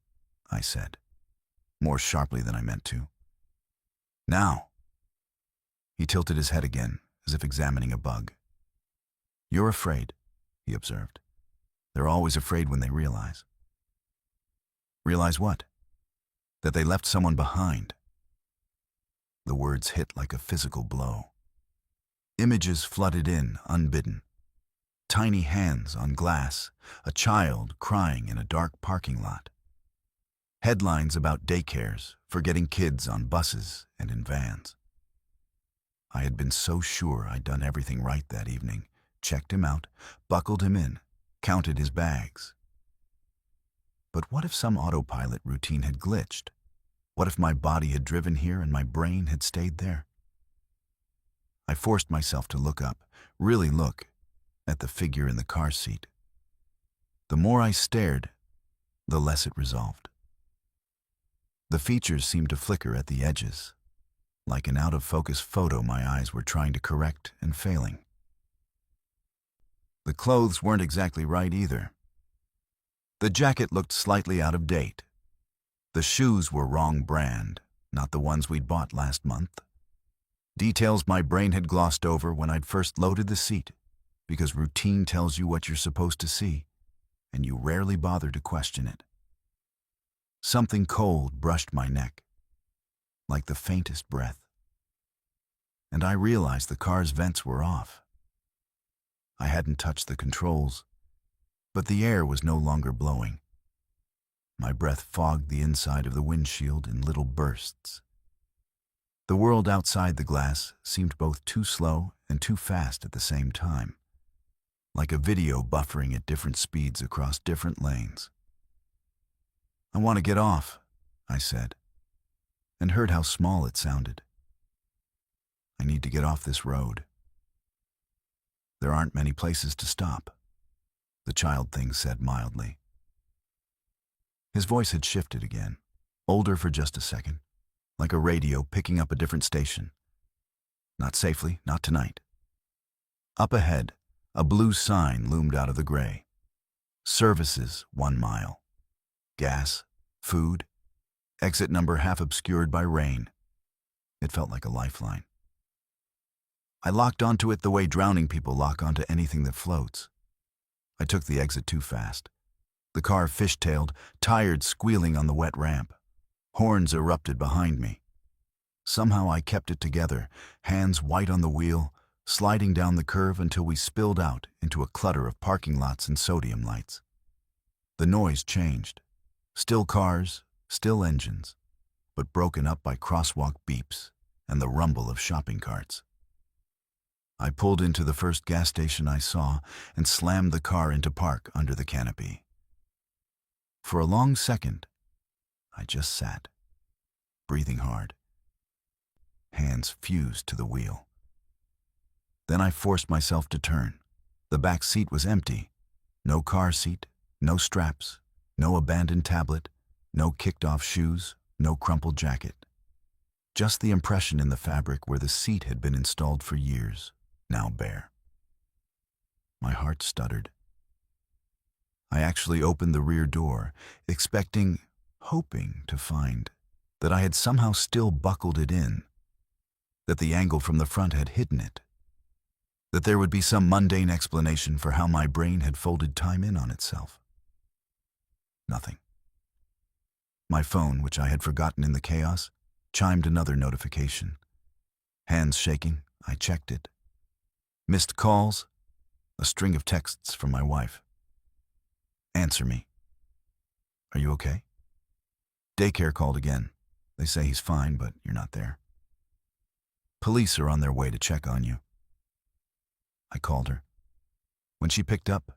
I said, more sharply than I meant to. "Now." He tilted his head again, as if examining a bug. "You're afraid," he observed. "They're always afraid when they realize." "Realize what?" "That they left someone behind." The words hit like a physical blow. Images flooded in, unbidden. Tiny hands on glass, a child crying in a dark parking lot. Headlines about daycares, forgetting kids on buses and in vans. I had been so sure I'd done everything right that evening, checked him out, buckled him in, counted his bags. But what if some autopilot routine had glitched? What if my body had driven here and my brain had stayed there? I forced myself to look up, really look, at the figure in the car seat. The more I stared, the less it resolved. The features seemed to flicker at the edges, like an out-of-focus photo my eyes were trying to correct and failing. The clothes weren't exactly right either. The jacket looked slightly out of date. The shoes were wrong brand, not the ones we'd bought last month. Details my brain had glossed over when I'd first loaded the seat, because routine tells you what you're supposed to see, and you rarely bother to question it. Something cold brushed my neck, like the faintest breath. And I realized the car's vents were off. I hadn't touched the controls, but the air was no longer blowing. My breath fogged the inside of the windshield in little bursts. The world outside the glass seemed both too slow and too fast at the same time, like a video buffering at different speeds across different lanes. "I want to get off," I said. and heard how small it sounded. I need to get off this road. There aren't many places to stop, the child thing said mildly. His voice had shifted again, older for just a second, like a radio picking up a different station. Not safely, not tonight. Up ahead, a blue sign loomed out of the gray. Services 1 mile. Gas, food, exit number half obscured by rain. It felt like a lifeline. I locked onto it the way drowning people lock onto anything that floats. I took the exit too fast. The car fishtailed, tires squealing on the wet ramp. Horns erupted behind me. Somehow I kept it together, hands white on the wheel, sliding down the curve until we spilled out into a clutter of parking lots and sodium lights. The noise changed. Still cars, still engines, but broken up by crosswalk beeps and the rumble of shopping carts. I pulled into the first gas station I saw and slammed the car into park under the canopy. For a long second, I just sat, breathing hard, hands fused to the wheel. Then I forced myself to turn. The back seat was empty. No car seat, no straps, no abandoned tablet, no kicked-off shoes, no crumpled jacket. Just the impression in the fabric where the seat had been installed for years, now bare. My heart stuttered. I actually opened the rear door, hoping to find that I had somehow still buckled it in, that the angle from the front had hidden it, that there would be some mundane explanation for how my brain had folded time in on itself. Nothing. My phone, which I had forgotten in the chaos, chimed another notification. Hands shaking, I checked it. Missed calls, a string of texts from my wife. Answer me. Are you okay? Daycare called again. They say he's fine, but you're not there. Police are on their way to check on you. I called her. When she picked up,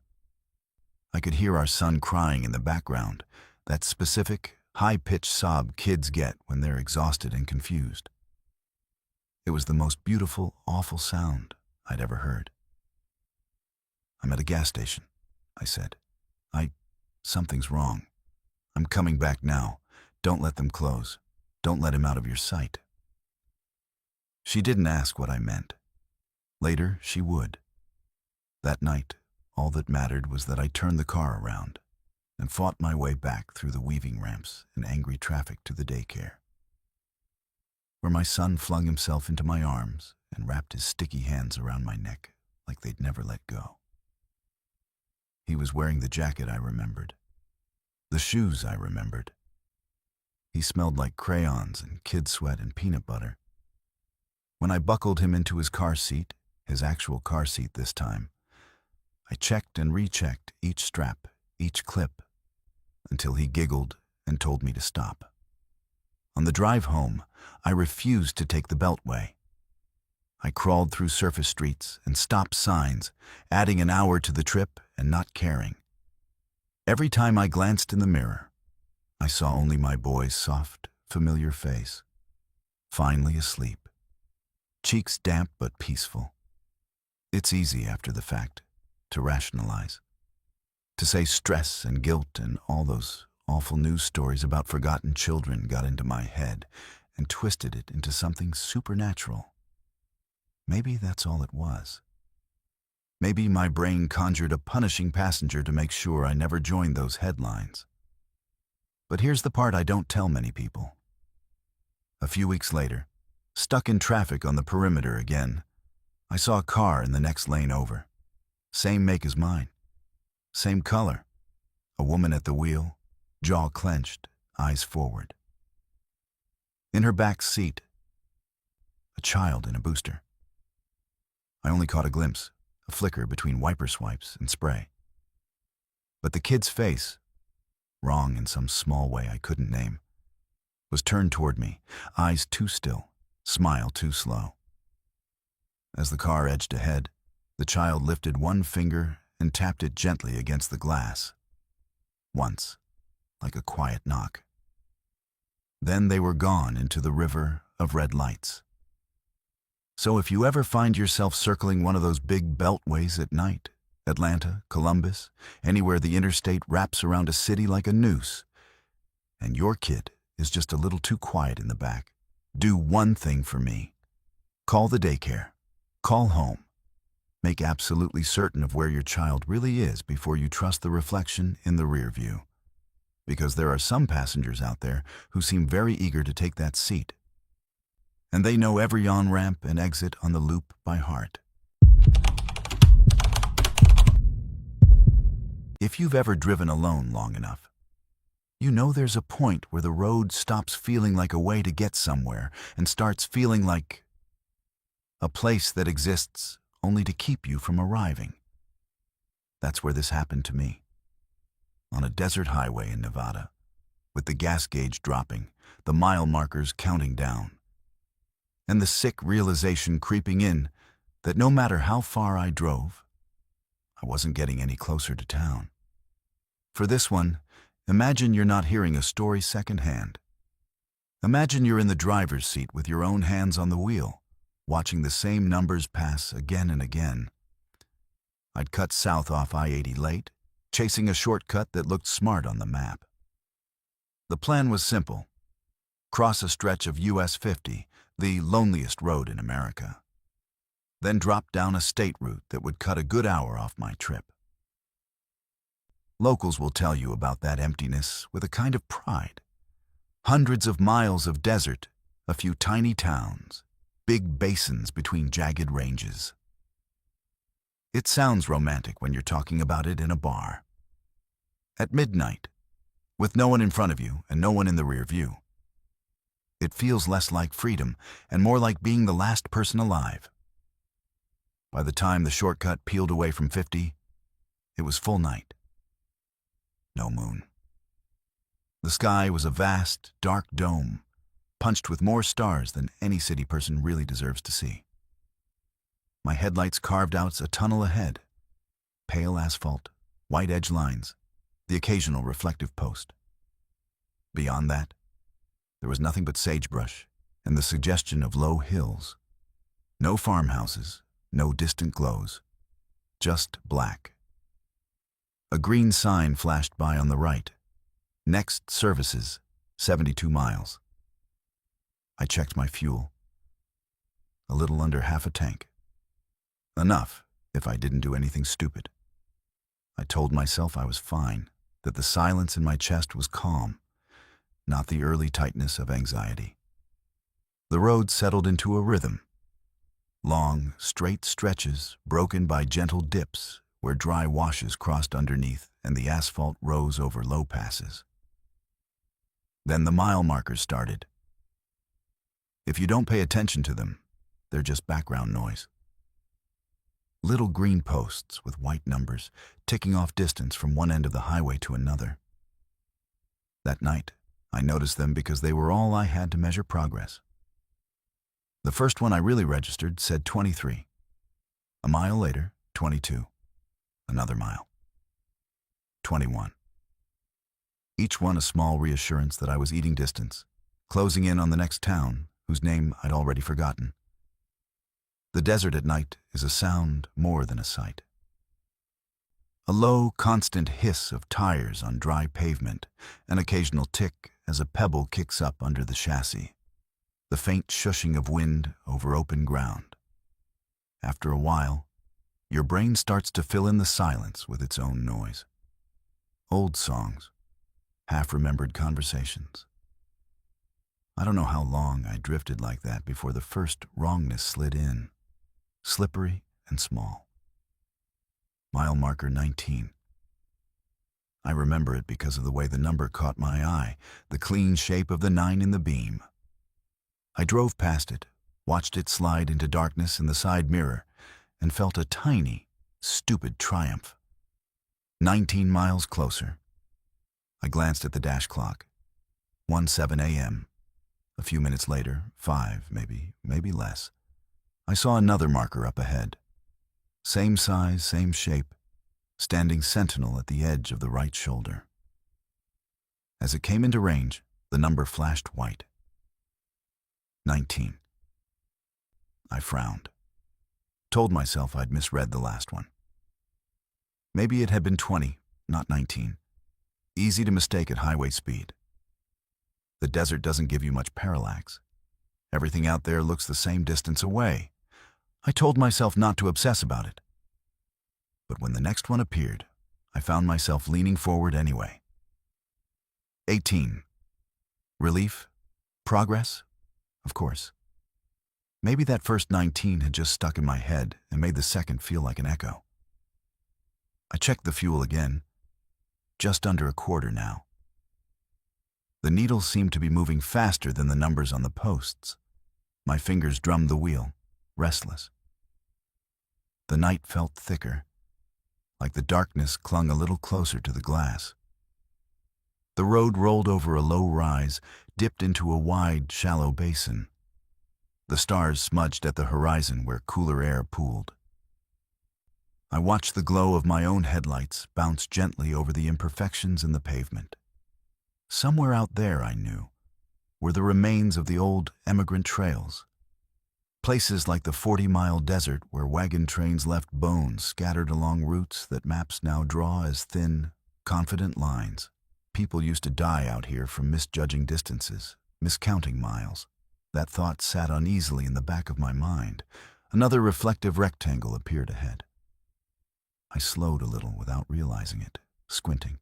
I could hear our son crying in the background, that specific, high-pitched sob kids get when they're exhausted and confused. It was the most beautiful, awful sound I'd ever heard. I'm at a gas station, I said. Something's wrong. I'm coming back now. Don't let them close. Don't let him out of your sight. She didn't ask what I meant. Later, she would. That night, all that mattered was that I turned the car around and fought my way back through the weaving ramps and angry traffic to the daycare, where my son flung himself into my arms and wrapped his sticky hands around my neck like they'd never let go. He was wearing the jacket I remembered, the shoes I remembered. He smelled like crayons and kid sweat and peanut butter. When I buckled him into his car seat, his actual car seat this time, I checked and rechecked each strap, each clip, until he giggled and told me to stop. On the drive home, I refused to take the Beltway. I crawled through surface streets and stop signs, adding an hour to the trip and not caring. Every time I glanced in the mirror, I saw only my boy's soft, familiar face, finally asleep, cheeks damp but peaceful. It's easy after the fact to rationalize, to say stress and guilt and all those awful news stories about forgotten children got into my head and twisted it into something supernatural. Maybe that's all it was. Maybe my brain conjured a punishing passenger to make sure I never joined those headlines. But here's the part I don't tell many people. A few weeks later, stuck in traffic on the perimeter again, I saw a car in the next lane over. Same make as mine. Same color. A woman at the wheel, jaw clenched, eyes forward. In her back seat, a child in a booster. I only caught a glimpse, a flicker between wiper swipes and spray. But the kid's face, wrong in some small way I couldn't name, was turned toward me, eyes too still, smile too slow. As the car edged ahead, the child lifted one finger and tapped it gently against the glass. Once, like a quiet knock. Then they were gone into the river of red lights. So if you ever find yourself circling one of those big beltways at night, Atlanta, Columbus, anywhere the interstate wraps around a city like a noose, and your kid is just a little too quiet in the back, do one thing for me. Call the daycare. Call home. Make absolutely certain of where your child really is before you trust the reflection in the rear view. Because there are some passengers out there who seem very eager to take that seat. And they know every on-ramp and exit on the loop by heart. If you've ever driven alone long enough, you know there's a point where the road stops feeling like a way to get somewhere and starts feeling like a place that exists only to keep you from arriving. That's where this happened to me. On a desert highway in Nevada, with the gas gauge dropping, the mile markers counting down, and the sick realization creeping in that no matter how far I drove, I wasn't getting any closer to town. For this one, imagine you're not hearing a story secondhand. Imagine you're in the driver's seat with your own hands on the wheel, watching the same numbers pass again and again. I'd cut south off I-80 late, chasing a shortcut that looked smart on the map. The plan was simple. Cross a stretch of US 50, the loneliest road in America. Then drop down a state route that would cut a good hour off my trip. Locals will tell you about that emptiness with a kind of pride. Hundreds of miles of desert, a few tiny towns, big basins between jagged ranges. It sounds romantic when you're talking about it in a bar. At midnight, with no one in front of you and no one in the rear view. It feels less like freedom and more like being the last person alive. By the time the shortcut peeled away from 50, it was full night. No moon. The sky was a vast, dark dome, punched with more stars than any city person really deserves to see. My headlights carved out a tunnel ahead. Pale asphalt, white edge lines, the occasional reflective post. Beyond that, there was nothing but sagebrush and the suggestion of low hills. No farmhouses, no distant glows, just black. A green sign flashed by on the right. Next services, 72 miles. I checked my fuel. A little under half a tank. Enough if I didn't do anything stupid. I told myself I was fine, that the silence in my chest was calm, not the early tightness of anxiety. The road settled into a rhythm. Long, straight stretches broken by gentle dips where dry washes crossed underneath and the asphalt rose over low passes. Then the mile markers started. If you don't pay attention to them, they're just background noise. Little green posts with white numbers ticking off distance from one end of the highway to another. That night, I noticed them because they were all I had to measure progress. The first one I really registered said 23. A mile later, 22. Another mile. 21. Each one a small reassurance that I was eating distance, closing in on the next town, whose name I'd already forgotten. The desert at night is a sound more than a sight. A low, constant hiss of tires on dry pavement, an occasional tick as a pebble kicks up under the chassis, the faint shushing of wind over open ground. After a while, your brain starts to fill in the silence with its own noise. Old songs, half-remembered conversations. I don't know how long I drifted like that before the first wrongness slid in, slippery and small. Mile marker 19. I remember it because of the way the number caught my eye, the clean shape of the 9 in the beam. I drove past it, watched it slide into darkness in the side mirror, and felt a tiny, stupid triumph. 19 miles closer. I glanced at the dash clock. 1:07 a.m. A few minutes later, 5, maybe less, I saw another marker up ahead. Same size, same shape, standing sentinel at the edge of the right shoulder. As it came into range, The number flashed white. 19. I frowned. Told myself I'd misread the last one. Maybe it had been 20, not 19. Easy to mistake at highway speed. The desert doesn't give you much parallax. Everything out there looks the same distance away. I told myself not to obsess about it. But when the next one appeared, I found myself leaning forward anyway. 18. Relief? Progress? Of course. Maybe that first 19 had just stuck in my head and made the second feel like an echo. I checked the fuel again. Just under a quarter now. The needle seemed to be moving faster than the numbers on the posts. My fingers drummed the wheel, restless. The night felt thicker, like the darkness clung a little closer to the glass. The road rolled over a low rise, dipped into a wide, shallow basin. The stars smudged at the horizon where cooler air pooled. I watched the glow of my own headlights bounce gently over the imperfections in the pavement. Somewhere out there, I knew, were the remains of the old emigrant trails. Places like the 40-mile desert where wagon trains left bones scattered along routes that maps now draw as thin, confident lines. People used to die out here from misjudging distances, miscounting miles. That thought sat uneasily in the back of my mind. Another reflective rectangle appeared ahead. I slowed a little without realizing it, squinting.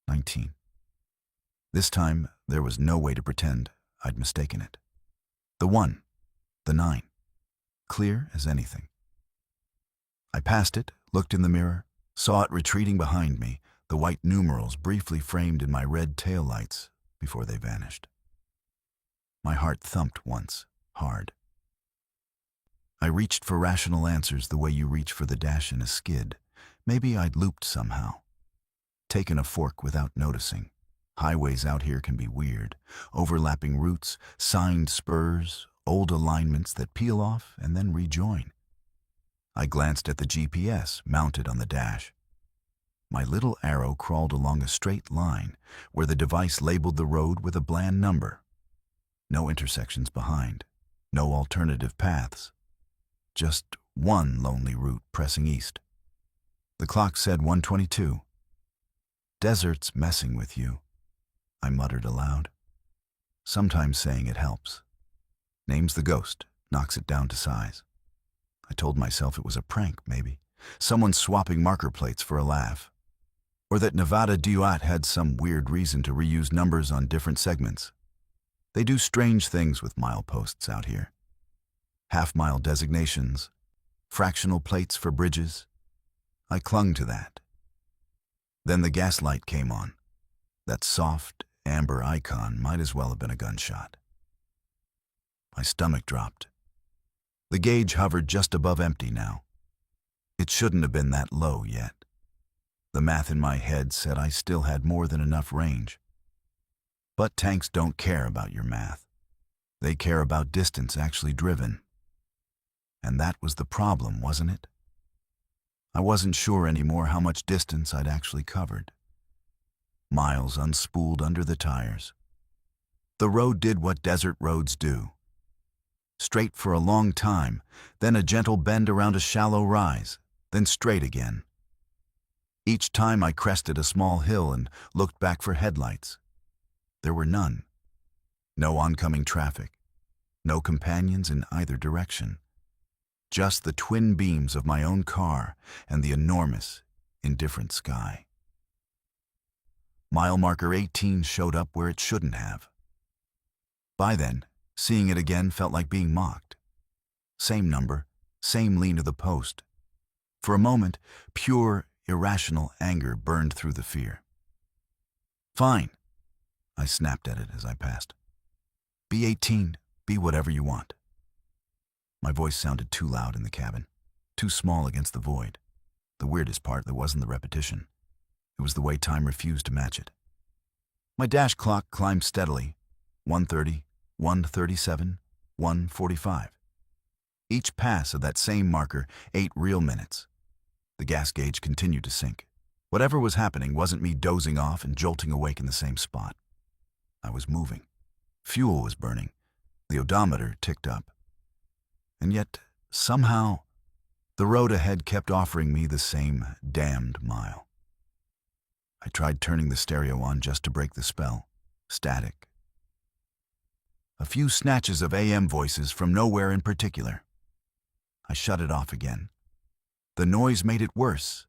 19. This time, there was no way to pretend I'd mistaken it. The 1, the 9, clear as anything. I passed it, looked in the mirror, saw it retreating behind me, the white numerals briefly framed in my red taillights before they vanished. My heart thumped once, hard. I reached for rational answers the way you reach for the dash in a skid. Maybe I'd looped somehow. Taken a fork without noticing. Highways out here can be weird. Overlapping routes, signed spurs, old alignments that peel off and then rejoin. I glanced at the GPS mounted on the dash. My little arrow crawled along a straight line where the device labeled the road with a bland number. No intersections behind, no alternative paths. Just one lonely route pressing east. The clock said 1:22. Desert's messing with you, I muttered aloud. Sometimes saying it helps. Names the ghost, knocks it down to size. I told myself it was a prank, maybe. Someone swapping marker plates for a laugh. Or that Nevada DOT had some weird reason to reuse numbers on different segments. They do strange things with mileposts out here. Half-mile designations, fractional plates for bridges. I clung to that. Then the gas light came on. That soft, amber icon might as well have been a gunshot. My stomach dropped. The gauge hovered just above empty now. It shouldn't have been that low yet. The math in my head said I still had more than enough range. But tanks don't care about your math. They care about distance actually driven. And that was the problem, wasn't it? I wasn't sure anymore how much distance I'd actually covered. Miles unspooled under the tires. The road did what desert roads do. Straight for a long time, then a gentle bend around a shallow rise, then straight again. Each time I crested a small hill and looked back for headlights. There were none. No oncoming traffic. No companions in either direction. Just the twin beams of my own car and the enormous, indifferent sky. Mile marker 18 showed up where it shouldn't have. By then, seeing it again felt like being mocked. Same number, same lean of the post. For a moment, pure, irrational anger burned through the fear. Fine, I snapped at it as I passed. Be 18, be whatever you want. My voice sounded too loud in the cabin, too small against the void. The weirdest part, there wasn't the repetition. It was the way time refused to match it. My dash clock climbed steadily, 1:30, 1:37, 1:45. Each pass of that same marker, 8 real minutes. The gas gauge continued to sink. Whatever was happening wasn't me dozing off and jolting awake in the same spot. I was moving. Fuel was burning. The odometer ticked up. And yet, somehow, the road ahead kept offering me the same damned mile. I tried turning the stereo on just to break the spell. Static. A few snatches of AM voices from nowhere in particular. I shut it off again. The noise made it worse.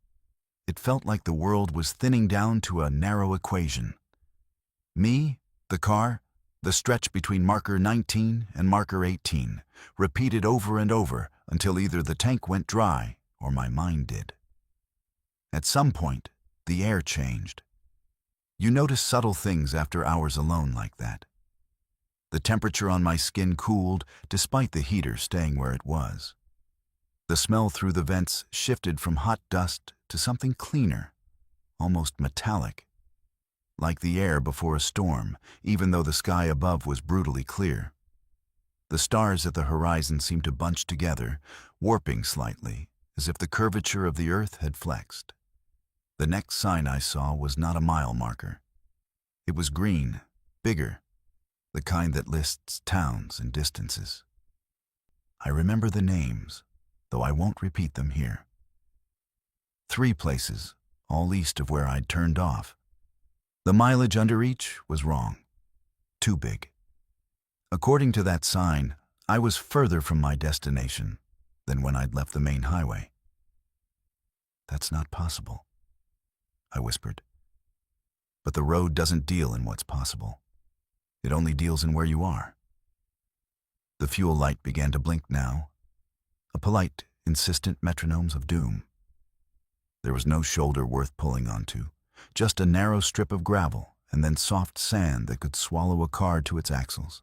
It felt like the world was thinning down to a narrow equation. Me, the car, the stretch between marker 19 and marker 18, repeated over and over until either the tank went dry or my mind did. At some point, the air changed. You notice subtle things after hours alone like that. The temperature on my skin cooled despite the heater staying where it was. The smell through the vents shifted from hot dust to something cleaner, almost metallic, like the air before a storm, even though the sky above was brutally clear. The stars at the horizon seemed to bunch together, warping slightly, as if the curvature of the earth had flexed. The next sign I saw was not a mile marker. It was green, bigger, the kind that lists towns and distances. I remember the names, though I won't repeat them here. 3 places, all east of where I'd turned off. The mileage under each was wrong. Too big. According to that sign, I was further from my destination than when I'd left the main highway. That's not possible, I whispered. But the road doesn't deal in what's possible. It only deals in where you are. The fuel light began to blink now, a polite, insistent metronome of doom. There was no shoulder worth pulling onto, just a narrow strip of gravel and then soft sand that could swallow a car to its axles.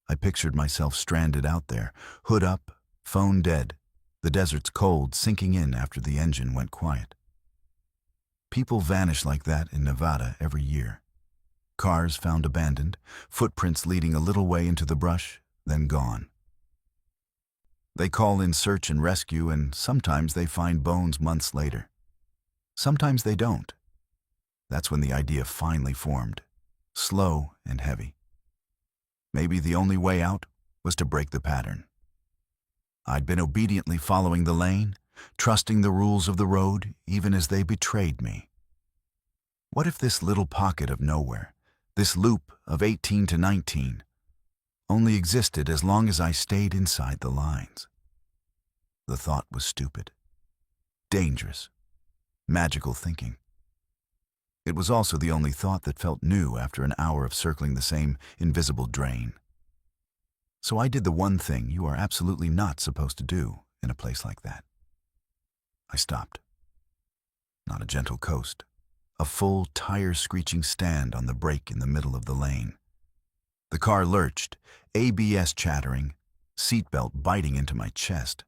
I pictured myself stranded out there, hood up, phone dead, the desert's cold sinking in after the engine went quiet. People vanish like that in Nevada every year. Cars found abandoned, footprints leading a little way into the brush, then gone. They call in search and rescue, and sometimes they find bones months later. Sometimes they don't. That's when the idea finally formed, slow and heavy. Maybe the only way out was to break the pattern. I'd been obediently following the lane, trusting the rules of the road even as they betrayed me. What if this little pocket of nowhere, this loop of 18 to 19, only existed as long as I stayed inside the lines? The thought was stupid, dangerous, magical thinking. It was also the only thought that felt new after an hour of circling the same invisible drain. So I did the one thing you are absolutely not supposed to do in a place like that. I stopped. Not a gentle coast, a full tire-screeching stand on the brake in the middle of the lane. The car lurched, ABS chattering, seatbelt biting into my chest.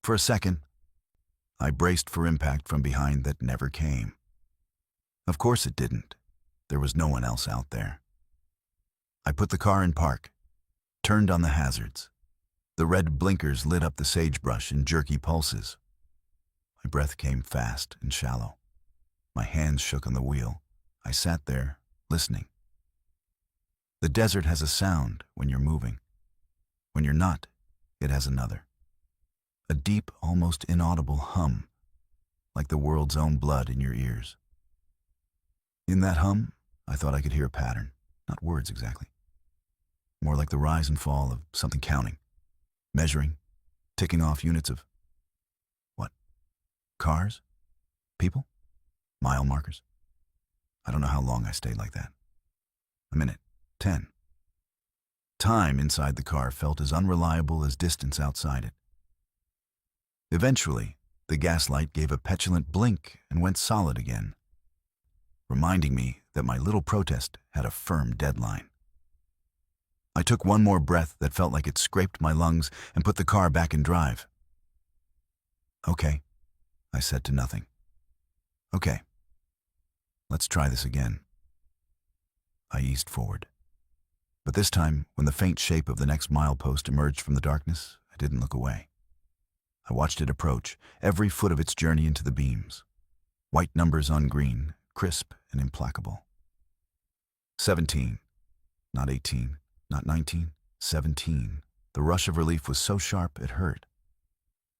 For a second, I braced for impact from behind that never came. Of course it didn't. There was no one else out there. I put the car in park, turned on the hazards. The red blinkers lit up the sagebrush in jerky pulses. My breath came fast and shallow. My hands shook on the wheel. I sat there, listening. The desert has a sound when you're moving. When you're not, it has another. A deep, almost inaudible hum, like the world's own blood in your ears. In that hum, I thought I could hear a pattern, not words exactly. More like the rise and fall of something counting, measuring, ticking off units of what? Cars? People? Mile markers? I don't know how long I stayed like that. A minute, 10. Time inside the car felt as unreliable as distance outside it. Eventually, the gaslight gave a petulant blink and went solid again, reminding me that my little protest had a firm deadline. I took one more breath that felt like it scraped my lungs and put the car back in drive. Okay, I said to nothing. Okay, let's try this again. I eased forward. But this time, when the faint shape of the next milepost emerged from the darkness, I didn't look away. I watched it approach, every foot of its journey into the beams. White numbers on green, crisp and implacable. 17. Not 18, not 19, 17. The rush of relief was so sharp it hurt.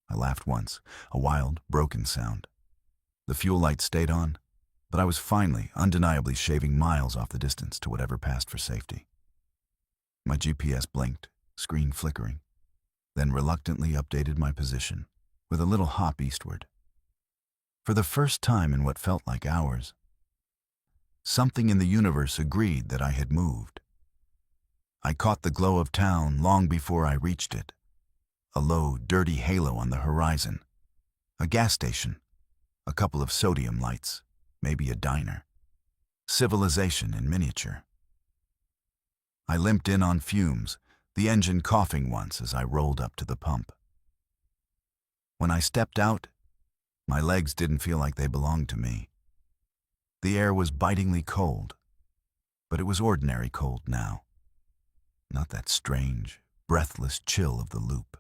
I laughed once, a wild, broken sound. The fuel light stayed on, but I was finally, undeniably shaving miles off the distance to whatever passed for safety. My GPS blinked, screen flickering, then reluctantly updated my position, with a little hop eastward. For the first time in what felt like hours, something in the universe agreed that I had moved. I caught the glow of town long before I reached it, a low, dirty halo on the horizon, a gas station, a couple of sodium lights, maybe a diner. Civilization in miniature. I limped in on fumes, the engine coughing once as I rolled up to the pump. When I stepped out, my legs didn't feel like they belonged to me. The air was bitingly cold, but it was ordinary cold now. Not that strange, breathless chill of the loop.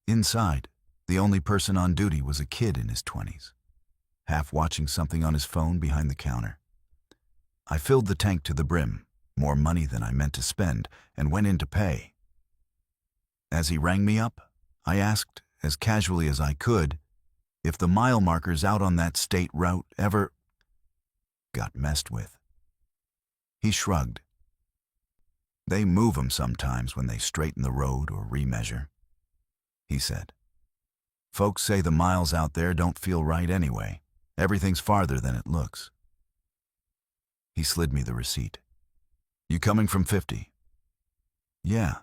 Inside, the only person on duty was a kid in his 20s, half watching something on his phone behind the counter. I filled the tank to the brim, more money than I meant to spend, and went in to pay. As he rang me up, I asked, as casually as I could, if the mile markers out on that state route ever got messed with. He shrugged. They move 'em sometimes when they straighten the road or remeasure, he said. Folks say the miles out there don't feel right anyway. Everything's farther than it looks. He slid me the receipt. You coming from 50? Yeah.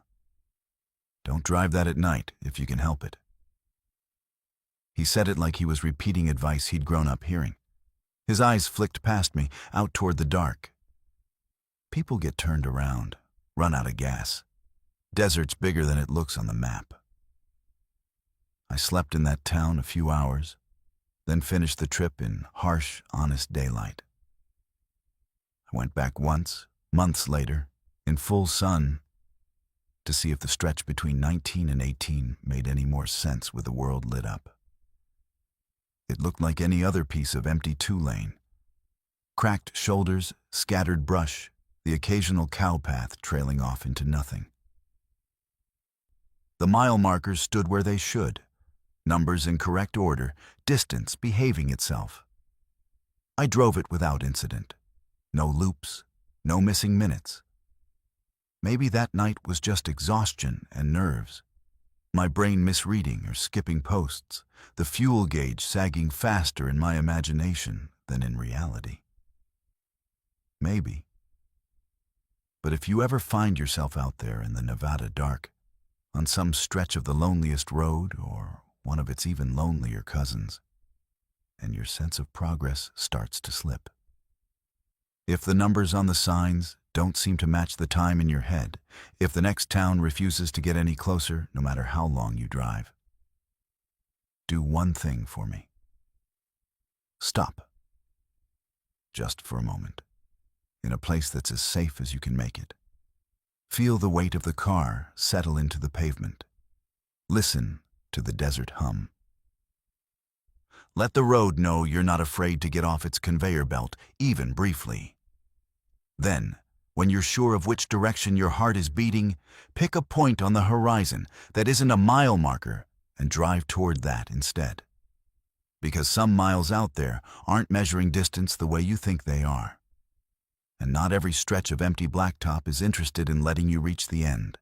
Don't drive that at night if you can help it. He said it like he was repeating advice he'd grown up hearing. His eyes flicked past me, out toward the dark. People get turned around, run out of gas. Desert's bigger than it looks on the map. I slept in that town a few hours, then finished the trip in harsh, honest daylight. I went back once, months later, in full sun, to see if the stretch between 19 and 18 made any more sense with the world lit up. It looked like any other piece of empty two-lane. Cracked shoulders, scattered brush, the occasional cow path trailing off into nothing. The mile markers stood where they should, numbers in correct order, distance behaving itself. I drove it without incident. No loops, no missing minutes. Maybe that night was just exhaustion and nerves. My brain misreading or skipping posts, the fuel gauge sagging faster in my imagination than in reality. Maybe. But if you ever find yourself out there in the Nevada dark, on some stretch of the loneliest road or one of its even lonelier cousins, and your sense of progress starts to slip, if the numbers on the signs don't seem to match the time in your head, if the next town refuses to get any closer no matter how long you drive, do one thing for me. Stop. Just for a moment, in a place that's as safe as you can make it. Feel the weight of the car settle into the pavement. Listen to the desert hum. Let the road know you're not afraid to get off its conveyor belt, even briefly. Then, when you're sure of which direction your heart is beating, pick a point on the horizon that isn't a mile marker and drive toward that instead. Because some miles out there aren't measuring distance the way you think they are. And not every stretch of empty blacktop is interested in letting you reach the end.